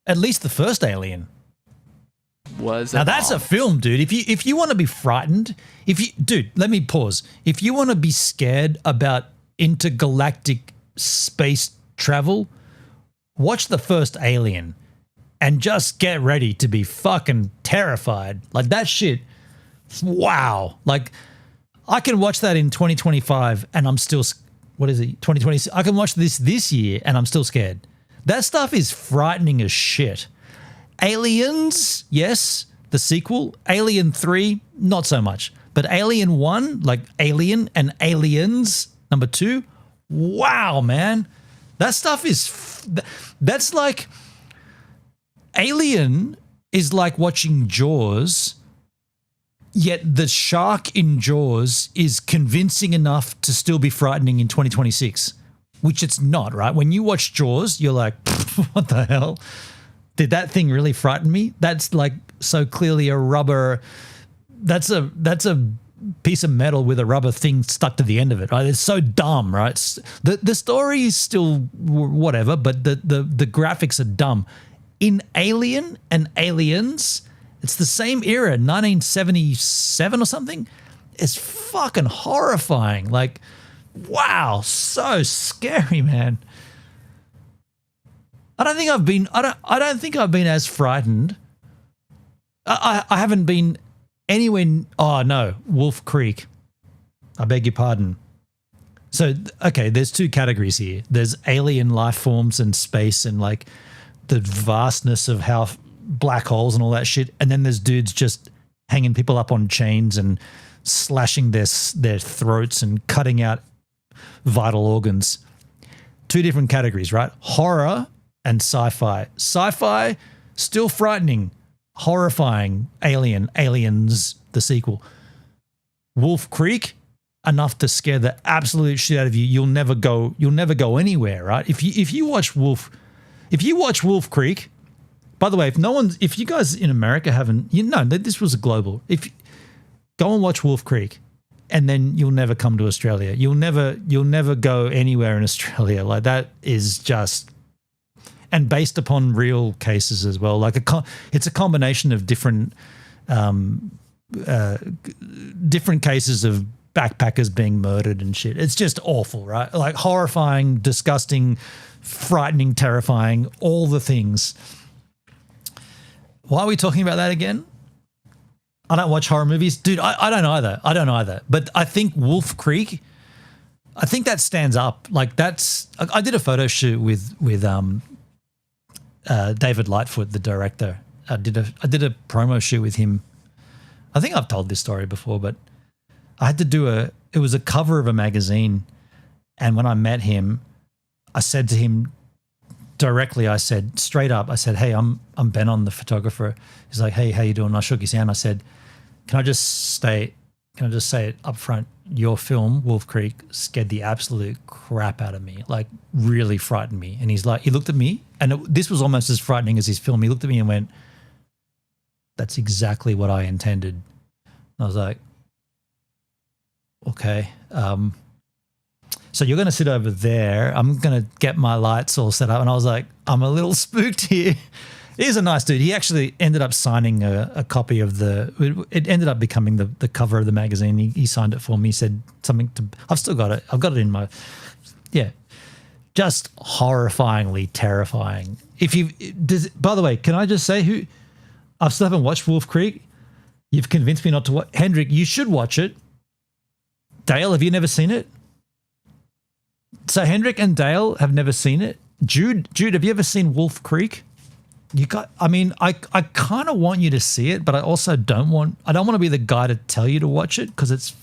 At least the first Alien. Now that's a film, dude. If you want to be frightened, dude, let me pause. If you want to be scared about intergalactic space travel, watch the first Alien and just get ready to be fucking terrified. Like that shit. Wow. Like I can watch that in 2025 and I'm still, what is it, 2020? I can watch this year and I'm still scared. That stuff is frightening as shit. Aliens, yes, the sequel. Alien 3, not so much. But Alien 1, like Alien and Aliens, number 2, wow, man. That stuff is, that's like, Alien is like watching Jaws, yet the shark in Jaws is convincing enough to still be frightening in 2026, which it's not, right? When you watch Jaws, you're like, what the hell? Did that thing really frighten me? That's like so clearly a rubber, that's a piece of metal with a rubber thing stuck to the end of it, right? It's so dumb, right? The story is still whatever, but the graphics are dumb. In Alien and Aliens, it's the same era, 1977 or something. It's fucking horrifying. Like, wow, so scary, man. I don't think I've been as frightened. I haven't been anywhere. Oh no, Wolf Creek. I beg your pardon. So, okay, there's two categories here. There's alien life forms and space and like the vastness of how black holes and all that shit. And then there's dudes just hanging people up on chains and slashing their throats and cutting out vital organs. Two different categories, right? Horror and sci-fi. Sci-fi, still frightening, horrifying. Aliens, the sequel. Wolf Creek, enough to scare the absolute shit out of you. You'll never go anywhere, right? If you watch Wolf Creek, by the way, if you guys in America haven't, this was a global. If go and watch Wolf Creek, and then you'll never come to Australia. You'll never go anywhere in Australia. Like that is just, and based upon real cases as well. Like it's a combination of different cases of backpackers being murdered and shit. It's just awful, right? Like horrifying, disgusting, frightening, terrifying, all the things. Why are we talking about that again? I don't watch horror movies. Dude, I don't either. But I think Wolf Creek, I think that stands up. Like I did a photo shoot with David Lightfoot, the director. I did a promo shoot with him. I think I've told this story before, but I had to do it was a cover of a magazine. And when I met him, I said to him directly, I said straight up, I said, "Hey, I'm Ben, I'm the photographer." He's like, "Hey, how you doing?" I shook his hand. I said, Can I just say it up front? Your film, Wolf Creek, scared the absolute crap out of me, like really frightened me. And he's like, he looked at me, and this was almost as frightening as his film. He looked at me and went, "That's exactly what I intended." And I was like, okay. So you're going to sit over there. I'm going to get my lights all set up. And I was like, I'm a little spooked here. He's a nice dude. He actually ended up signing a copy of it ended up becoming the cover of the magazine. He signed it for me. He said something I've still got it. I've got it in my, just horrifyingly terrifying. By the way, can I just say I still haven't watched Wolf Creek. You've convinced me not to watch. Hendrik, you should watch it. Dale, have you never seen it? So Hendrik and Dale have never seen it. Jude, have you ever seen Wolf Creek? I kind of want you to see it, but I also don't want to be the guy to tell you to watch it because it's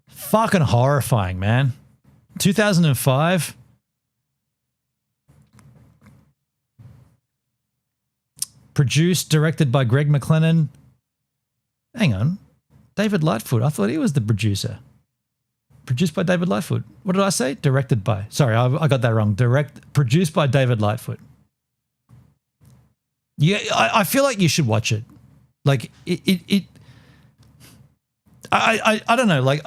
fucking horrifying, man. 2005. Produced, directed by Greg McLennan. Hang on. David Lightfoot. I thought he was the producer. Produced by David Lightfoot. What did I say? Directed by. Sorry, I got that wrong. Produced by David Lightfoot. Yeah, I feel like you should watch it. Like I don't know. Like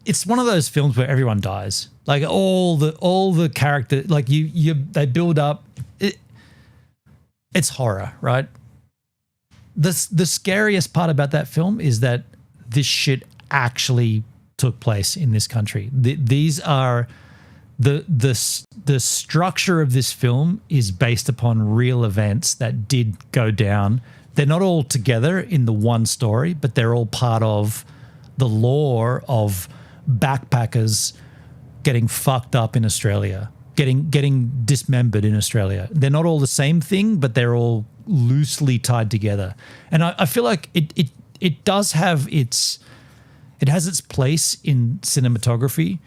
it's one of those films where everyone dies. Like all the character. Like they build up. It's horror, right? The scariest part about that film is that this shit actually took place in this country. These are the structure of this film is based upon real events that did go down they're not all together in the one story, but they're all part of the lore of backpackers getting fucked up in Australia, getting dismembered in Australia. They're not all the same thing, but they're all loosely tied together. And I feel like it does have its place in cinematography,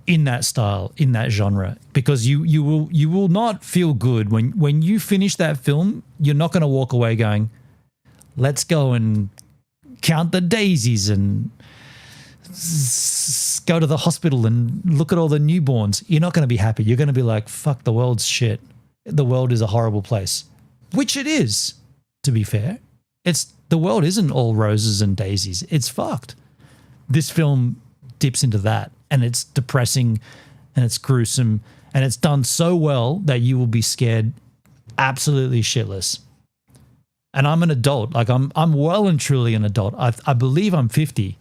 in that style, in that genre, because you will not feel good when you finish that film. You're not going to walk away going, let's go and count the daisies and go to the hospital and look at all the newborns. You're not going to be happy. You're going to be like, fuck, the world's shit. The world is a horrible place, which it is, to be fair. The world isn't all roses and daisies. It's fucked. This film dips into that, and it's depressing and it's gruesome, and it's done so well that you will be scared absolutely shitless. And I'm an adult. Like I'm well and truly an adult. I believe I'm 50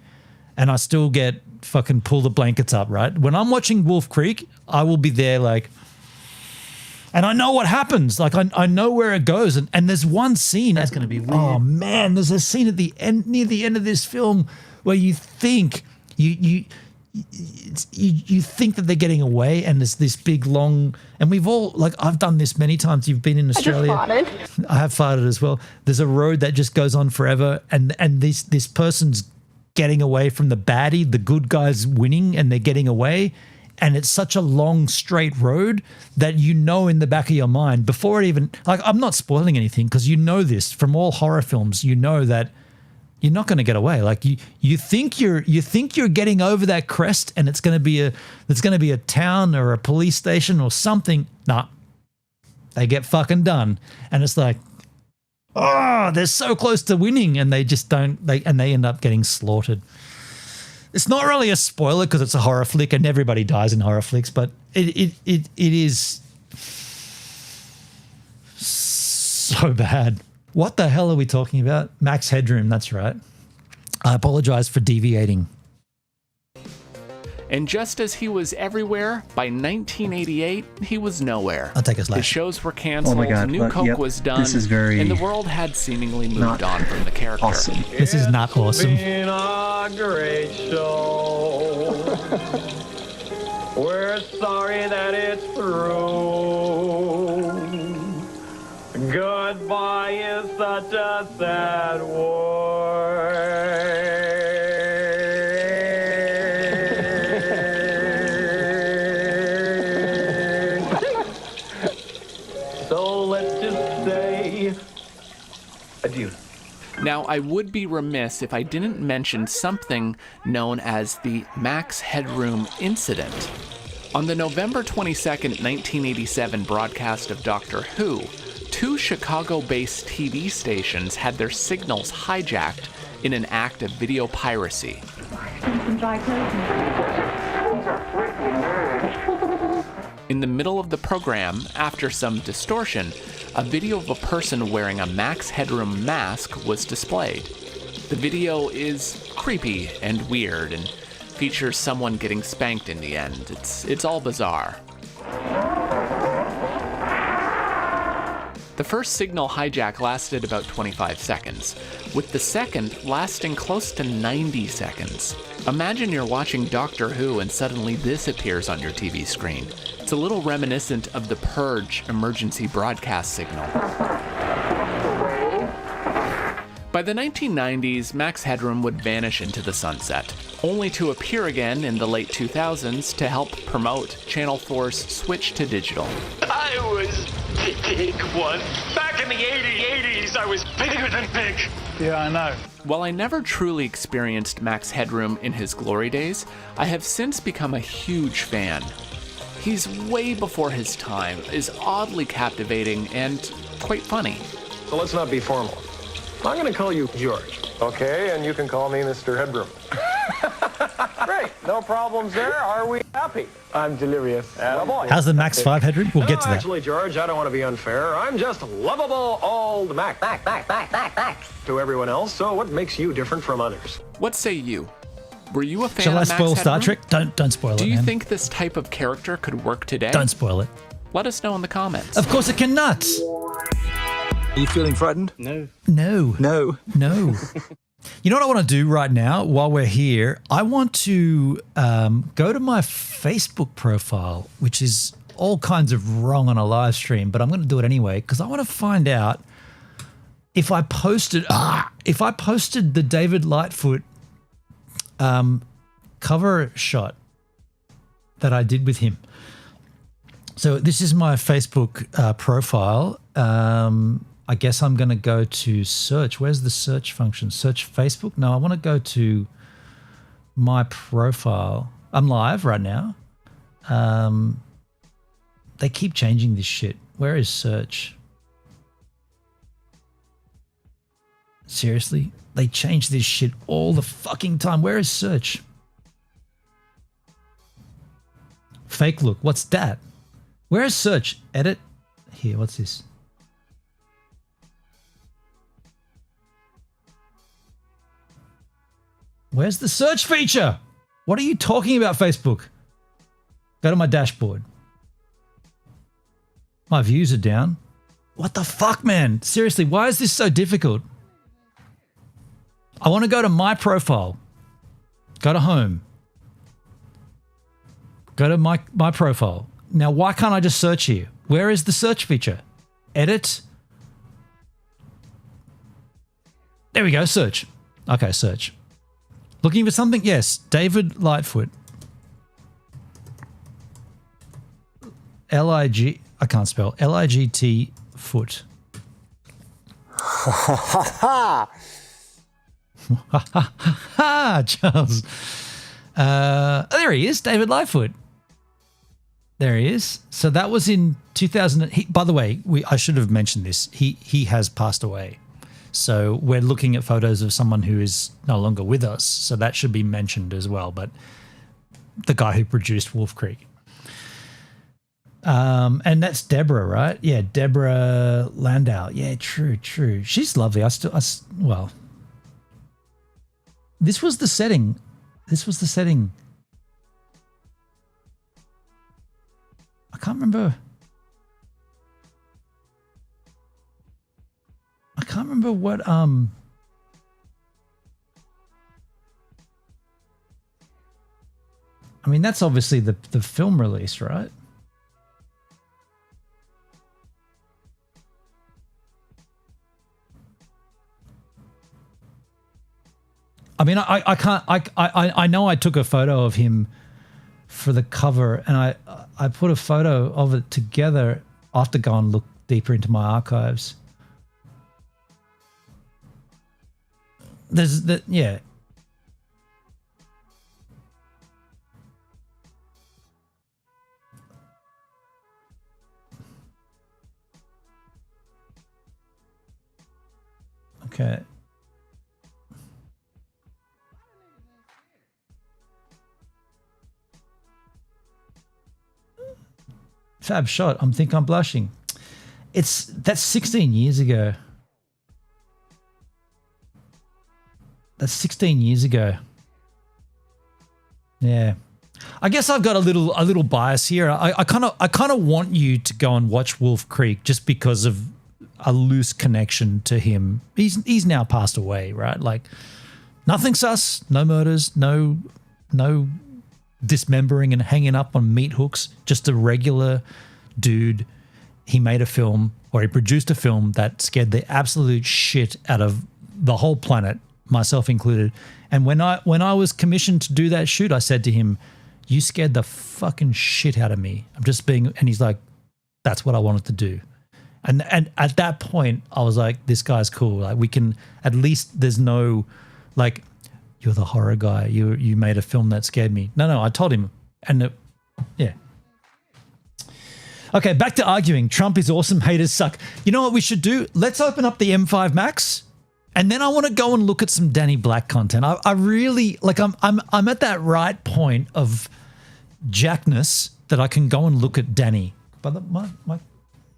and I still get fucking pull the blankets up, right? When I'm watching Wolf Creek, I will be there like, and I know what happens. Like I know where it goes. And there's one scene. That's going to be weird. Oh man, there's a scene at the end, near the end of this film, where you think you think that they're getting away, and there's this big long, and we've all, like, I've done this many times. You've been in Australia. I just farted. I have farted as well. There's a road that just goes on forever, and this person's getting away from the baddie, the good guy's winning, and they're getting away. And it's such a long, straight road that you know in the back of your mind before it even, like, I'm not spoiling anything because you know this from all horror films. You know that you're not going to get away. Like you think you're getting over that crest, and it's going to be a town or a police station or something. Nah, they get fucking done, and it's like, oh, they're so close to winning, and they just don't. They end up getting slaughtered. It's not really a spoiler because it's a horror flick and everybody dies in horror flicks, but it is so bad. What the hell are we talking about? Max Headroom, that's right. I apologize for deviating. And just as he was everywhere, by 1988, he was nowhere. I'll take a slash. His shows were canceled, Oh my God, New Coke yep, was done, this is very and the world had seemingly moved on from the character. Awesome. This is not awesome. It's been a great show. We're sorry that it's through. Goodbye is such a sad word. So let's just say adieu. Now, I would be remiss if I didn't mention something known as the Max Headroom Incident. On the November 22nd, 1987 broadcast of Doctor Who, 2 Chicago-based TV stations had their signals hijacked in an act of video piracy. In the middle of the program, after some distortion, a video of a person wearing a Max Headroom mask was displayed. The video is creepy and weird and features someone getting spanked in the end. It's all bizarre. The first signal hijack lasted about 25 seconds, with the second lasting close to 90 seconds. Imagine you're watching Doctor Who and suddenly this appears on your TV screen. It's a little reminiscent of the Purge emergency broadcast signal. By the 1990s, Max Headroom would vanish into the sunset, only to appear again in the late 2000s to help promote Channel 4's switch to digital. I was big once. Back in the 80s, I was bigger than big. Yeah, I know. While I never truly experienced Max Headroom in his glory days, I have since become a huge fan. He's way before his time, is oddly captivating, and quite funny. So let's not be formal. I'm going to call you George. Okay, and you can call me Mr. Headroom. Great, no problems there. Are we happy? I'm delirious. Attaboy. How's the Max 5 Headroom? We'll get to that. Actually, George, I don't want to be unfair. I'm just lovable old Max. To everyone else, so what makes you different from others? What say you? Were you a fan Shall I of Max spoil Star Headroom? Trek? Don't spoil it, Do you man. think this type of character could work today? Don't spoil it. Let us know in the comments. Of course it cannot. Are you feeling frightened? No. No. No. No. You know what I want to do right now while we're here? I want to go to my Facebook profile, which is all kinds of wrong on a live stream, but I'm going to do it anyway because I want to find out if I posted the David Lightfoot cover shot that I did with him. So this is my Facebook profile. I guess I'm going to go to search. Where's the search function? Search Facebook? No, I want to go to my profile. I'm live right now. They keep changing this shit. Where is search? Seriously? They change this shit all the fucking time. Where is search? Fake look. What's that? Where is search? Edit. Here, what's this? Where's the search feature? What are you talking about, Facebook? Go to my dashboard. My views are down. What the fuck, man? Seriously, why is this so difficult? I want to go to my profile. Go to home. Go to my profile. Now, why can't I just search here? Where is the search feature? Edit. There we go, search. Okay, search. Looking for something? Yes, David Lightfoot. L-I-G, I can't spell, L-I-G-T foot. Ha ha, Charles. There he is, David Lightfoot. There he is. So that was in 2000. By the way, I should have mentioned this. He has passed away. So we're looking at photos of someone who is no longer with us. So that should be mentioned as well. But the guy who produced Wolf Creek. And that's Deborah, right? Yeah, Deborah Landau. Yeah, true. She's lovely. Well, this was the setting. I can't remember. What I mean, that's obviously the film release, right? I mean, I know I took a photo of him for the cover, and I put a photo of it together after go and look deeper into my archives. There's that, yeah. Okay. Fab shot. I'm blushing. That's 16 years ago. That's 16 years ago. Yeah. I guess I've got a little bias here. I kind of want you to go and watch Wolf Creek just because of a loose connection to him. He's now passed away, right? Like nothing sus, no murders, no dismembering and hanging up on meat hooks, just a regular dude. He made a film, or he produced a film that scared the absolute shit out of the whole planet, myself included. And when I was commissioned to do that shoot, I said to him, "You scared the fucking shit out of me. I'm just being," and he's like, "That's what I wanted to do." And at that point, I was like, "This guy's cool. Like, we can at least. There's no, like, you're the horror guy. You made a film that scared me." No, I told him, and yeah. Okay, back to arguing. Trump is awesome. Haters suck. You know what we should do? Let's open up the M5 Max, and then I want to go and look at some Danny Black content. I really like. I'm at that right point of jackness that I can go and look at Danny. But my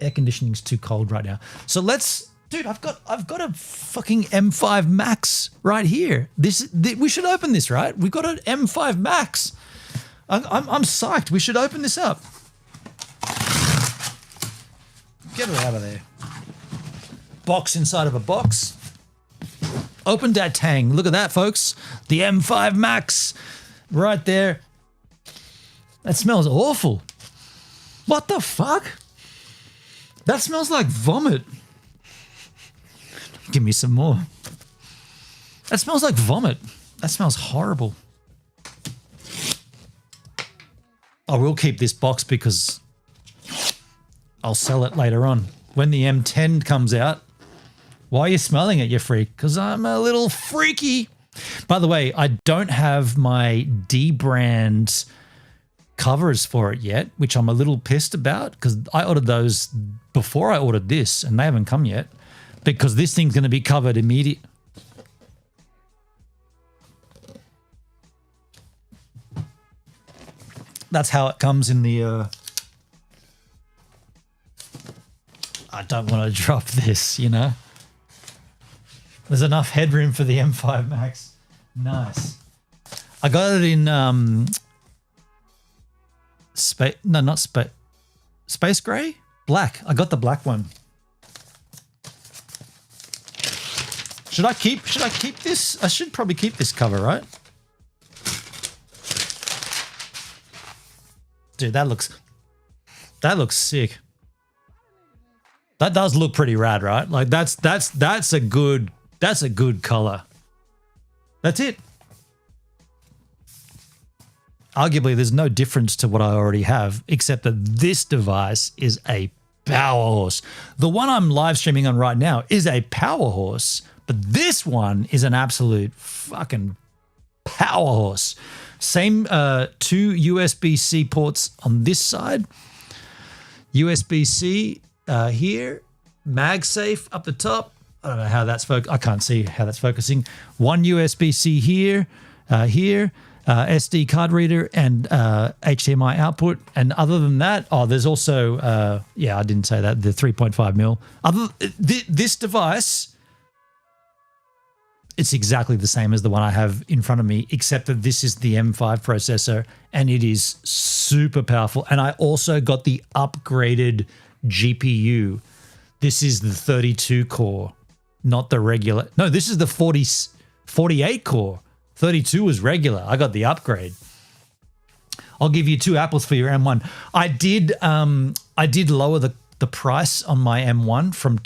air conditioning's too cold right now. So let's, dude. I've got a fucking M5 Max right here. We should open this, right? We've got an M5 Max. I'm psyched. We should open this up. Get her out of there. box inside of a box. Open that tang. Look at that, folks. The M5 Max right there. That smells awful. What the fuck? That smells like vomit. Give me some more. That smells like vomit. That smells horrible. I will keep this box because I'll sell it later on. When the M10 comes out, why are you smelling it, you freak? Because I'm a little freaky. By the way, I don't have my D brand covers for it yet, which I'm a little pissed about because I ordered those before I ordered this and they haven't come yet because this thing's going to be covered immediately. That's how it comes in the... I don't want to drop this, you know. There's enough headroom for the M5 Max. Nice. I got it in space gray? Black. I got the black one. Should I keep this? I should probably keep this cover, right? Dude, that looks sick. That does look pretty rad, right? Like that's a good color. That's it. Arguably, there's no difference to what I already have, except that this device is a powerhouse. The one I'm live streaming on right now is a powerhouse, but this one is an absolute fucking powerhouse. Same 2 USB-C ports on this side. USB-C here. MagSafe up the top. I don't know how that's I can't see how that's focusing. 1 USB-C here, SD card reader, and HDMI output. And other than that, there's also, I didn't say that, the 3.5 mil. This device, it's exactly the same as the one I have in front of me, except that this is the M5 processor, and it is super powerful. And I also got the upgraded GPU. This is the 32 core, not the regular. No, this is the 48 core. 32 was regular. I got the upgrade. I'll give you 2 apples for your M1. I did lower the price on my M1 from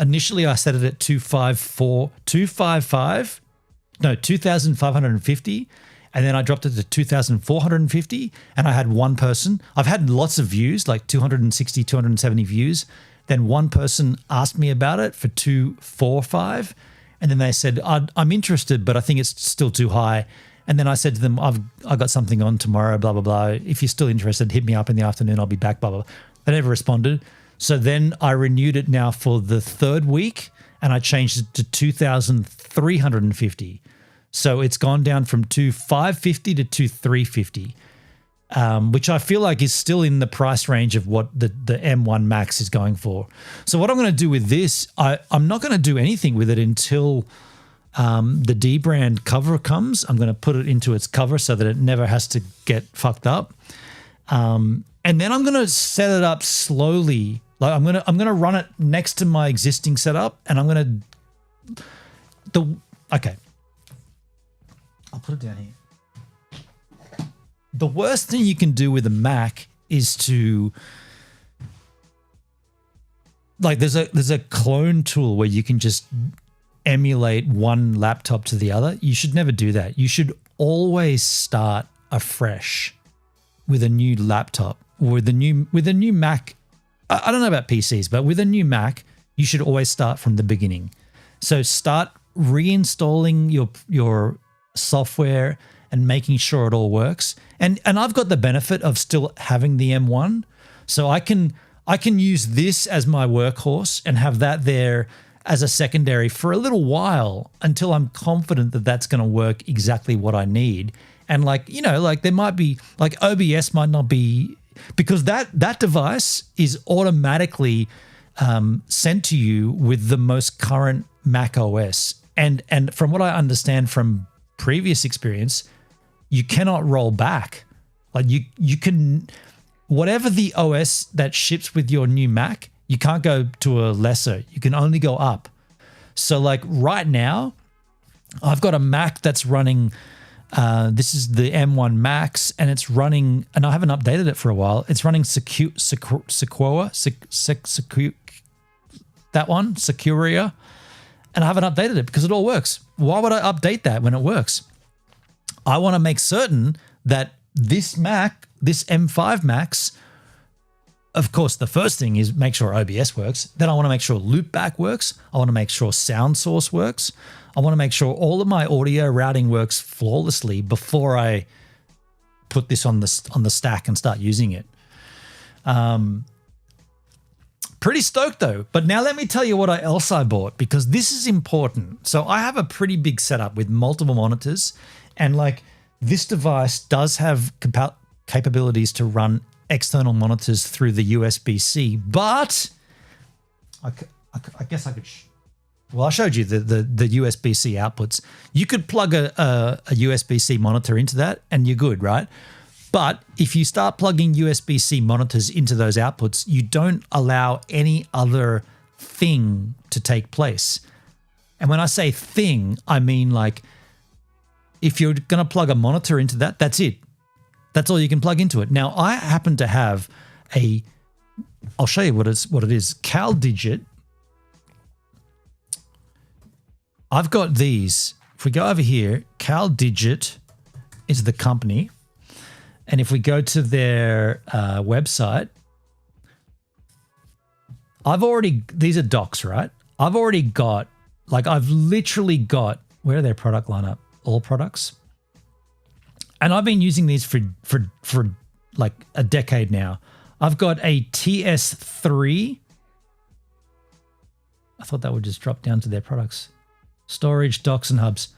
initially I set it at 2,550, and then I dropped it to 2,450, and I had one person. I've had lots of views, like 260, 270 views. Then one person asked me about it for 245, and then they said, I'm interested, but I think it's still too high. And then I said to them, I got something on tomorrow, blah, blah, blah. If you're still interested, hit me up in the afternoon. I'll be back, blah, blah, blah. They never responded. So then I renewed it now for the 3rd week, and I changed it to 2,350. So it's gone down from 2,550 to 2,350, which I feel like is still in the price range of what the M1 Max is going for. So what I'm going to do with this, I'm not going to do anything with it until the D brand cover comes. I'm going to put it into its cover so that it never has to get fucked up. And then I'm going to set it up slowly. Like I'm going to run it next to my existing setup, and I'm going to okay. I'll put it down here. The worst thing you can do with a Mac is to, like, there's a clone tool where you can just emulate one laptop to the other. You should never do that. You should always start afresh with a new laptop or with a new Mac. I don't know about PCs, but with a new Mac, you should always start from the beginning. So start reinstalling your software and making sure it all works. And I've got the benefit of still having the M1, so I can use this as my workhorse and have that there as a secondary for a little while until I'm confident that that's going to work exactly what I need. And like, you know, like there might be like OBS might not be, because that device is automatically sent to you with the most current Mac OS. And from what I understand from previous experience, you cannot roll back. Like you can, whatever the OS that ships with your new Mac, You can't go to a lesser. You can only go up. So like right now, I've got a Mac that's running, this is the M1 Max, and it's running, and I haven't updated it for a while. It's running Sequoia, that one, Securia, and I haven't updated it because it all works. Why would I update that when it works? I want to make certain that this Mac, this M5 Max, of course, the first thing is make sure OBS works. Then I want to make sure Loopback works. I want to make sure Sound Source works. I want to make sure all of my audio routing works flawlessly before I put this on the stack and start using it. Pretty stoked though. But now let me tell you what else I bought, because this is important. So I have a pretty big setup with multiple monitors, and like this device does have capabilities to run external monitors through the USB-C, but I guess I could. Well, I showed you the USB-C outputs. You could plug a USB-C monitor into that and you're good, right? But if you start plugging USB-C monitors into those outputs, you don't allow any other thing to take place. And when I say thing, I mean like if you're going to plug a monitor into that, that's it. That's all you can plug into it. Now, I happen to have I'll show you what it is. CalDigit. I've got these. If we go over here, CalDigit is the company. And if we go to their website, these are docs, right? I've literally got, where are their product lineup? All products. And I've been using these for like a decade now. I've got a TS3. I thought that would just drop down to their products. Storage, docks, and hubs.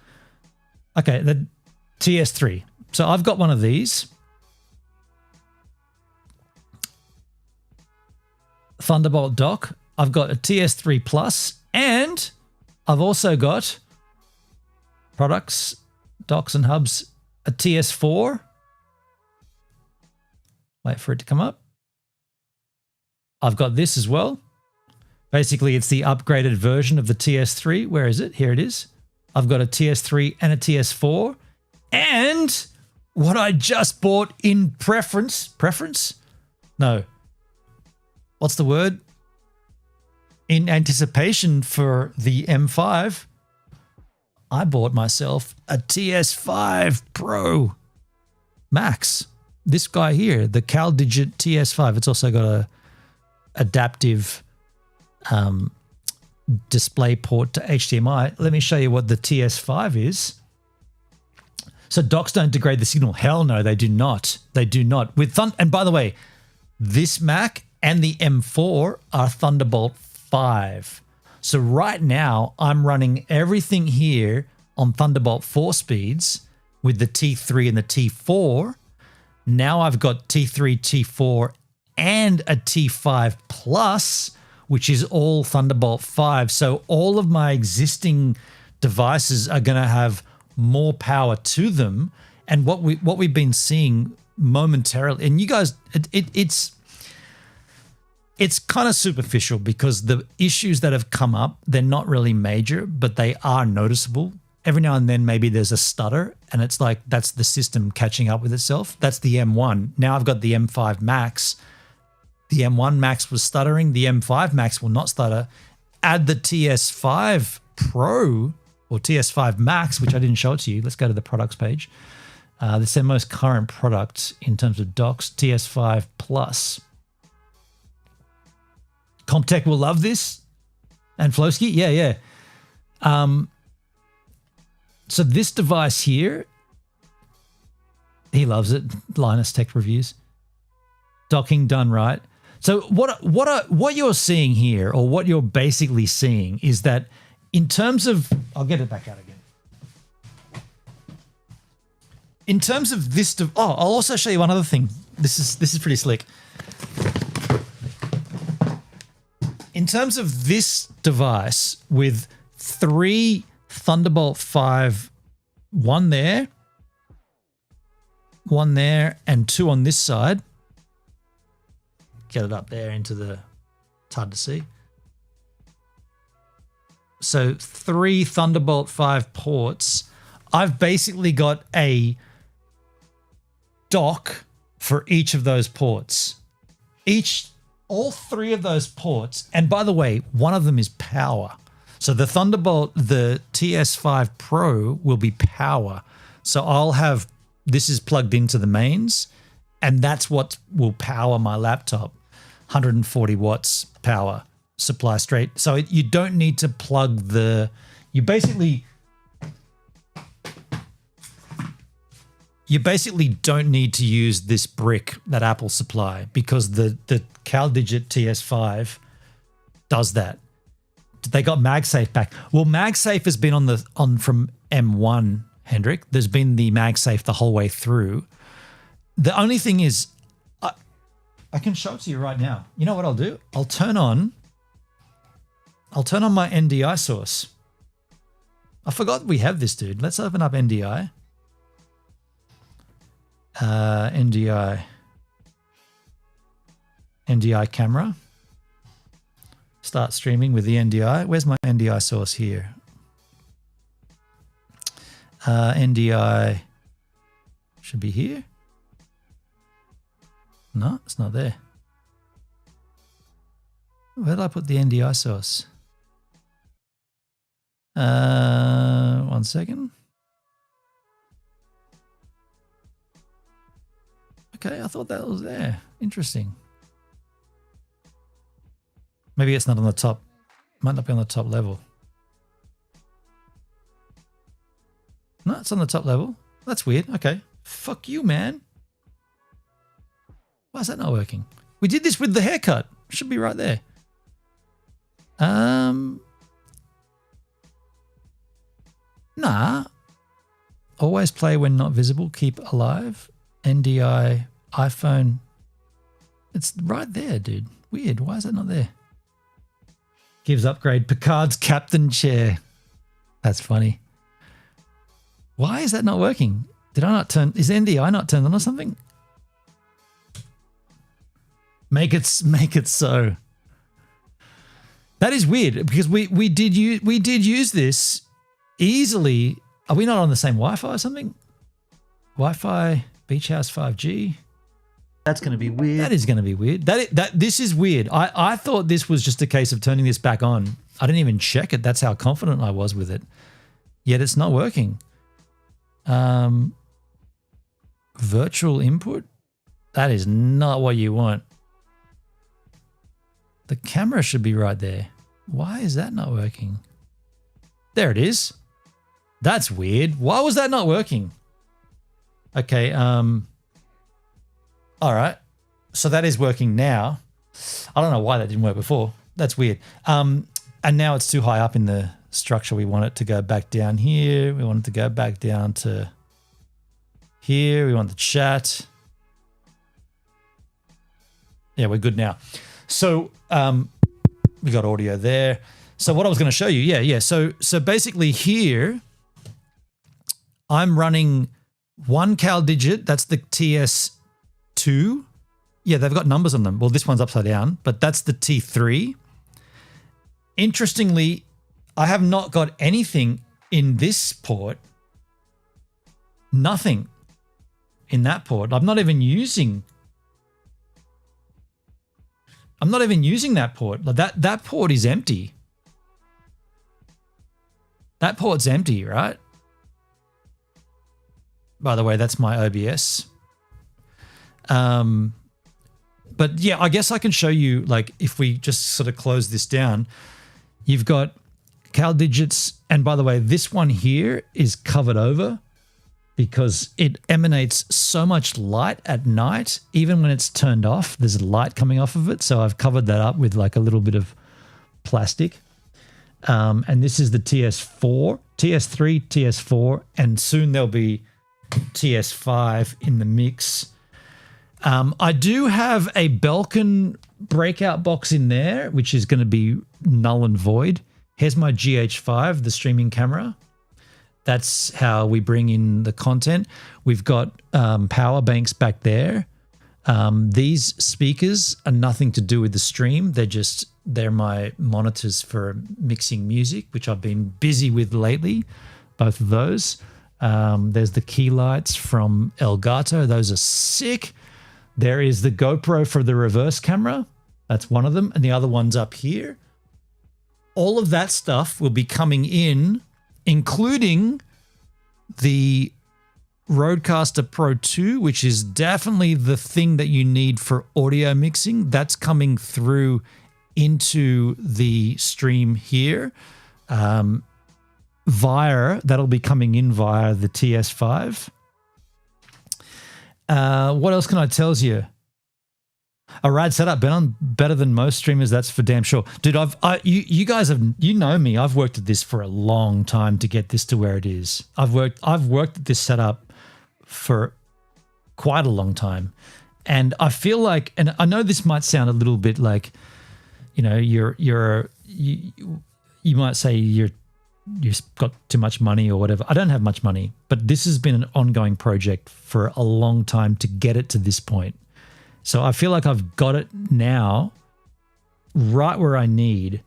Okay, the TS3. So I've got one of these. Thunderbolt dock. I've got a TS3 Plus, and I've also got products, docks, and hubs, a TS4. Wait for it to come up. I've got this as well. Basically, it's the upgraded version of the TS3. Where is it? Here it is. I've got a TS3 and a TS4. And what I just bought in preference? No. What's the word? In anticipation for the M5, I bought myself a TS5 Pro Max. This guy here, the CalDigit TS5. It's also got a adaptive display port to HDMI. Let me show you what the TS5 is. So docks don't degrade the signal. Hell no, they do not. They do not. And by the way, this Mac and the M4 are Thunderbolt 5. So right now, I'm running everything here on Thunderbolt 4 speeds with the T3 and the T4. Now I've got T3, T4, and a T5 Plus, which is all Thunderbolt 5. So all of my existing devices are going to have more power to them. And what we've been seeing momentarily, and you guys, it's kind of superficial because the issues that have come up, they're not really major, but they are noticeable. Every now and then, maybe there's a stutter, and it's like that's the system catching up with itself. That's the M1. Now I've got the M5 Max. The M1 Max was stuttering. The M5 Max will not stutter. Add the TS5 Pro or TS5 Max, which I didn't show it to you. Let's go to the products page. This is their most current product in terms of docks, TS5 Plus. Comtech will love this. And Flowski, yeah. So this device here, he loves it. Linus Tech Reviews. Docking done right. So what you're seeing here, or what you're basically seeing, is that in terms of, I'll get it back out again. In terms of this, I'll also show you one other thing. This is pretty slick. In terms of this device with 3 Thunderbolt 5, one there, and 2 on this side. Get it up there into the It's hard to see. So 3 Thunderbolt 5 ports. I've basically got a dock for each of those ports. All 3 of those ports, and by the way, one of them is power. So the Thunderbolt, the TS5 Pro will be power. So I'll have, this is plugged into the mains, and that's what will power my laptop. 140 watts power supply straight. So you don't need to plug you basically don't need to use this brick that Apple supply, because the CalDigit TS5 does that. They got MagSafe back. Well, MagSafe has been on from M1, Hendrik. There's been the MagSafe the whole way through. The only thing is, I can show it to you right now. You know what I'll do? I'll turn on my NDI source. I forgot we have this, dude. Let's open up NDI. NDI camera. Start streaming with the NDI. Where's my NDI source here? NDI should be here. No, it's not there. Where did I put the NDI source? 1 second. Okay, I thought that was there. Interesting. Maybe it's not on the top. Might not be on the top level. No, it's on the top level. That's weird. Okay. Fuck you, man. Why is that not working? We did this with the haircut. Should be right there. Nah. Always play when not visible. Keep alive. NDI iPhone. It's right there, dude. Weird. Why is that not there? Gives upgrade. Picard's captain chair. That's funny. Why is that not working? Did I not turn? Is NDI not turned on or something? Make it so. That is weird, because we did use this easily. Are we not on the same Wi-Fi or something? Wi-Fi Beach House 5G. That's going to be weird. That is going to be weird. This is weird. I thought this was just a case of turning this back on. I didn't even check it. That's how confident I was with it. Yet it's not working. Virtual input. That is not what you want. The camera should be right there. Why is that not working? There it is. That's weird. Why was that not working? Okay, all right. So that is working now. I don't know why that didn't work before. That's weird. And now it's too high up in the structure. We want it to go back down here. We want it to go back down to here. We want the chat. Yeah, we're good now. So we got audio there. So what I was going to show you, yeah. So basically here, I'm running one CalDigit. That's the TS2. Yeah, they've got numbers on them. Well, this one's upside down, but that's the T3. Interestingly, I have not got anything in this port. Nothing in that port. I'm not even using that port. That port is empty. That port's empty, right? By the way, that's my OBS. But yeah, I guess I can show you, like, if we just sort of close this down, you've got CalDigits. And by the way, this one here is covered over because it emanates so much light at night. Even when it's turned off, there's light coming off of it. So I've covered that up with like a little bit of plastic. And this is the TS4, TS3, TS4, and soon there'll be TS5 in the mix. I do have a Belkin breakout box in there, which is going to be null and void. Here's my GH5, the streaming camera. That's how we bring in the content. We've got power banks back there. These speakers are nothing to do with the stream. They're just They're my monitors for mixing music, which I've been busy with lately, both of those. There's the key lights from Elgato. Those are sick. There is the GoPro for the reverse camera. That's one of them. And the other one's up here. All of that stuff will be coming in, including the Rodecaster Pro 2, which is definitely the thing that you need for audio mixing. That's coming through into the stream here. That'll be coming in via the TS5. What else can I tell you? A rad setup, better than most streamers, that's for damn sure. Dude, you guys know me. I've worked at this for a long time to get this to where it is. I've worked at this setup for quite a long time. And I feel like, and I know this might sound a little bit like, you know, you might say you've got too much money or whatever. I don't have much money, but this has been an ongoing project for a long time to get it to this point. So I feel like I've got it now right where I need.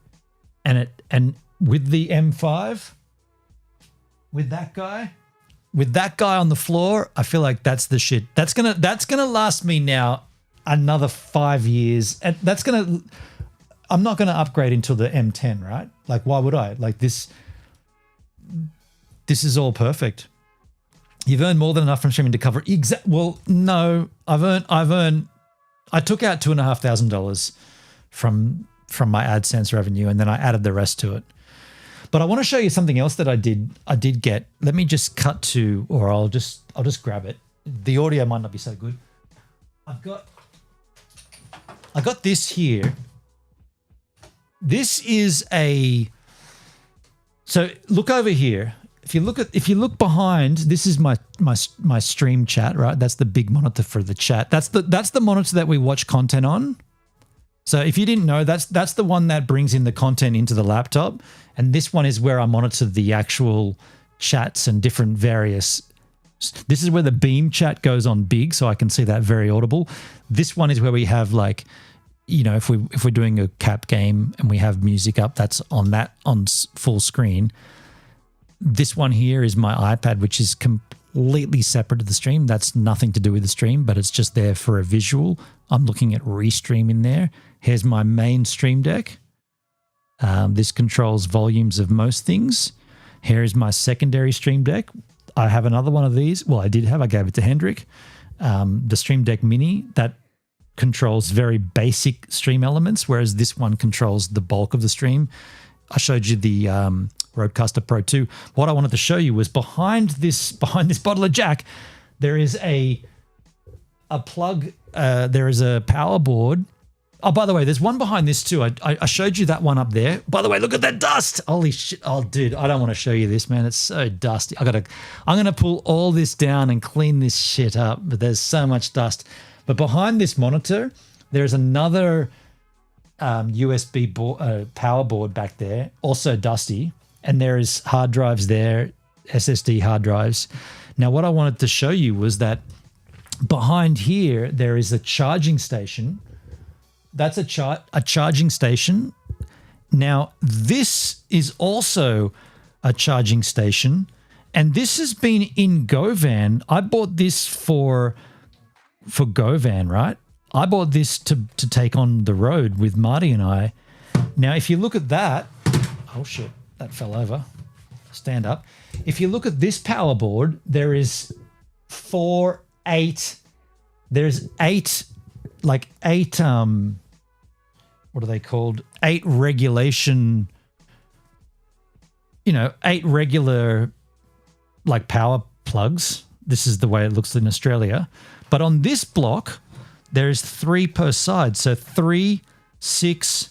And with the M5, with that guy on the floor, I feel like that's the shit. That's gonna last me now another 5 years. And I'm not gonna upgrade until the M10, right? Like, why would I? Like, this is all perfect. You've earned more than enough from streaming to cover well, no, I took out $2,500 from my AdSense revenue, and then I added the rest to it. But I want to show you something else that I did get. Let me just cut to, or I'll just grab it. The audio might not be so good. I got this here. This is so look over here. If you look behind, this is my stream chat, right? That's the big monitor for the chat. That's the monitor that we watch content on. So if you didn't know, that's the one that brings in the content into the laptop. And this one is where I monitor the actual chats and different various. This is where the Beam chat goes on big, so I can see that very audible. This one is where we have, like, you know, if we're doing a cap game and we have music up, that's on full screen. This one here is my iPad, which is completely separate to the stream. That's nothing to do with the stream, but it's just there for a visual. I'm looking at Restream in there. Here's my main Stream Deck. This controls volumes of most things. Here is my secondary Stream Deck. I have another one of these. Well, I gave it to Hendrik. The Stream Deck Mini, that controls very basic stream elements, whereas this one controls the bulk of the stream. I showed you the Rodecaster Pro 2. What I wanted to show you was behind this bottle of Jack, there is a plug. There is a power board. Oh, by the way, there's one behind this too. I showed you that one up there. By the way, look at that dust. Holy shit. Oh, dude, I don't want to show you this, man. It's so dusty. I'm going to pull all this down and clean this shit up, but there's so much dust. But behind this monitor, there's another USB power board back there, also dusty. And there is hard drives there, SSD hard drives. Now, what I wanted to show you was that behind here, there is a charging station. That's a charging station. Now, this is also a charging station. And this has been in GoVan. I bought this for GoVan, right? I bought this to take on the road with Marty and I. Now, if you look at that, oh shit, that fell over. Stand up. If you look at this power board, there is there's eight, what are they called? 8 regulation, 8 regular like power plugs. This is the way it looks in Australia. But on this block, there's 3 per side. So 3, 6,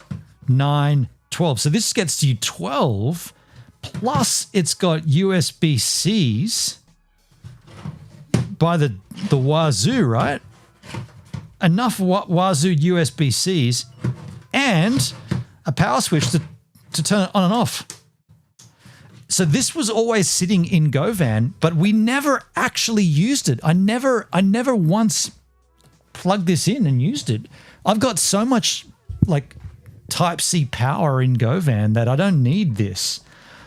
9, 12. So this gets you 12. Plus it's got USB-Cs by the wazoo, right? Enough wazoo USB-Cs and a power switch to turn it on and off. So this was always sitting in GoVan, but we never actually used it. I never once plugged this in and used it. I've got so much Type-C power in GoVan that I don't need this.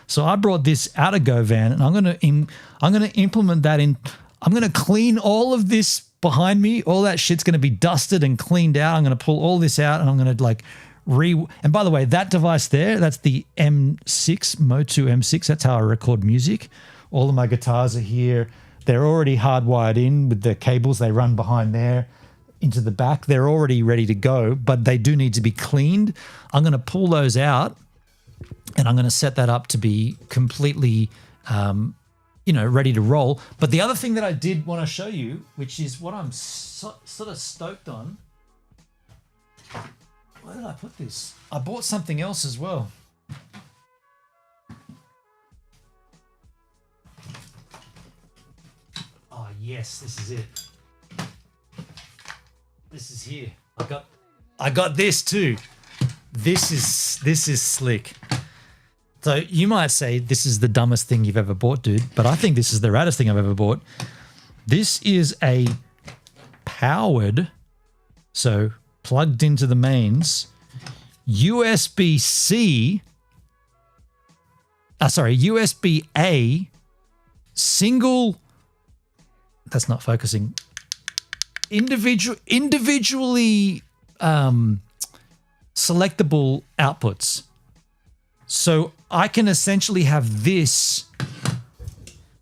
So I brought this out of GoVan, and I'm going to implement that in. I'm going to clean all of this behind me. All that shit's going to be dusted and cleaned out. I'm going to pull all this out, and I'm going to like and by the way, that device there, that's the M6, Motu M6. That's how I record music. All of my guitars are here. They're already hardwired in with the cables. They run behind there into the back. They're already ready to go, but they do need to be cleaned. I'm going to pull those out, and I'm going to set that up to be completely, ready to roll. But the other thing that I did want to show you, which is what I'm sort of stoked on. Where did I put this? I bought something else as well. Oh yes, this is it. This is here. I got this too. This is slick. So you might say this is the dumbest thing you've ever bought, dude, but I think this is the raddest thing I've ever bought. This is a powered, so plugged into the mains, USB-A single, that's not focusing, individually selectable outputs. So I can essentially have this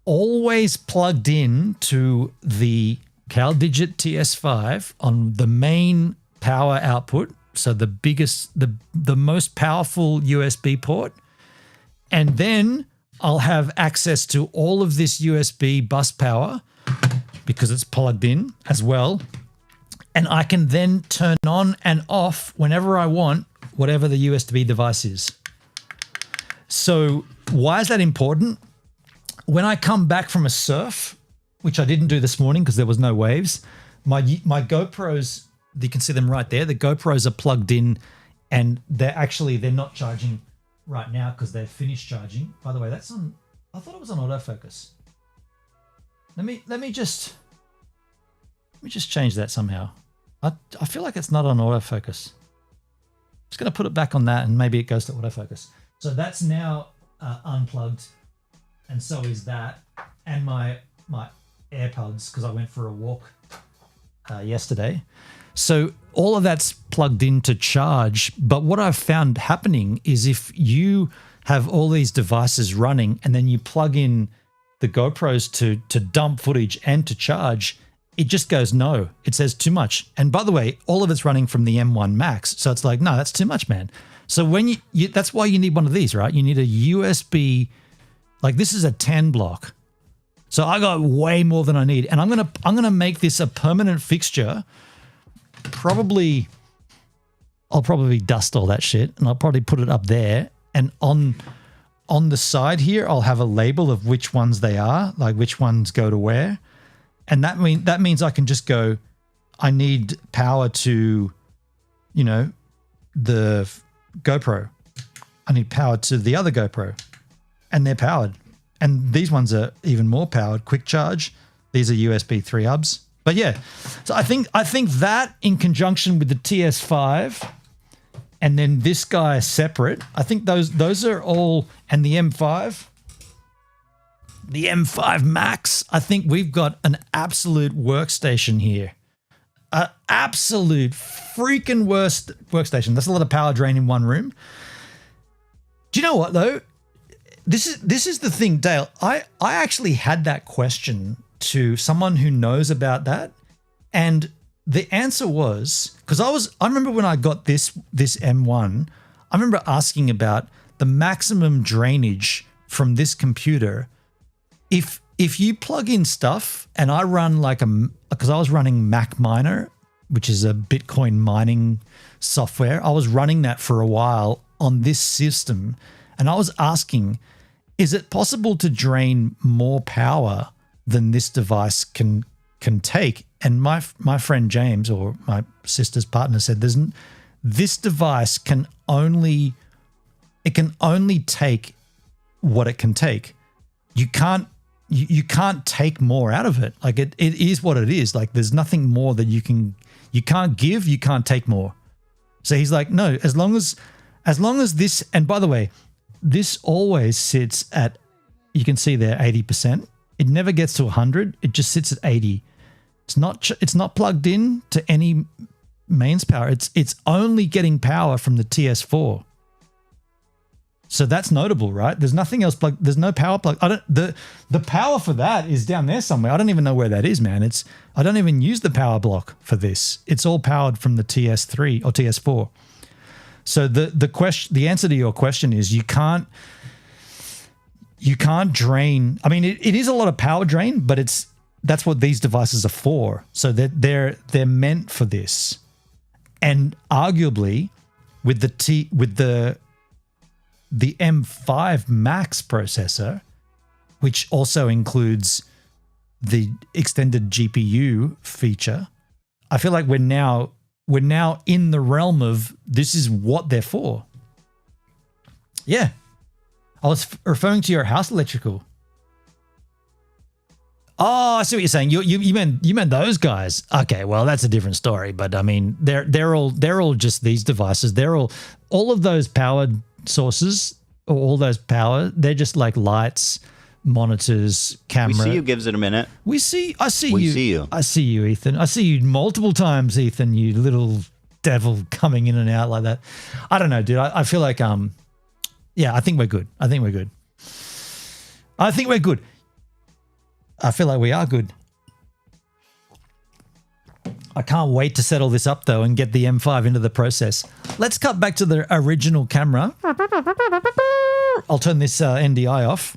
always plugged in to the CalDigit TS5 on the main power output, so the biggest, the most powerful USB port, and then I'll have access to all of this USB bus power because it's plugged in as well, and I can then turn on and off whenever I want whatever the USB device is. So why is that important? When I come back from a surf, which I didn't do this morning because there was no waves, my GoPros, you can see them right there. The GoPros are plugged in, and they're not charging right now because they're finished charging. By the way, that's on. I thought it was on autofocus. Let me just change that somehow. I feel like it's not on autofocus. I'm just going to put it back on that, and maybe it goes to autofocus. So that's now unplugged, and so is that, and my AirPods, because I went for a walk yesterday. So all of that's plugged in to charge. But what I've found happening is if you have all these devices running and then you plug in the GoPros to dump footage and to charge, it just goes no. It says too much. And by the way, all of it's running from the M1 Max. So it's like, no, that's too much, man. So when you that's why you need one of these, right? You need a USB, like this is a 10 block. So I got way more than I need. And I'm gonna make this a permanent fixture. I'll probably dust all that shit, and I'll probably put it up there. And on the side here, I'll have a label of which ones they are, like which ones go to where. And that means I can just go, I need power to, the GoPro. I need power to the other GoPro, and they're powered. And these ones are even more powered, quick charge. These are USB 3 hubs. But yeah, so I think that in conjunction with the TS5 and then this guy separate, I think those are all, and the M5 Max, I think we've got an absolute workstation here. An absolute freaking workstation. That's a lot of power drain in one room. Do you know what though? This is the thing, Dale. I actually had that question to someone who knows about that, and the answer was, because I remember when I got this M1, I remember asking about the maximum drainage from this computer. If you plug in stuff, and I run because I was running Mac Miner, which is a Bitcoin mining software. I was running that for a while on this system, and I was asking, is it possible to drain more power than this device can take? And my friend James, or my sister's partner, said this device can only take what it can take. You can't take more out of it. Like it is what it is. Like there's nothing more that you can't give, you can't take more. So he's like, no, as long as As long as this, and by the way, this always sits at, you can see there, 80%. It never gets to 100. It just sits at 80. It's not plugged in to any mains power. It's only getting power from the TS4. So that's notable, right? There's nothing else plugged. There's no power plug. The power for that is down there somewhere. I don't even know where that is, man. I don't even use the power block for this. It's all powered from the TS3 or TS4. So the answer to your question is you can't drain. I mean, it is a lot of power drain, but that's what these devices are for. So that they're meant for this. And arguably with the M5 Max processor, which also includes the extended GPU feature, I feel like we're now in the realm of this is what they're for. Yeah. I was referring to your house electrical. Oh, I see what you're saying. You meant those guys. Okay, well that's a different story. But I mean, they're all just these devices. They're all of those powered sources or all those power. They're just like lights, monitors, camera. We see you. Gives it a minute. I see you. We see you. I see you, Ethan. I see you multiple times, Ethan. You little devil coming in and out like that. I don't know, dude. I feel like yeah. I think we're good. I think we're good. I feel like we are good. I can't wait to settle this up though and get the M5 into the process. Let's cut back to the original camera. I'll turn this NDI off.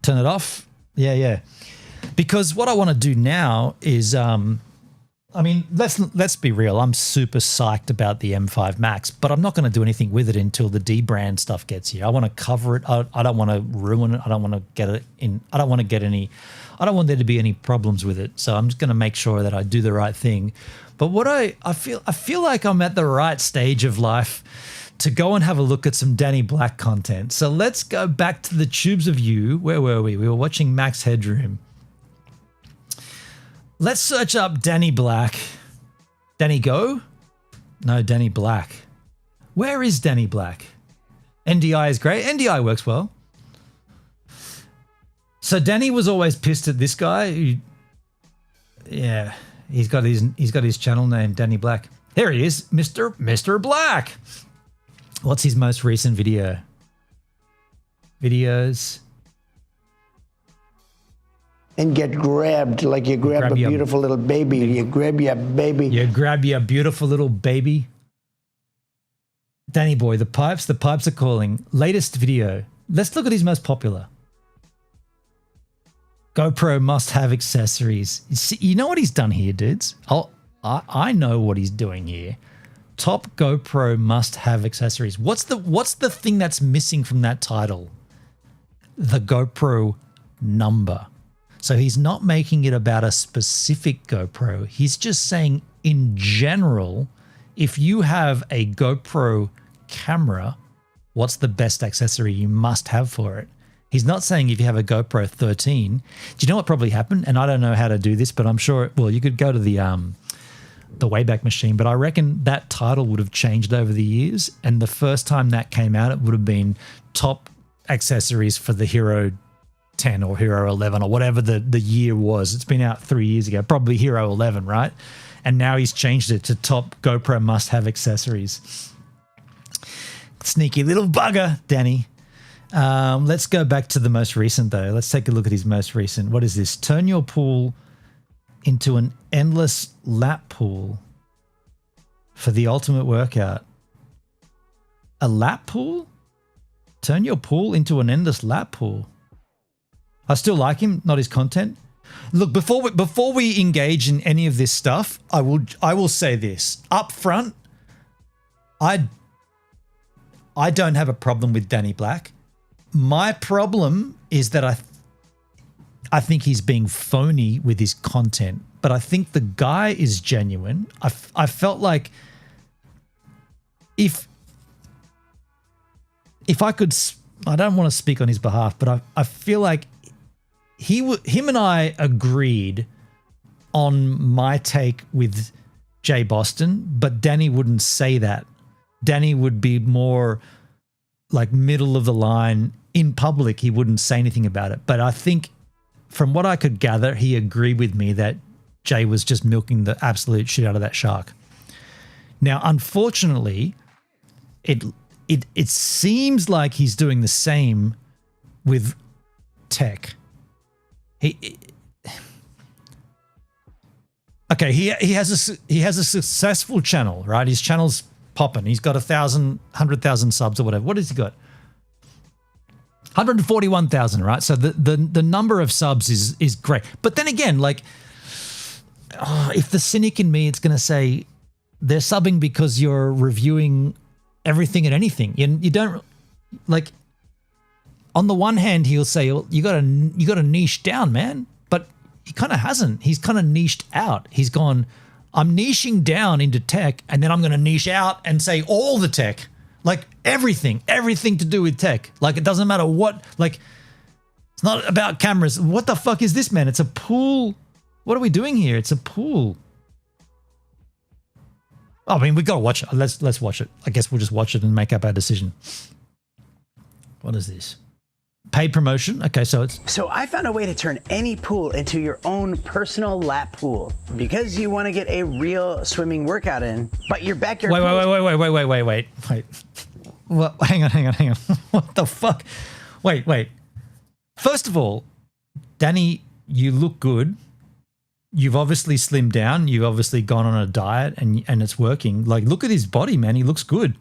Turn it off. Yeah. Because what I want to do now is, I mean, let's be real. I'm super psyched about the M5 Max, but I'm not going to do anything with it until the D-brand stuff gets here. I want to cover it. I don't want to ruin it. I don't want to get it in. I don't want there to be any problems with it. So I'm just going to make sure that I do the right thing. But what I feel like I'm at the right stage of life to go and have a look at some Danny Black content. So let's go back to the tubes of you. Where were we? We were watching Max Headroom. Let's search up Danny Black. Danny Go? No, Danny Black. Where is Danny Black? NDI is great. NDI works well. So Danny was always pissed at this guy. Yeah, he's got his channel name, Danny Black. There he is, Mr. Black. What's his most recent video? Videos. And get grabbed like you grab a beautiful little baby. You grab your baby. You grab your beautiful little baby. Danny boy, the pipes are calling. Latest video. Let's look at his most popular. GoPro must have accessories. You know what he's done here, dudes? I know what he's doing here. Top GoPro must have accessories. What's the thing that's missing from that title? The GoPro number. So he's not making it about a specific GoPro. He's just saying in general, if you have a GoPro camera, what's the best accessory you must have for it? He's not saying if you have a GoPro 13. Do you know what probably happened? And I don't know how to do this, but I'm sure, well, you could go to the Wayback Machine, but I reckon that title would have changed over the years. And the first time that came out, it would have been top accessories for the Hero 10 or Hero 11 or whatever the year was. It's been out 3 years ago, probably Hero 11, right? And now he's changed it to top GoPro must have accessories. Sneaky little bugger, Danny. Let's go back to the most recent though. Let's take a look at his most recent. What is this? Turn your pool into an endless lap pool for the ultimate workout. A lap pool? Turn your pool into an endless lap pool. I still like him, not his content. Look, before we engage in any of this stuff, I will say this up front. I don't have a problem with Danny Black. My problem is that I think he's being phony with his content, but I think the guy is genuine. I felt like if I could, I don't want to speak on his behalf, but I feel like him and I agreed on my take with Jay Boston, but Danny wouldn't say that. Danny would be more like middle of the line. In public, he wouldn't say anything about it. But I think from what I could gather, he agreed with me that Jay was just milking the absolute shit out of that shark. Now, unfortunately, it seems like he's doing the same with tech. He has a successful channel, right? His channel's popping. He's got 100,000 subs or whatever. What has he got? 141,000, right? So the number of subs is great. But then again, like, if the cynic in me, it's going to say they're subbing because you're reviewing everything and anything. You don't, like, on the one hand, he'll say, well, you got to niche down, man. But he kind of hasn't. He's kind of niched out. He's gone, I'm niching down into tech, and then I'm going to niche out and say all the tech. Like everything to do with tech. Like it doesn't matter what, like it's not about cameras. What the fuck is this, man? It's a pool. What are we doing here? It's a pool. I mean, we got to watch it. Let's watch it. I guess we'll just watch it and make up our decision. What is this? Paid promotion. Okay, so I found a way to turn any pool into your own personal lap pool because you want to get a real swimming workout in, but your backyard. Wait. What? Hang on. What the fuck? Wait. First of all, Danny, you look good. You've obviously slimmed down. You've obviously gone on a diet, and it's working. Like, look at his body, man. He looks good.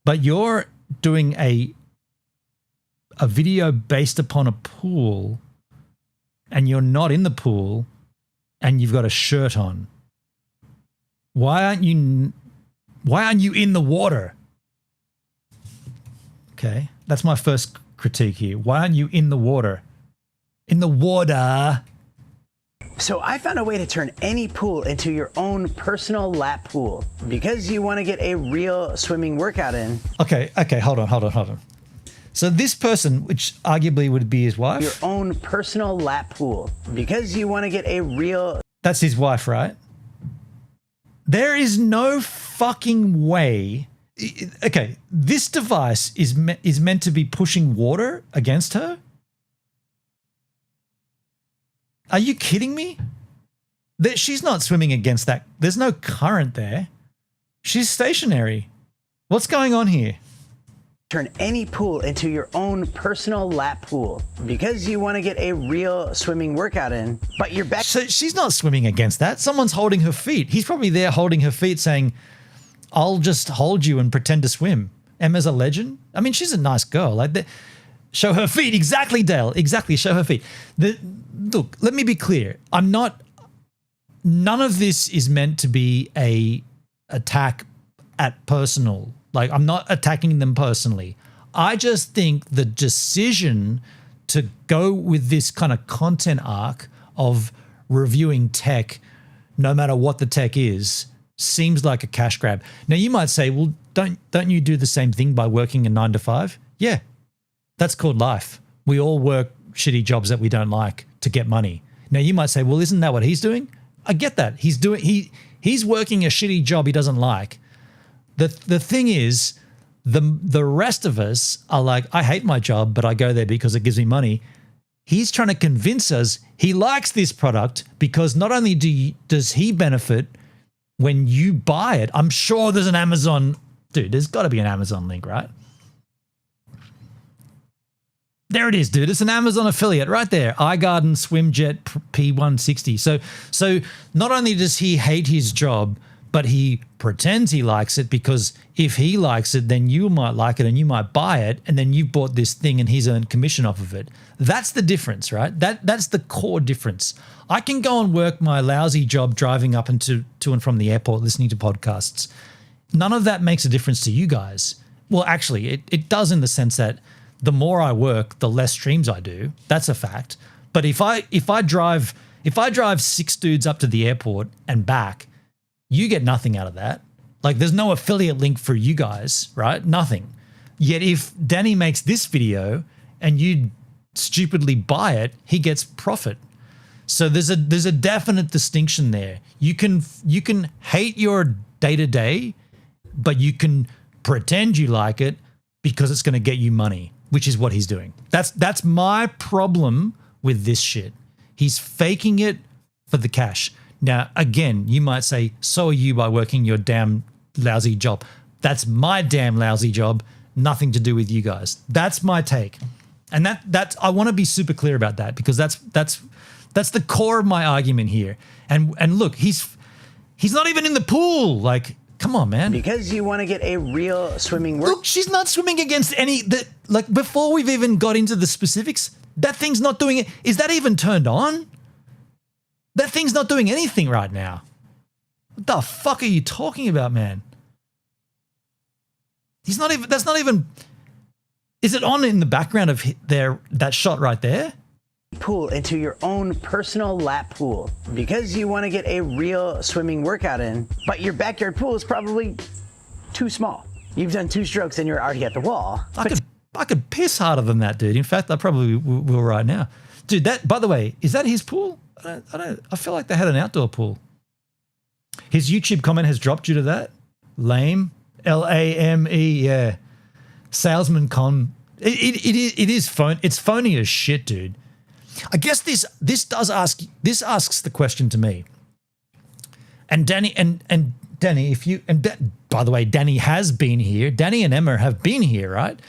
But you're doing a video based upon a pool, and you're not in the pool, and you've got a shirt on. Why aren't you in the water? Okay, that's my first critique here. Why aren't you in the water? In the water. So I found a way to turn any pool into your own personal lap pool because you want to get a real swimming workout in. Okay, hold on. So this person, which arguably would be his wife? Your own personal lap pool because you want to get a real... That's his wife, right? There is no fucking way... Okay, this device is meant to be pushing water against her? Are you kidding me? She's not swimming against that. There's no current there. She's stationary. What's going on here? Turn any pool into your own personal lap pool because you want to get a real swimming workout in, but you're back. So she's not swimming against that. Someone's holding her feet. He's probably there holding her feet saying, I'll just hold you and pretend to swim. Emma's a legend. I mean, she's a nice girl. Like, show her feet. Exactly, Dale. Exactly. Show her feet. Look, let me be clear. None of this is meant to be a attack at personal. Like, I'm not attacking them personally. I just think the decision to go with this kind of content arc of reviewing tech, no matter what the tech is, seems like a cash grab. Now, you might say, well, don't you do the same thing by working a 9 to 5? Yeah, that's called life. We all work shitty jobs that we don't like to get money. Now, you might say, well, isn't that what he's doing? I get that. He's working a shitty job he doesn't like. The thing is, the rest of us are like, I hate my job, but I go there because it gives me money. He's trying to convince us he likes this product because not only does he benefit when you buy it, I'm sure there's an Amazon, dude, there's got to be an Amazon link, right? There it is, dude. It's an Amazon affiliate right there. iGarden Swimjet P160. So not only does he hate his job, but he pretends he likes it because if he likes it, then you might like it and you might buy it, and then you bought this thing and he's earned commission off of it. That's the difference, right? That's the core difference. I can go and work my lousy job driving up and to and from the airport listening to podcasts. None of that makes a difference to you guys. Well, actually, it does in the sense that the more I work, the less streams I do. That's a fact. But if I drive 6 dudes up to the airport and back, you get nothing out of that. Like, there's no affiliate link for you guys, right? Nothing. Yet if Danny makes this video and you stupidly buy it, he gets profit. So there's a definite distinction there. You can hate your day-to-day, but you can pretend you like it because it's going to get you money, which is what he's doing. That's my problem with this shit. He's faking it for the cash. Now, again, you might say, so are you by working your damn lousy job. That's my damn lousy job. Nothing to do with you guys. That's my take. And that's I want to be super clear about that, because that's the core of my argument here. And look, he's not even in the pool. Like, come on, man. Because you want to get a real swimming work. Look, she's not swimming against any that. Like, before we've even got into the specifics, that thing's not doing it. Is that even turned on? That thing's not doing anything right now. What the fuck are you talking about, man? He's not even. That's not even. Is it on in the background of that shot right there? Pool into your own personal lap pool because you want to get a real swimming workout in, but your backyard pool is probably too small. You've done 2 strokes and you're already at the wall. I could piss harder than that, dude. In fact, I probably will right now, dude. That, by the way, is that his pool? I feel like they had an outdoor pool. His YouTube comment has dropped due to that. Lame. Lame. Yeah. Salesman con. It is phone. It's phony as shit, dude. I guess this asks the question to me. And Danny and Danny, by the way, Danny has been here. Danny and Emma have been here, right?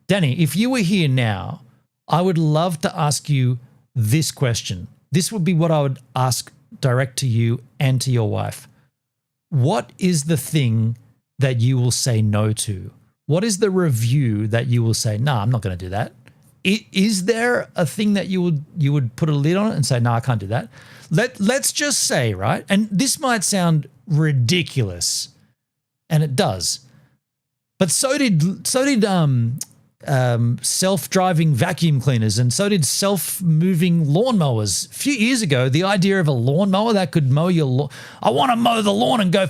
Danny, if you were here now, I would love to ask you this question. This would be what I would ask direct to you and to your wife. What is the thing that you will say no to? What is the review that you will say, nah, I'm not going to do that? Is there a thing that you would put a lid on it and say, no, I can't do that? Let's just say, right? And this might sound ridiculous, and it does, but so did self-driving vacuum cleaners, and so did self-moving lawnmowers. A few years ago, the idea of a lawnmower that could mow your lawn. I want to mow the lawn and go.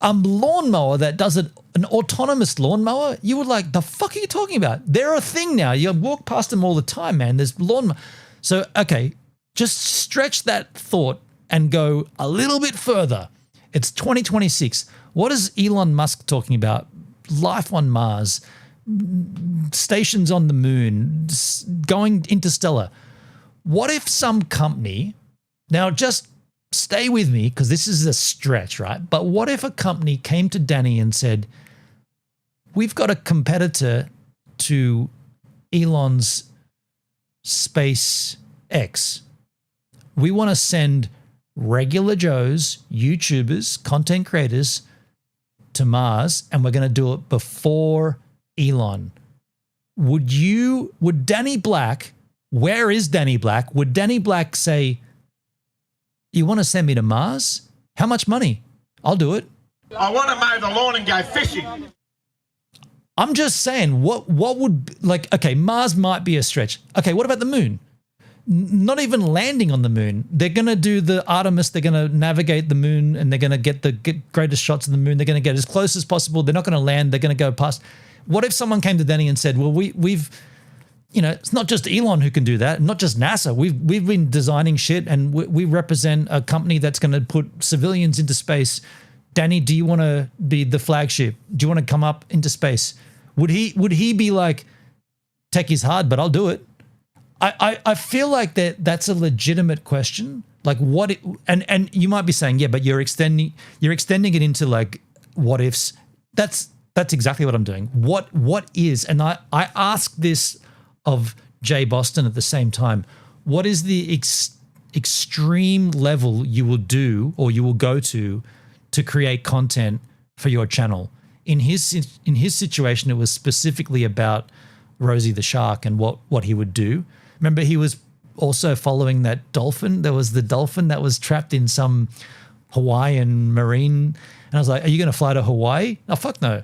A lawnmower that does it, an autonomous lawnmower, you were like, the fuck are you talking about? They're a thing now. You walk past them all the time, man. There's lawnmower. So, okay, just stretch that thought and go a little bit further. It's 2026. What is Elon Musk talking about? Life on Mars, stations on the moon, going interstellar. What if some company, now just stay with me because this is a stretch, right? But what if a company came to Danny and said, we've got a competitor to Elon's SpaceX. We want to send regular Joes, YouTubers, content creators to Mars, and we're going to do it before Elon. Would Danny Black, where is Danny Black? Would Danny Black say, you want to send me to Mars? How much money? I'll do it. I want to mow the lawn and go fishing. I'm just saying, what would, like, okay, Mars might be a stretch. Okay, what about the moon? Not even landing on the moon. They're going to do the Artemis. They're going to navigate the moon, and they're going to get the greatest shots of the moon. They're going to get as close as possible. They're not going to land. They're going to go past. What if someone came to Danny and said, well, we've you know, it's not just Elon who can do that, not just NASA. We've been designing shit, and we represent a company that's going to put civilians into space. Danny, do you want to be the flagship? Do you want to come up into space? Would he be like, tech is hard, but I'll do it? I feel like that's a legitimate question. Like what? And you might be saying, yeah, but you're extending it into like what ifs. That's exactly what I'm doing. What is? And I ask this of Jay Boston at the same time. What is the extreme level you will do or you will go to create content for your channel? In his situation, it was specifically about Rosie the shark and what he would do. Remember, he was also following that dolphin. There was the dolphin that was trapped in some Hawaiian marine. And I was like, are you going to fly to Hawaii? Oh, fuck no.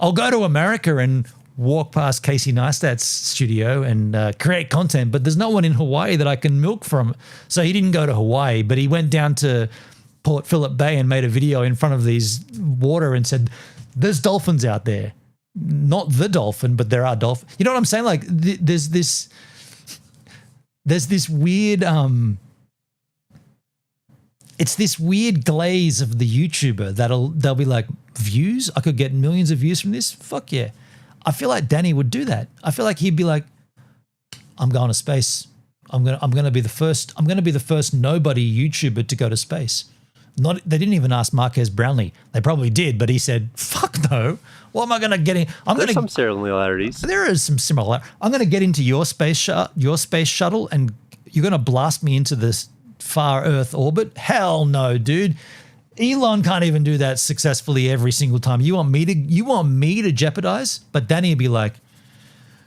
I'll go to America and walk past Casey Neistat's studio and create content, but there's no one in Hawaii that I can milk from. So he didn't go to Hawaii, but he went down to Port Phillip Bay and made a video in front of these water and said, there's dolphins out there. Not the dolphin, but there are dolphins. You know what I'm saying? Like there's this weird, it's this weird glaze of the YouTuber they'll be like, views? I could get millions of views from this? Fuck yeah. I feel like Danny would do that. I feel like he'd be like, I'm going to space. I'm gonna be the first nobody YouTuber to go to space. They didn't even ask Marquez Brownlee. They probably did, but he said, fuck no. What am I gonna get in? There's some similarities. There is some similar. I'm gonna get into your space shuttle and you're gonna blast me into this far Earth orbit? Hell no, dude. Elon can't even do that successfully every single time. You want me to jeopardize? But Danny would be like,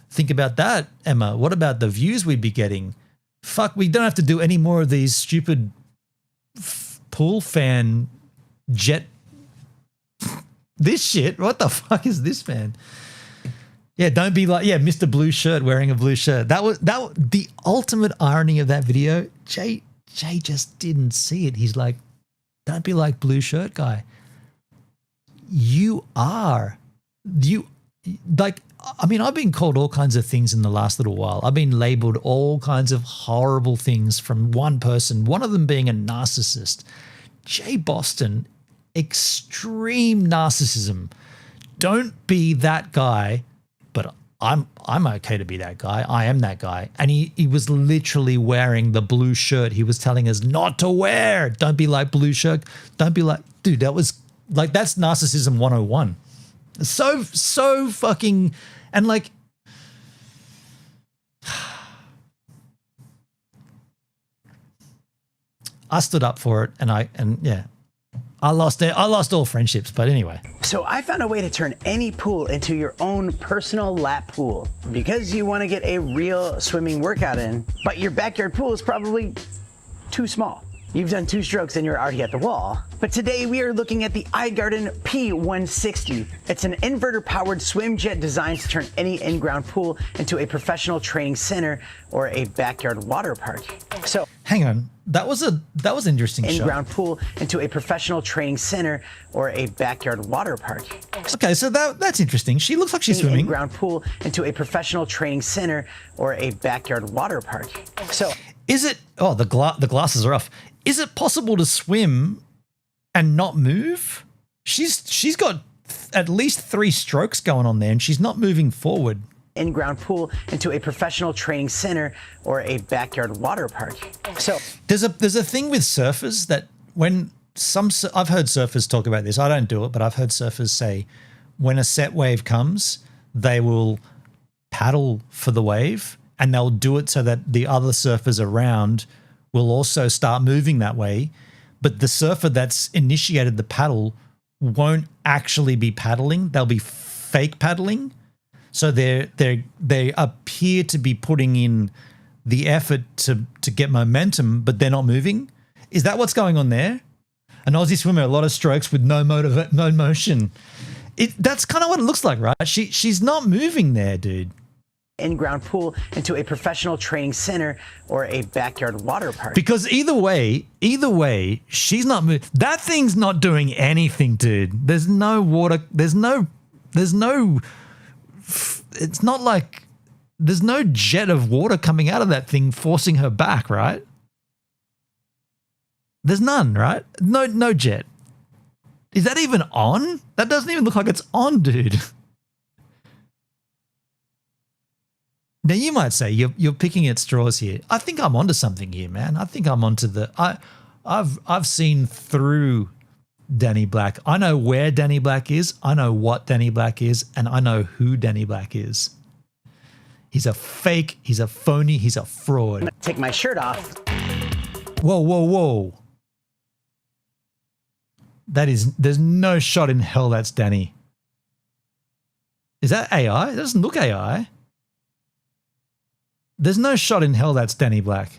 think about that, Emma. What about the views we'd be getting? Fuck, we don't have to do any more of these stupid pool fan jet. This shit. What the fuck is this, man? Yeah, don't be like, Mr. Blue Shirt wearing a blue shirt. That was the ultimate irony of that video. Jay just didn't see it. He's like, don't be like blue shirt guy. I've been called all kinds of things in the last little while. I've been labeled all kinds of horrible things from one person, one of them being a narcissist. Jay Boston, extreme narcissism. Don't be that guy, but I'm okay to be that guy. I am that guy. And he was literally wearing the blue shirt he was telling us not to wear. Don't be like blue shirt. Don't be like, dude, that was like, that's narcissism 101. So fucking, and like, I stood up for it, I lost all friendships, but anyway. So I found a way to turn any pool into your own personal lap pool because you want to get a real swimming workout in, but your backyard pool is probably too small. You've done 2 strokes and you're already at the wall. But today we are looking at the iGarden P160. It's an inverter-powered swim jet designed to turn any in-ground pool into a professional training center or a backyard water park. So hang on, that was an interesting shot. In-ground pool into a professional training center or a backyard water park. Okay, so that's interesting. She looks like she's swimming. In-ground pool into a professional training center or a backyard water park. So is it? Oh, the glasses are off. Is it possible to swim and not move? She's got at least 3 strokes going on there and she's not moving forward. In-ground pool into a professional training center or a backyard water park. So there's a thing with surfers that when I've heard surfers talk about this. I don't do it, but I've heard surfers say when a set wave comes, they will paddle for the wave and they'll do it so that the other surfers around will also start moving that way, but the surfer that's initiated the paddle won't actually be paddling. They'll be fake paddling. So they appear to be putting in the effort to get momentum, but they're not moving. Is that what's going on there? An Aussie swimmer, a lot of strokes with no motion. That's kind of what it looks like, right? She's not moving there, dude. In-ground pool into a professional training center or a backyard water park. Because either way, she's not moving. That thing's not doing anything, dude. There's no water. There's no, it's not like there's no jet of water coming out of that thing forcing her back, right? There's none, right? No jet. Is that even on? That doesn't even look like it's on, dude. Now you might say you're picking at straws here. I think I'm onto something here, man. I think I'm onto I've seen through Danny Black. I know where Danny Black is. I know what Danny Black is, and I know who Danny Black is. He's a fake. He's a phony. He's a fraud. Take my shirt off. Whoa. There's no shot in hell that's Danny. Is that AI? It doesn't look AI. There's no shot in hell that's Danny Black.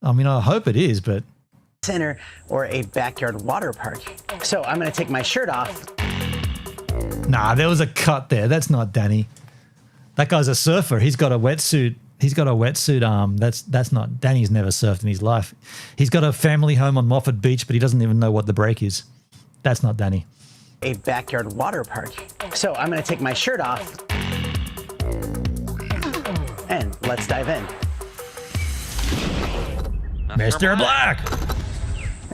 I mean, I hope it is, but... Center or a backyard water park. So I'm going to take my shirt off. Nah, there was a cut there. That's not Danny. That guy's a surfer. He's got a wetsuit. He's got a wetsuit arm. That's not... Danny's never surfed in his life. He's got a family home on Moffat Beach, but he doesn't even know what the break is. That's not Danny. A backyard water park. So I'm going to take my shirt off. And let's dive in. Mr. Black.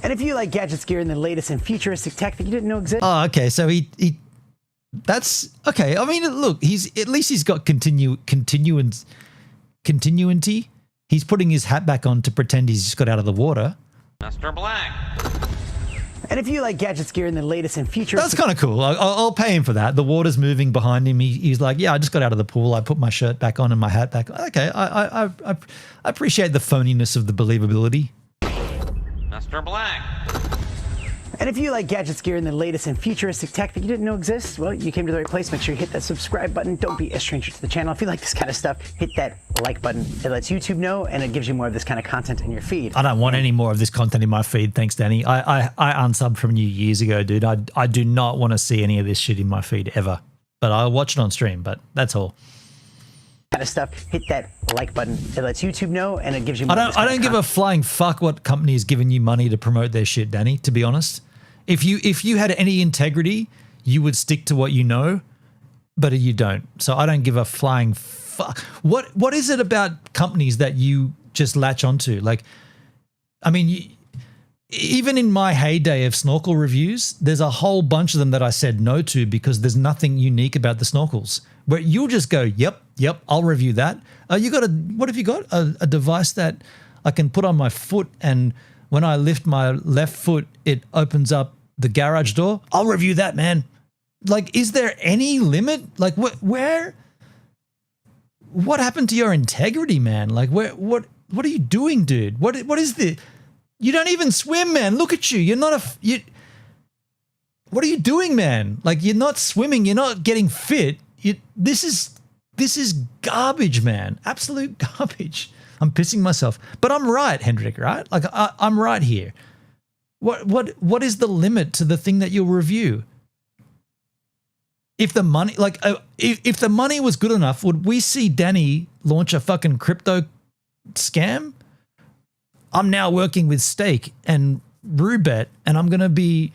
And if you like gadgets, gear, and the latest and futuristic tech that you didn't know existed. Oh, okay. So that's okay. I mean, look, at least he's got continuity. He's putting his hat back on to pretend he's just got out of the water. Mr. Black. And if you like gadgets, gear, and the latest and futuristic. That's kind of cool. I'll pay him for that. The water's moving behind him. He's like, yeah, I just got out of the pool. I put my shirt back on and my hat back on. Okay, I appreciate the phoniness of the believability. Mr. Black. And if you like gadgets, gear, and the latest and futuristic tech that you didn't know exists, well, you came to the right place. Make sure you hit that subscribe button. Don't be a stranger to the channel. If you like this kind of stuff, hit that like button. It lets YouTube know, and it gives you more of this kind of content in your feed. I don't want any more of this content in my feed. Thanks, Danny. I unsubbed from you years ago, dude. I do not want to see any of this shit in my feed ever. But I'll watch it on stream, but that's all. Kind of stuff, hit that like button. It lets YouTube know, and it gives you more I don't give a flying fuck what company is giving you money to promote their shit, Danny, to be honest. If you had any integrity, you would stick to what you know, but you don't. So I don't give a flying fuck. What is it about companies that you just latch onto? Like, I mean, even in my heyday of snorkel reviews, there's a whole bunch of them that I said no to because there's nothing unique about the snorkels. Where you'll just go, yep, I'll review that. What have you got? A device that I can put on my foot, and when I lift my left foot, it opens up the garage door. I'll review that, man. Like, is there any limit? Like, what happened to your integrity, man? Like, what are you doing, dude? What is the? You don't even swim, man. Look at you. You're not what are you doing, man? Like, you're not swimming. You're not getting fit. This is garbage, man. Absolute garbage. I'm pissing myself. But I'm right, Hendrik, right? Like, I'm right here. What is the limit to the thing that you'll review? If the money, like, if the money was good enough, would we see Danny launch a fucking crypto scam? I'm now working with Stake and Rubet, and I'm gonna be.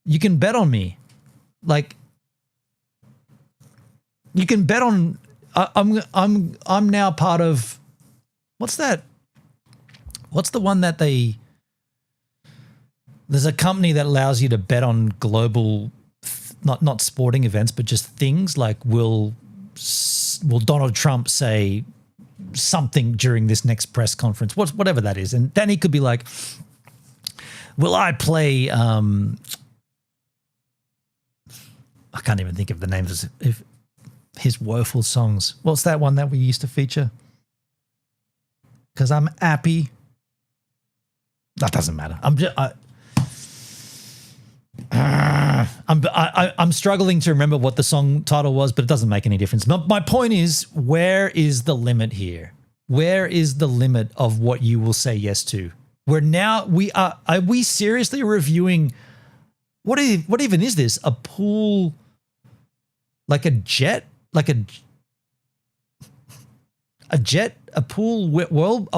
You can bet on me, like. You can bet on. I'm now part of. What's that? What's the one that they? There's a company that allows you to bet on global, not sporting events, but just things like will Donald Trump say something during this next press conference, whatever that is, and then he could be like, will I play? I can't even think of the names of his woeful songs. What's that one that we used to feature? Because I'm happy. That doesn't matter. I'm struggling to remember what the song title was, but it doesn't make any difference. My point is, where is the limit here? Where is the limit of what you will say yes to? Are we seriously reviewing what even is this? A pool, like a jet, like a jet, a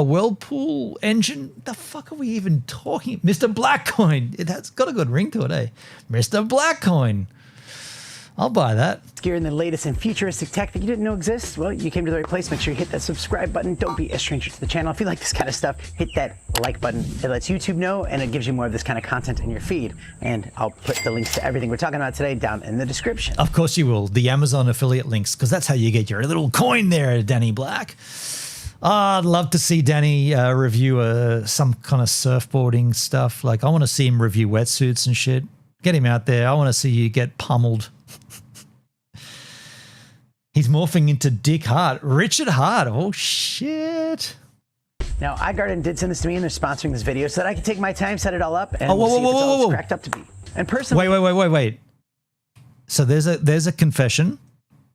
whirlpool engine? The fuck are we even talking? Mr. Blackcoin. It has got a good ring to it, eh? Mr. Blackcoin. I'll buy that. Gear and the latest and futuristic tech that you didn't know exists, well, you came to the right place. Make sure you hit that subscribe button. Don't be a stranger to the channel. If you like this kind of stuff, hit that like button. It lets YouTube know, and it gives you more of this kind of content in your feed. And I'll put the links to everything we're talking about today down in the description. Of course you will. The Amazon affiliate links, because that's how you get your little coin there, Danny Black. I'd love to see Danny review some kind of surfboarding stuff. Like, I want to see him review wetsuits and shit. Get him out there. I want to see you get pummeled. He's morphing into Dick Hart. Richard Hart. Oh, shit. Now, iGarden did send this to me, and they're sponsoring this video so that I can take my time, set it all up, and we'll see if it's all it's cracked up to be. And personally... Wait. So there's a confession.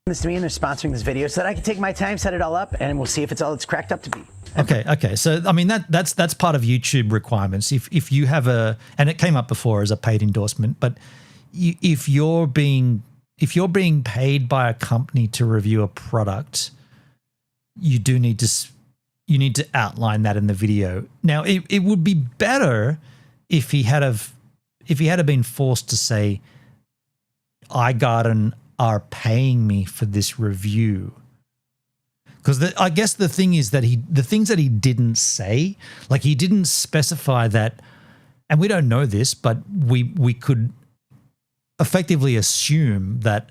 This to me, and they're sponsoring this video so that I can take my time, set it all up, and we'll see if it's all it's cracked up to be. Okay. So I mean that's part of YouTube requirements. If you have and it came up before as a paid endorsement, but if you're being paid by a company to review a product, you need to outline that in the video. Now it would be better if he had been forced to say, iGarden are paying me for this review. Because I guess the thing is that the things that he didn't say, like he didn't specify that and we don't know this, but we could effectively assume that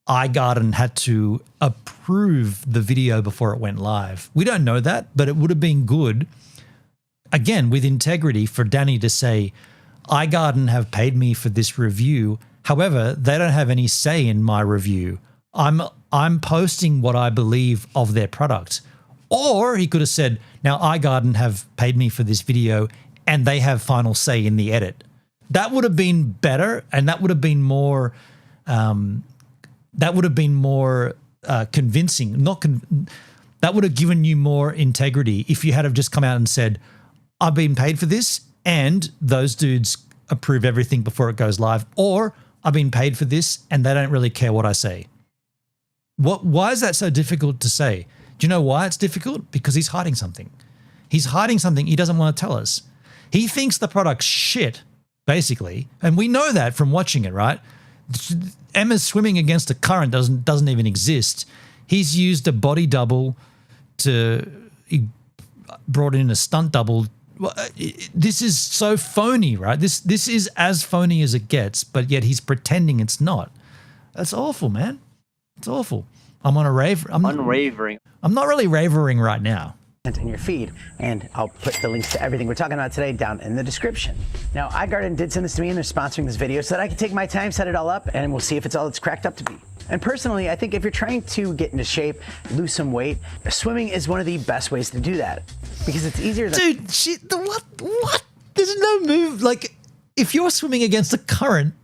iGarden had to approve the video before it went live. We don't know that, but it would have been good, again, with integrity, for Danny to say, iGarden have paid me for this review. However, they don't have any say in my review. I'm posting what I believe of their product. Or he could have said, now iGarden have paid me for this video and they have final say in the edit. That would have been better, and that would have been more convincing. That would have given you more integrity if you had have just come out and said, I've been paid for this and those dudes approve everything before it goes live, or I've been paid for this and they don't really care what I say. Why is that so difficult to say? Do you know why it's difficult? Because he's hiding something. He's hiding something he doesn't want to tell us. He thinks the product's shit, basically, and we know that from watching it, right? Emma's swimming against a current doesn't even exist. He's used a body double he brought in a stunt double. This is so phony, right? This is as phony as it gets, but yet he's pretending it's not. That's awful, man. It's awful. I'm on a rave. Unwavering. I'm not really ravering right now. In your feed, and I'll put the links to everything we're talking about today down in the description. Now, iGarden did send this to me, and they're sponsoring this video so that I can take my time, set it all up, and we'll see if it's all it's cracked up to be. And personally, I think if you're trying to get into shape, lose some weight, swimming is one of the best ways to do that, because it's easier than— Dude, what? There's no move. Like, if you're swimming against a current,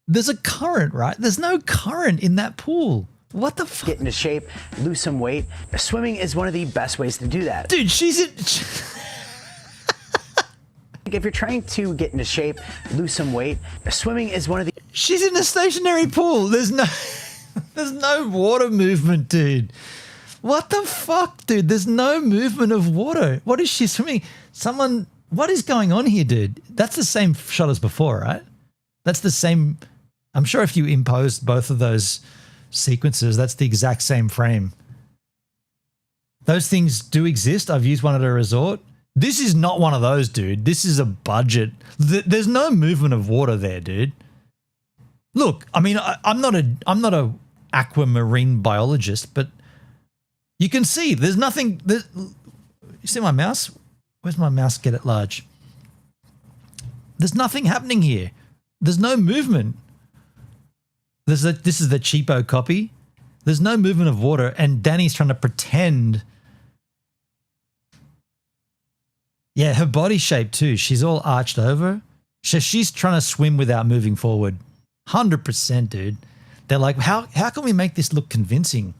there's a current, right? There's no current in that pool. What the fuck? Get into shape, lose some weight. Swimming is one of the best ways to do that. Dude, she's in— If you're trying to get into shape, lose some weight, swimming is one of the— She's in a stationary pool. There's no water movement, dude. What the fuck, dude? There's no movement of water. What is she swimming? What is going on here, dude? That's the same shot as before, right? That's the same. I'm sure if you imposed both of those sequences, that's the exact same frame. Those things do exist. I've used one at a resort. This is not one of those, dude. This is a budget. There's no movement of water there, dude. Look, I mean, I'm not a aquamarine biologist, but you can see there's nothing. You see my mouse? Where's my mouse? Get it large. There's nothing happening here. There's no movement. This is the cheapo copy. There's no movement of water, and Danny's trying to pretend. Yeah, her body shape too. She's all arched over. She's trying to swim without moving forward. 100%, dude. They're like, how can we make this look convincing?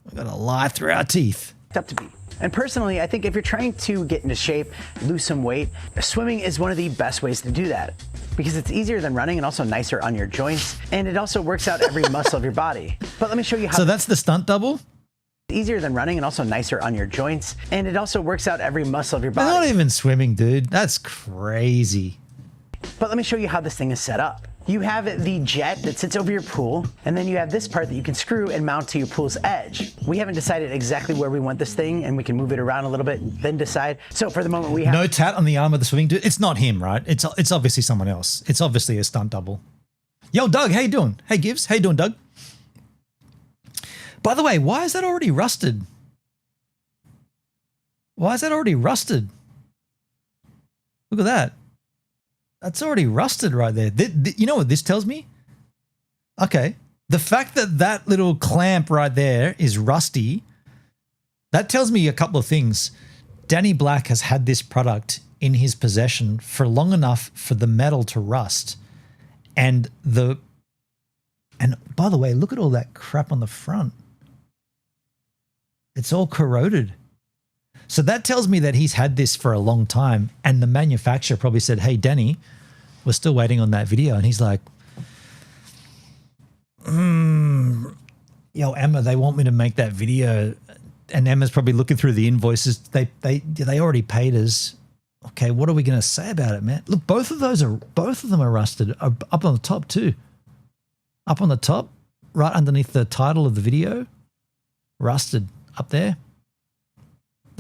We've got to lie through our teeth. Up to be. And personally, I think if you're trying to get into shape, lose some weight, swimming is one of the best ways to do that, because it's easier than running and also nicer on your joints, and it also works out every muscle of your body. But let me show you how. So that's the stunt double? Easier than running and also nicer on your joints, and it also works out every muscle of your body. They're not even swimming, dude. That's crazy. But let me show you how this thing is set up. You have the jet that sits over your pool, and then you have this part that you can screw and mount to your pool's edge. We haven't decided exactly where we want this thing, and we can move it around a little bit, then decide. So for the moment, we have— No tat on the arm of the swimming dude. It's not him, right? It's obviously someone else. It's obviously a stunt double. Yo, Doug, how you doing? Hey, Gibbs, how you doing, Doug? By the way, why is that already rusted? Why is that already rusted? Look at that. That's already rusted right there. You know what this tells me? Okay. The fact that that little clamp right there is rusty, that tells me a couple of things. Danny Black has had this product in his possession for long enough for the metal to rust. And by the way, look at all that crap on the front. It's all corroded. So that tells me that he's had this for a long time, and the manufacturer probably said, hey, Danny, we're still waiting on that video. And he's like, yo, Emma, they want me to make that video. And Emma's probably looking through the invoices. They already paid us. Okay, what are we going to say about it, man? Look, both of them are rusted. Up on the top too. Up on the top, right underneath the title of the video. Rusted up there.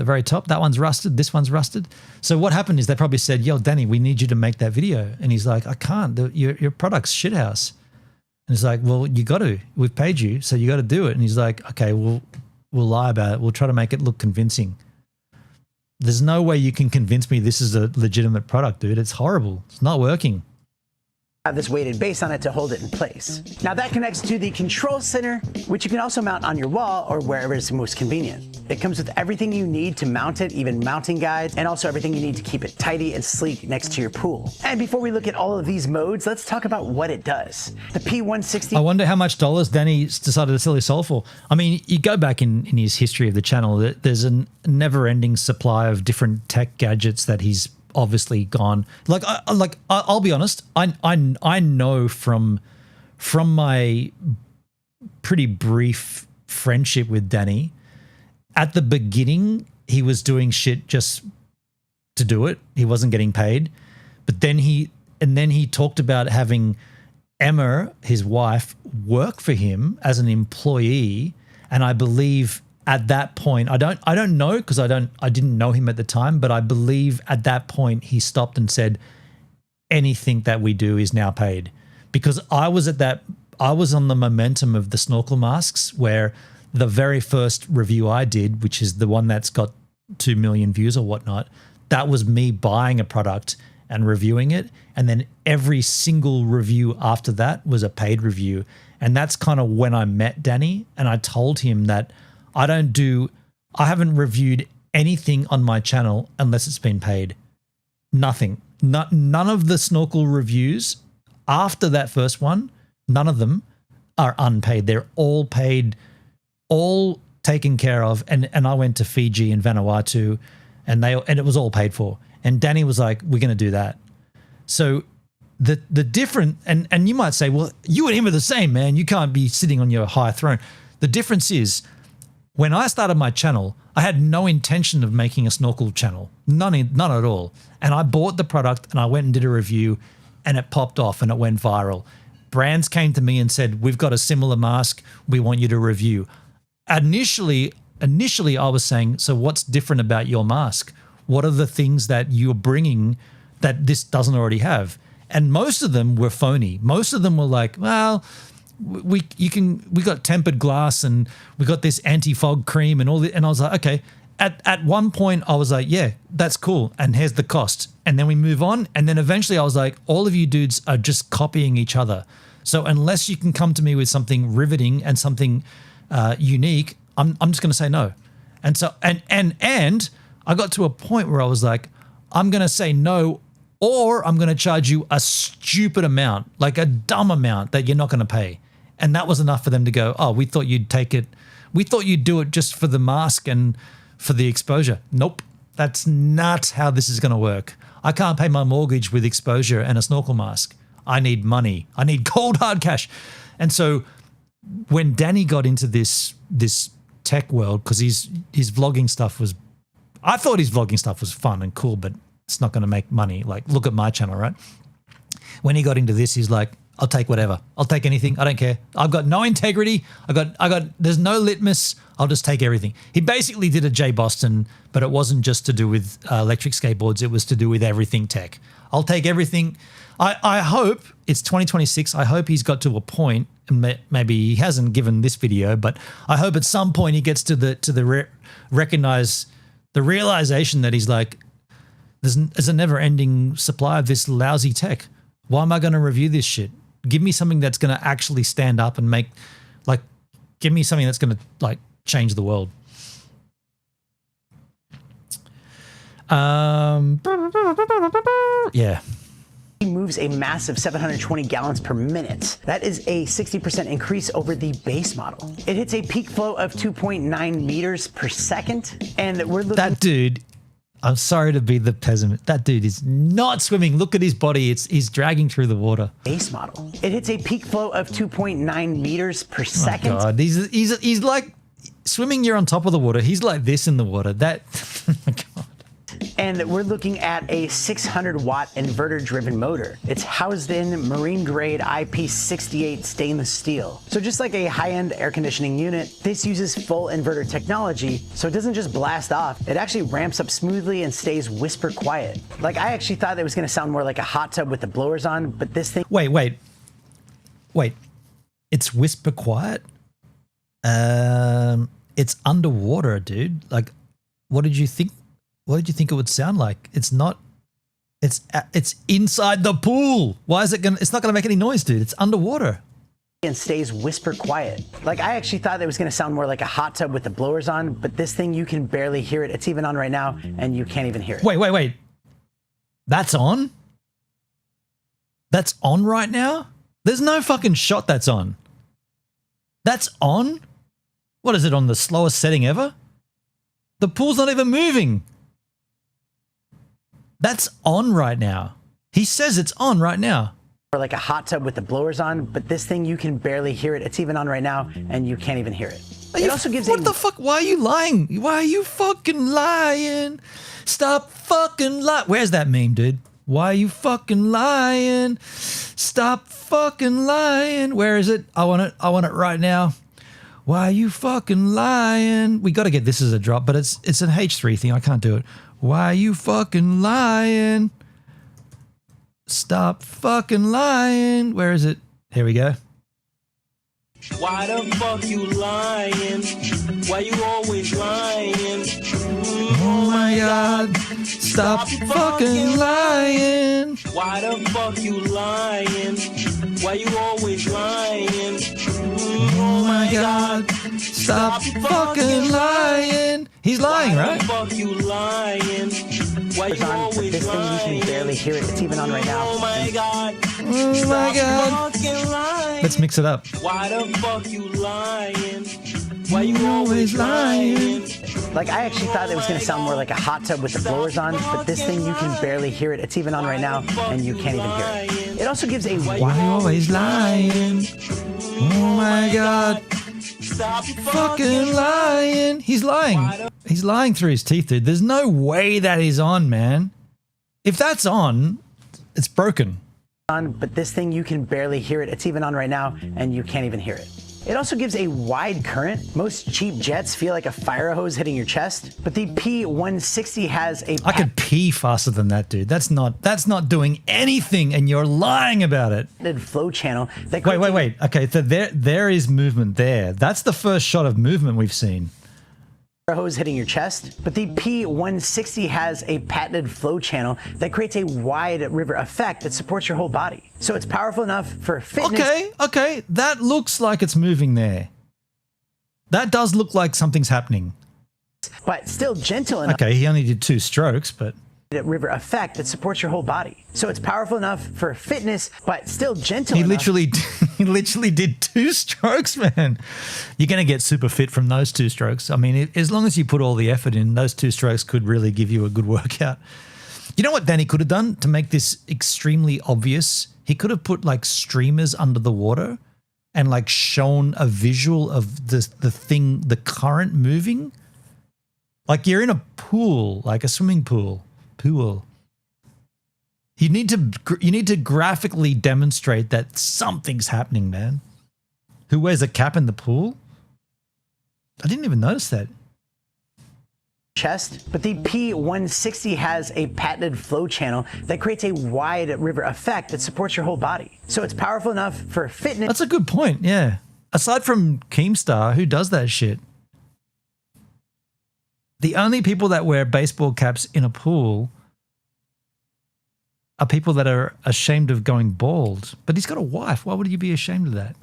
the very top. That one's rusted. This one's rusted. So what happened is they probably said, yo, Danny, we need you to make that video. And he's like, I can't. Your product's shithouse. And he's like, well, you got to. We've paid you, so you got to do it. And he's like, okay, we'll lie about it. We'll try to make it look convincing. There's no way you can convince me this is a legitimate product, dude. It's horrible. It's not working. Have this weighted base on it to hold it in place. Now that connects to the control center, which you can also mount on your wall or wherever it's most convenient. It comes with everything you need to mount it, even mounting guides, and also everything you need to keep it tidy and sleek next to your pool. And before we look at all of these modes, let's talk about what it does. The P160. I wonder how much dollars Danny's decided to sell his soul for. I mean, you go back in his history of the channel, there's a never-ending supply of different tech gadgets that he's obviously gone. I'll be honest. I know from my pretty brief friendship with Danny, at the beginning he was doing shit just to do it. He wasn't getting paid, but then he talked about having Emma, his wife, work for him as an employee, and I believe. At that point, I don't know because I didn't know him at the time, but I believe at that point he stopped and said, anything that we do is now paid. Because I was on the momentum of the snorkel masks, where the very first review I did, which is the one that's got 2 million views or whatnot, that was me buying a product and reviewing it. And then every single review after that was a paid review. And that's kind of when I met Danny, and I told him that I haven't reviewed anything on my channel unless it's been paid. Nothing. None of the snorkel reviews after that first one, none of them are unpaid. They're all paid, all taken care of. And I went to Fiji and Vanuatu and it was all paid for. And Danny was like, we're going to do that. So the different, and you might say, well, you and him are the same, man. You can't be sitting on your high throne. The difference is, when I started my channel, I had no intention of making a snorkel channel, none at all. And I bought the product and I went and did a review and it popped off and it went viral. Brands came to me and said, we've got a similar mask, we want you to review. Initially I was saying, so what's different about your mask? What are the things that you're bringing that this doesn't already have? And most of them were phony. Most of them were like, well, we got tempered glass and we got this anti-fog cream and all that. And I was like, okay. At one point I was like, yeah, that's cool. And here's the cost. And then we move on. And then eventually I was like, all of you dudes are just copying each other. So unless you can come to me with something riveting and something unique, I'm just going to say no. And so, and I got to a point where I was like, I'm going to say no, or I'm going to charge you a stupid amount, like a dumb amount that you're not going to pay. And that was enough for them to go, oh, we thought you'd take it. We thought you'd do it just for the mask and for the exposure. Nope. That's not how this is going to work. I can't pay my mortgage with exposure and a snorkel mask. I need money. I need cold hard cash. And so when Danny got into this tech world, because his vlogging stuff was, I thought his vlogging stuff was fun and cool, but it's not going to make money. Like, look at my channel, right? When he got into this, he's like, I'll take whatever. I'll take anything. I don't care. I've got no integrity. There's no litmus. I'll just take everything. He basically did a Jay Boston, but it wasn't just to do with electric skateboards. It was to do with everything tech. I'll take everything. I hope it's 2026. I hope he's got to a point, and maybe he hasn't given this video, but I hope at some point he gets to the realization that he's like, there's a never-ending supply of this lousy tech. Why am I going to review this shit? Give me something that's going to actually stand up and give me something that's going to change the world. Yeah. He moves a massive 720 gallons per minute. That is a 60% increase over the base model. It hits a peak flow of 2.9 meters per second, and we're looking. That dude, I'm sorry to be the pessimist. That dude is not swimming. Look at his body. He's dragging through the water. Base model. It hits a peak flow of 2.9 meters per second. Oh God, he's like swimming. You're on top of the water. He's like this in the water. Oh my God. And we're looking at a 600-watt inverter-driven motor. It's housed in marine-grade IP68 stainless steel. So just like a high-end air conditioning unit, this uses full inverter technology, so it doesn't just blast off. It actually ramps up smoothly and stays whisper quiet. Like, I actually thought it was going to sound more like a hot tub with the blowers on, but this thing... Wait. It's whisper quiet? It's underwater, dude. Like, what did you think? What did you think it would sound like? It's not. It's inside the pool. Why is it gonna? It's not gonna make any noise, dude. It's underwater. And stays whisper quiet. Like, I actually thought it was going to sound more like a hot tub with the blowers on, but this thing, you can barely hear it. It's even on right now, and you can't even hear it. Wait. That's on? That's on right now? There's no fucking shot that's on. That's on? What is it, on the slowest setting ever? The pool's not even moving. That's on right now. He says it's on right now. Or like a hot tub with the blowers on, but this thing, you can barely hear it. It's even on right now, and you can't even hear it. It also gives What the fuck? Why are you lying? Why are you fucking lying? Stop fucking lying. Where's that meme, dude? Why are you fucking lying? Stop fucking lying. Where is it? I want it right now. Why are you fucking lying? We got to get this as a drop, but it's an H3 thing. I can't do it. Why are you fucking lying? Stop fucking lying. Where is it? Here we go. Why the fuck you lying? Why you always lying? Oh my God. Stop fucking lying. Why the fuck you lying? Why you always lying? Oh my God. Stop fucking lying. He's lying, right? Why the fuck you lying? Why you always this thing, you can barely hear it. It's even on right now. Oh my God. Oh my God. Let's mix it up. Why the fuck you lying? Why you always lying? Like, I actually thought it was going to sound more like a hot tub with the blowers on, but this thing, you can barely hear it. It's even on right now, and you can't even hear it. It also gives a... Why you always lying? Oh my God. Stop fucking lying. He's lying. He's lying through his teeth, dude. There's no way that is on, man. If that's on, it's broken. But this thing, you can barely hear it. It's even on right now, and you can't even hear it. It also gives a wide current. Most cheap jets feel like a fire hose hitting your chest, but the P160 has a... I could pee faster than that, dude. That's not doing anything, and you're lying about it. Flow channel. That wait. Okay, so there is movement there. That's the first shot of movement we've seen. Hose hitting your chest, but the P160 has a patented flow channel that creates a wide river effect that supports your whole body. So it's powerful enough for fitness. Okay, that looks like it's moving there. That does look like something's happening. But still gentle enough. Okay, he only did 2 strokes, but... river effect that supports your whole body. So it's powerful enough for fitness, but still gentle enough. He literally did 2 strokes, man. You're going to get super fit from those 2 strokes. I mean, as long as you put all the effort in, those 2 strokes could really give you a good workout. You know what Danny could have done to make this extremely obvious? He could have put like streamers under the water and like shown a visual of the current moving. Like you're in a pool, like a swimming pool. You need to graphically demonstrate that something's happening, man. Who wears a cap in the pool? I didn't even notice that. Chest, but the P160 has a patented flow channel that creates a wide river effect that supports your whole body. So it's powerful enough for fitness. That's a good point, yeah. Aside from Keemstar, who does that shit? The only people that wear baseball caps in a pool are people that are ashamed of going bald. But he's got a wife. Why would you be ashamed of that?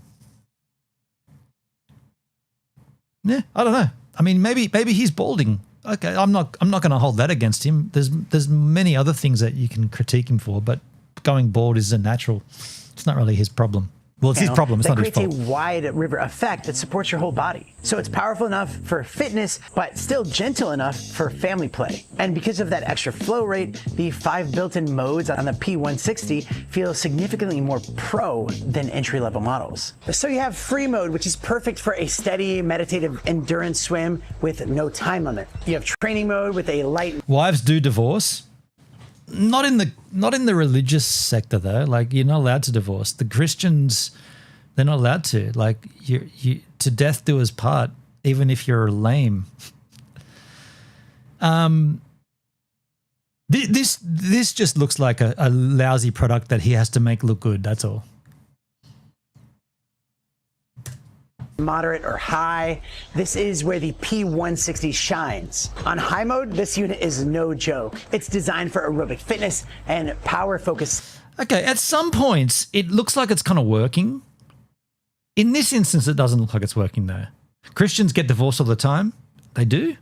Yeah, I don't know. I mean, maybe he's balding. Okay, I'm not going to hold that against him. There's many other things that you can critique him for, but going bald is a natural. It's not really his problem. Well, it's his problem. It's that not his creates fault. a wide river effect that supports your whole body. So it's powerful enough for fitness, but still gentle enough for family play. And because of that extra flow rate, the 5 built-in modes on the P160 feel significantly more pro than entry-level models. So you have free mode, which is perfect for a steady, meditative endurance swim with no time limit. You have training mode with a light. Wives do divorce. Not in the religious sector though. Like, you're not allowed to divorce. The Christians, they're not allowed to. Like, you to death do us part, even if you're lame. This just looks like a lousy product that he has to make look good. That's all. Moderate or high. This is where the P160 shines. On high mode, this unit is no joke. It's designed for aerobic fitness and power focus. Okay, at some points, it looks like it's kind of working. In this instance, it doesn't look like it's working though. Christians get divorced all the time. They do.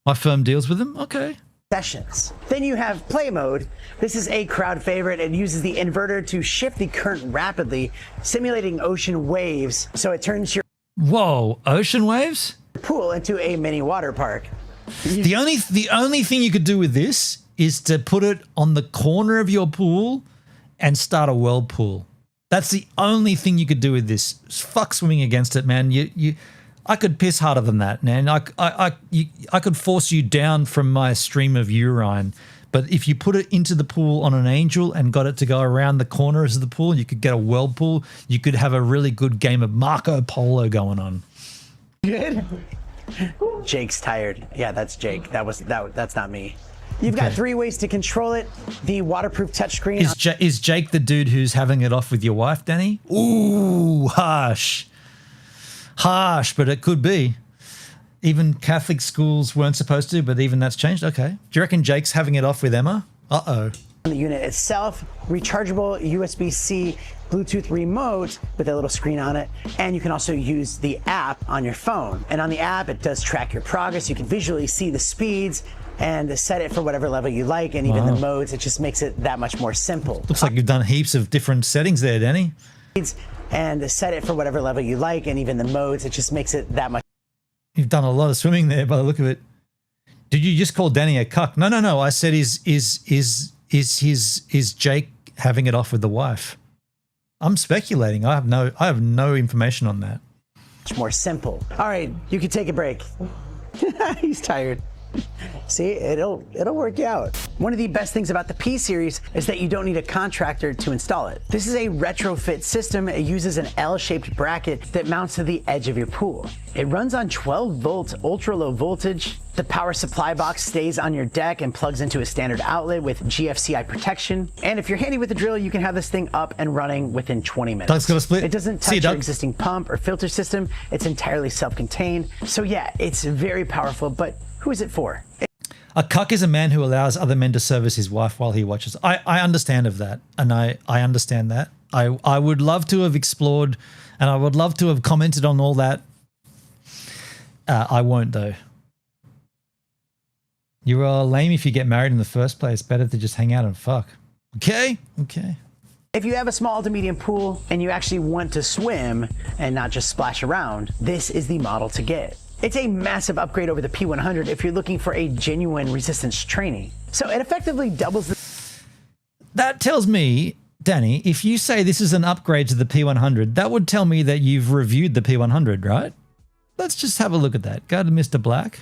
My firm deals with them. Okay. Sessions. Then you have play mode. This is a crowd favorite. It uses the inverter to shift the current rapidly, simulating ocean waves. So it turns your ocean waves? Pool into a mini water park. The only thing you could do with this is to put it on the corner of your pool and start a whirlpool. That's the only thing you could do with this. Fuck swimming against it, man. I could piss harder than that, man. I could force you down from my stream of urine. But if you put it into the pool on an angel and got it to go around the corners of the pool, you could get a whirlpool. You could have a really good game of Marco Polo going on. Good. Jake's tired. Yeah, that's Jake. That's not me. You've got 3 ways to control it. The waterproof touchscreen. Is Jake the dude who's having it off with your wife, Danny? Ooh, harsh. Harsh, but it could be. Even Catholic schools weren't supposed to, but even that's changed. Okay. Do you reckon Jake's having it off with Emma? Uh-oh. The unit itself, rechargeable USB-C Bluetooth remote with a little screen on it. And you can also use the app on your phone. And on the app, it does track your progress. You can visually see the speeds and set it for whatever level you like, and even the modes. It just makes it that much more simple. Looks like you've done heaps of different settings there, Danny. And set it for whatever level you like, and even the modes. It just makes it that much. You've done a lot of swimming there by the look of it. Did you just call Danny a cuck? No. I said is Jake having it off with the wife? I'm speculating. I have no information on that. Much more simple. All right, you can take a break. He's tired. See, it'll work out. One of the best things about the P series is that you don't need a contractor to install it. This is a retrofit system. It uses an L-shaped bracket that mounts to the edge of your pool. It runs on 12 volts ultra low voltage. The power supply box stays on your deck and plugs into a standard outlet with GFCI protection. And if you're handy with the drill, you can have this thing up and running within 20 minutes. Doug's gonna split. It doesn't touch your existing pump or filter system. It's entirely self-contained. So yeah, it's very powerful, but who is it for? A cuck is a man who allows other men to service his wife while he watches. I understand of that, and I understand that. I would love to have explored, and I would love to have commented on all that. I won't, though. You are lame if you get married in the first place. Better to just hang out and fuck. Okay? Okay. If you have a small to medium pool and you actually want to swim and not just splash around, this is the model to get. It's a massive upgrade over the P100 if you're looking for a genuine resistance training. So it effectively doubles the... That tells me, Danny, if you say this is an upgrade to the P100, that would tell me that you've reviewed the P100, right? Let's just have a look at that. Go to Mr. Black.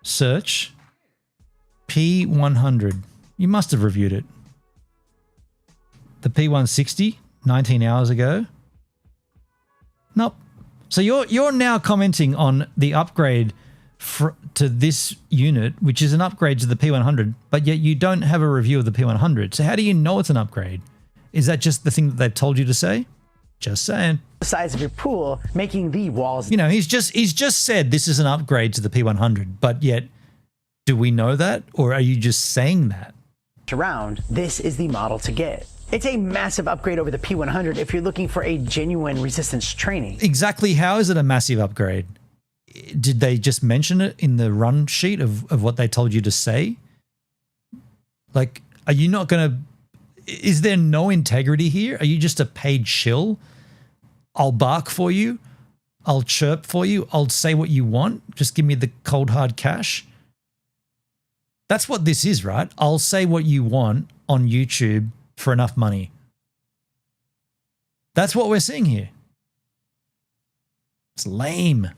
Search. P100. You must have reviewed it. The P160, 19 hours ago. Nope. So you're now commenting on the upgrade to this unit, which is an upgrade to the P100, but yet you don't have a review of the P100. So how do you know it's an upgrade? Is that just the thing that they've told you to say? Just saying. The size of your pool, making the walls... You know, he's just said this is an upgrade to the P100, but yet do we know that, or are you just saying that? Around, this is the model to get. It's a massive upgrade over the P100 if you're looking for a genuine resistance training. Exactly how is it a massive upgrade? Did they just mention it in the run sheet of what they told you to say? Like, are you not going to... Is there no integrity here? Are you just a paid shill? I'll bark for you. I'll chirp for you. I'll say what you want. Just give me the cold hard cash. That's what this is, right? I'll say what you want on YouTube for enough money. That's what we're seeing here. It's lame.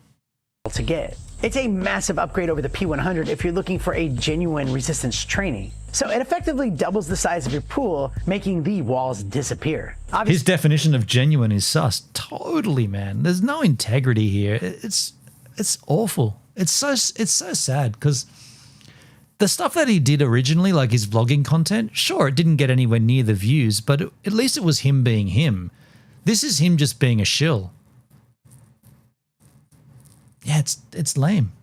To get. It's a massive upgrade over the P100 if you're looking for a genuine resistance training. So it effectively doubles the size of your pool, making the walls disappear. His definition of genuine is sus. Totally, man. There's no integrity here. It's awful. It's so sad because the stuff that he did originally, like his vlogging content, sure, it didn't get anywhere near the views, but at least it was him being him. This is him just being a shill. Yeah, it's lame.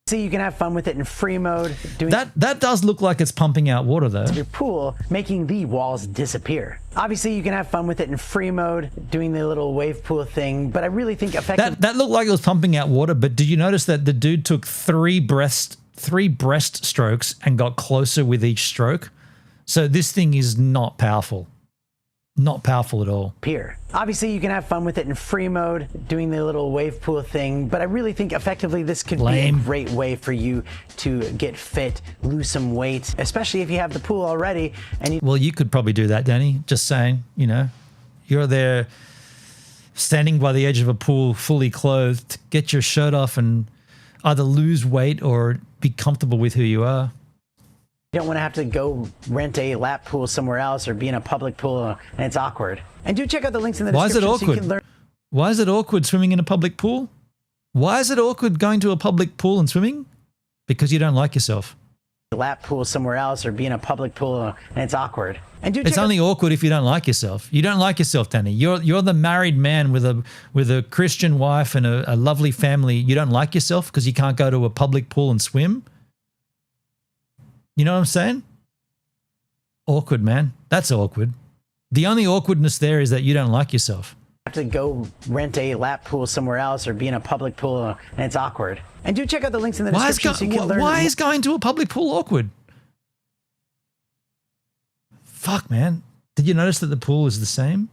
So you can have fun with it in free mode. That does look like it's pumping out water though. Your pool, making the walls disappear. Obviously, you can have fun with it in free mode, doing the little wave pool thing. But I really think that looked like it was pumping out water. But did you notice that the dude took three breast strokes and got closer with each stroke? So this thing is not powerful. Not powerful at all. Obviously, you can have fun with it in free mode, doing the little wave pool thing, but I really think effectively this could be a great way for you to get fit, lose some weight, especially if you have the pool already. Well, you could probably do that, Danny. Just saying, you know, you're there standing by the edge of a pool fully clothed, get your shirt off and either lose weight or be comfortable with who you are. You don't want to have to go rent a lap pool somewhere else or be in a public pool and it's awkward. And do check out the links in the description. Why is it awkward? So you can learn. Why is it awkward swimming in a public pool? Why is it awkward going to a public pool and swimming? Because you don't like yourself. Lap pool somewhere else or be in a public pool and it's awkward. And do it's only awkward if you don't like yourself. You don't like yourself, Danny. You're the married man with a Christian wife and a lovely family. You don't like yourself because you can't go to a public pool and swim. You know what I'm saying? Awkward, man. That's awkward. The only awkwardness there is that you don't like yourself. Have to go rent a lap pool somewhere else or be in a public pool and it's awkward. And do check out the links in the description so you can learn. Why is going to a public pool awkward? Fuck, man. Did you notice that the pool is the same?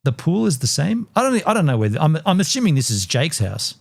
The pool is the same? I don't know whether I'm assuming this is Jake's house.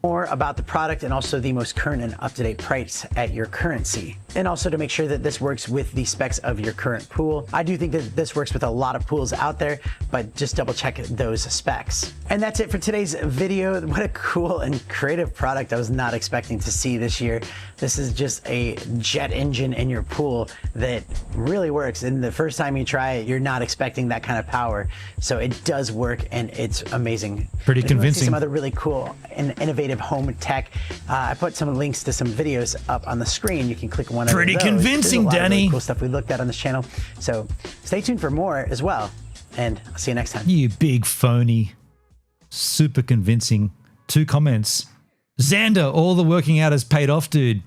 More about the product and also the most current and up-to-date price at your currency. And also to make sure that this works with the specs of your current pool. I do think that this works with a lot of pools out there, but just double check those specs. And that's it for today's video. What a cool and creative product I was not expecting to see this year. This is just a jet engine in your pool that really works. And the first time you try it, you're not expecting that kind of power. So it does work and it's amazing. Pretty convincing. See some other really cool and innovative home tech. I put some links to some videos up on the screen. You can click one of those. Pretty convincing, There's a lot of Danny. really cool stuff we looked at on this channel. So stay tuned for more as well. And I'll see you next time. You big phony. Super convincing. 2 comments. Xander, all the working out has paid off, dude.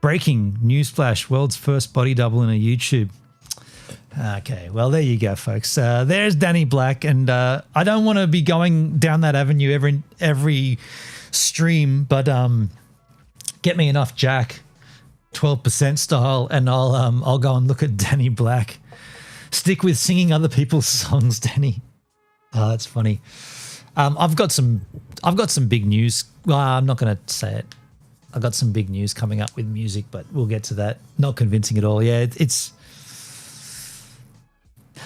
Breaking newsflash, world's first body double in a YouTube. Okay, well, there you go, folks. There's Danny Black, and I don't want to be going down that avenue every stream, but get me enough Jack, 12% style, and I'll go and look at Danny Black. Stick with singing other people's songs, Danny. Oh, that's funny. I've got some big news. Well, I'm not going to say it. I've got some big news coming up with music, but we'll get to that. Not convincing at all. Yeah, it's.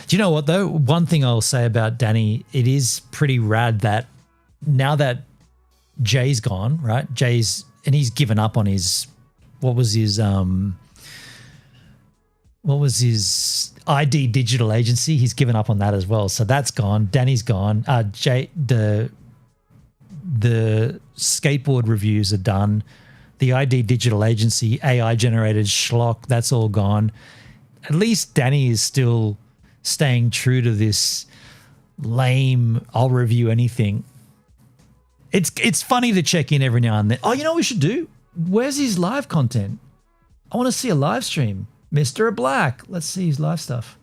Do you know what though? One thing I'll say about Danny, it is pretty rad that now that Jay's gone, right? And he's given up on his what was his ID digital agency. He's given up on that as well. So that's gone. Danny's gone. The skateboard reviews are done. The ID digital agency, AI generated schlock, that's all gone. At least Danny is still staying true to this lame, I'll review anything. It's funny to check in every now and then. Oh, you know what we should do? Where's his live content? I want to see a live stream. Mr. Black. Let's see his live stuff.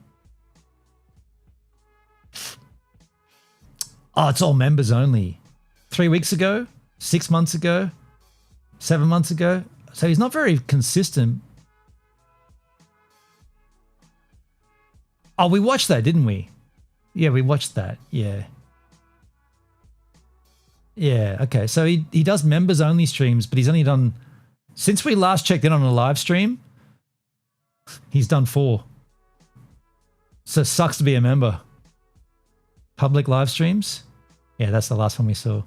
Oh, it's all members only. 3 weeks ago, 6 months ago, 7 months ago. So he's not very consistent. Oh, we watched that, didn't we? Yeah, we watched that. Yeah. Yeah, okay. So he does members only streams, but he's only done, since we last checked in on a live stream, he's done 4. So it sucks to be a member. Public live streams? Yeah, that's the last one we saw.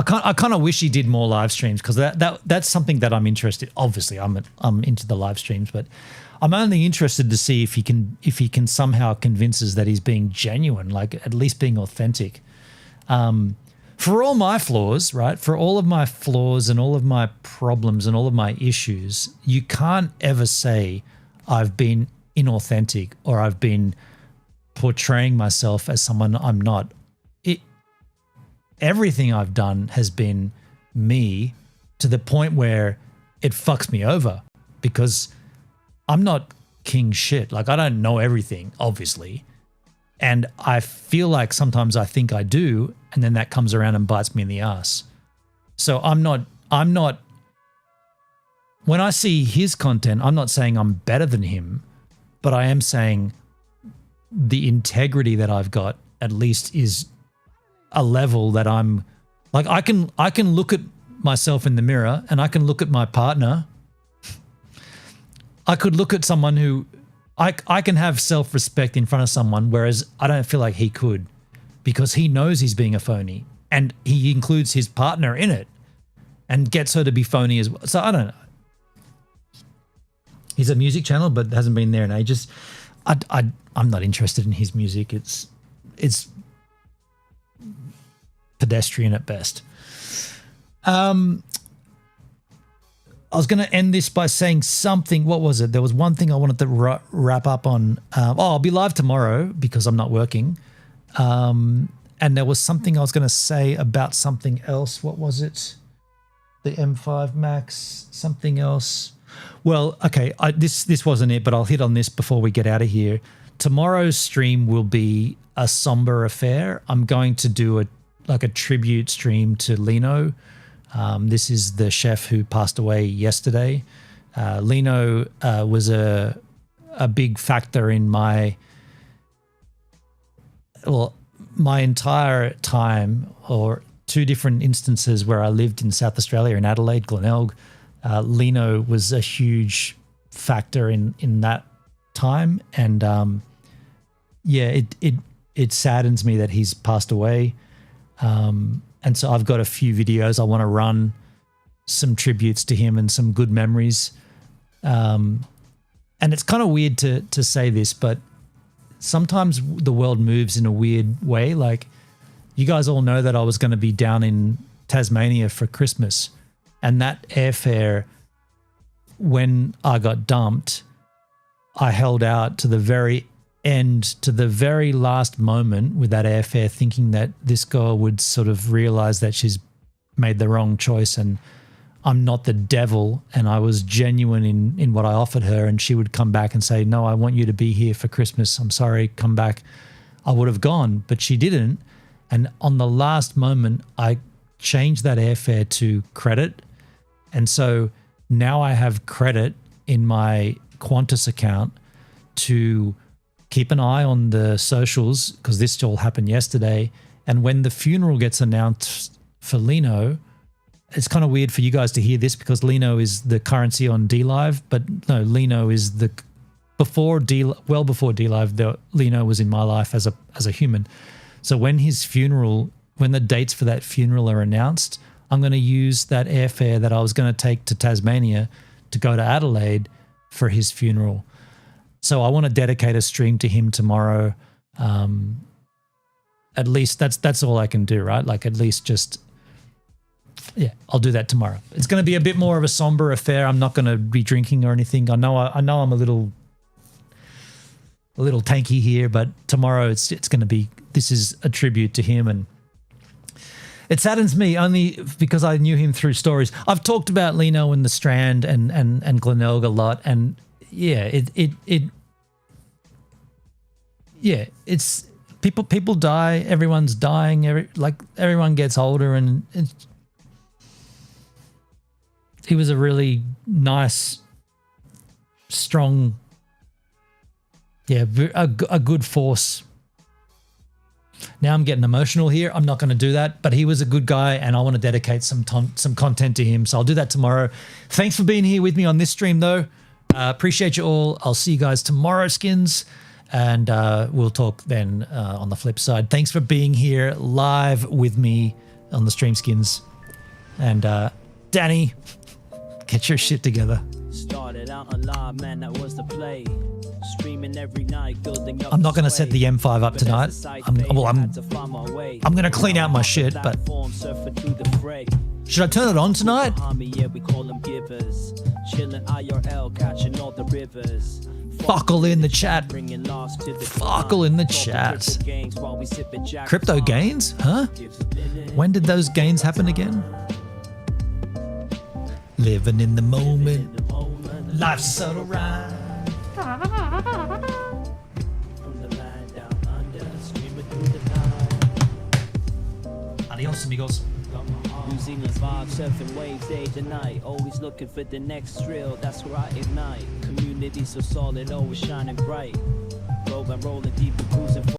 I kind of wish he did more live streams, because that's something that I'm interested. Obviously, I'm into the live streams, but I'm only interested to see if he can somehow convince us that he's being genuine, like at least being authentic. For all my flaws, right? For all of my flaws and all of my problems and all of my issues, you can't ever say I've been inauthentic or I've been portraying myself as someone I'm not. Everything I've done has been me, to the point where it fucks me over, because I'm not king shit. Like, I don't know everything, obviously. And I feel like sometimes I think I do, and then that comes around and bites me in the ass. So I'm not, when I see his content, I'm not saying I'm better than him, but I am saying the integrity that I've got at least is a level that I'm like, I can look at myself in the mirror and I can look at my partner. I could look at someone who I can have self-respect in front of someone, whereas I don't feel like he could, because he knows he's being a phony and he includes his partner in it and gets her to be phony as well. So I don't know. He's a music channel, but hasn't been there in ages. I'm not interested in his music. It's pedestrian at best. I was going to end this by saying something. What was it? There was one thing I wanted to wrap up on. I'll be live tomorrow because I'm not working. And there was something I was going to say about something else. What was it? The M5 Max, something else. Well, okay, this wasn't it, but I'll hit on this before we get out of here. Tomorrow's stream will be a somber affair. I'm going to do a tribute stream to Lino. This is the chef who passed away yesterday. Lino was a big factor in my entire time, or 2 different instances where I lived in South Australia, in Adelaide, Glenelg. Lino was a huge factor in that time, and it saddens me that he's passed away. And so I've got a few videos I want to run, some tributes to him and some good memories. And it's kind of weird to say this, but sometimes the world moves in a weird way. Like, you guys all know that I was going to be down in Tasmania for Christmas, and that airfare, when I got dumped, I held out to the very end, to the very last moment with that airfare, thinking that this girl would sort of realize that she's made the wrong choice and I'm not the devil, and I was genuine in what I offered her, and she would come back and say, no, I want you to be here for Christmas. I'm sorry, come back. I would have gone, but she didn't. And on the last moment, I changed that airfare to credit. And so now I have credit in my Qantas account to keep an eye on the socials, because this all happened yesterday. And when the funeral gets announced for Lino, it's kind of weird for you guys to hear this because Lino is the currency on DLive, but no, Lino is well before DLive, Lino was in my life as a human. So when his funeral, when the dates for that funeral are announced, I'm going to use that airfare that I was going to take to Tasmania to go to Adelaide for his funeral. So I want to dedicate a stream to him tomorrow. At least that's all I can do, right? Like, at least just, yeah, I'll do that tomorrow. It's going to be a bit more of a somber affair. I'm not going to be drinking or anything. I know I'm a little tanky here, but tomorrow it's going to be, this is a tribute to him, and it saddens me only because I knew him through stories. I've talked about Lino and the Strand and Glenelg a lot, and yeah, it's people die, everyone's dying, everyone gets older, and he was a really nice, strong, a good force. Now I'm getting emotional here. I'm not going to do that, but he was a good guy, and I want to dedicate some content to him. So I'll do that tomorrow. Thanks for being here with me on this stream, though. Appreciate you all. I'll see you guys tomorrow, skins, and we'll talk then on the flip side. Thanks for being here live with me on the stream, skins. And Danny, get your shit together. Started out alive, man, that was the play. Streaming every night, building up. I'm not going to set the M5 up tonight. I'm going to clean out my shit, but should I turn it on tonight? Fuckle in the chat. Fuckle in the chat. Crypto gains? Huh? When did those gains happen again? Living in the moment. Life's a subtle ride. Adios, amigos. New Zealand's vibe, surfing waves day to night. Always looking for the next thrill, that's where I ignite. Community so solid, always shining bright. Rolling deep and cruising.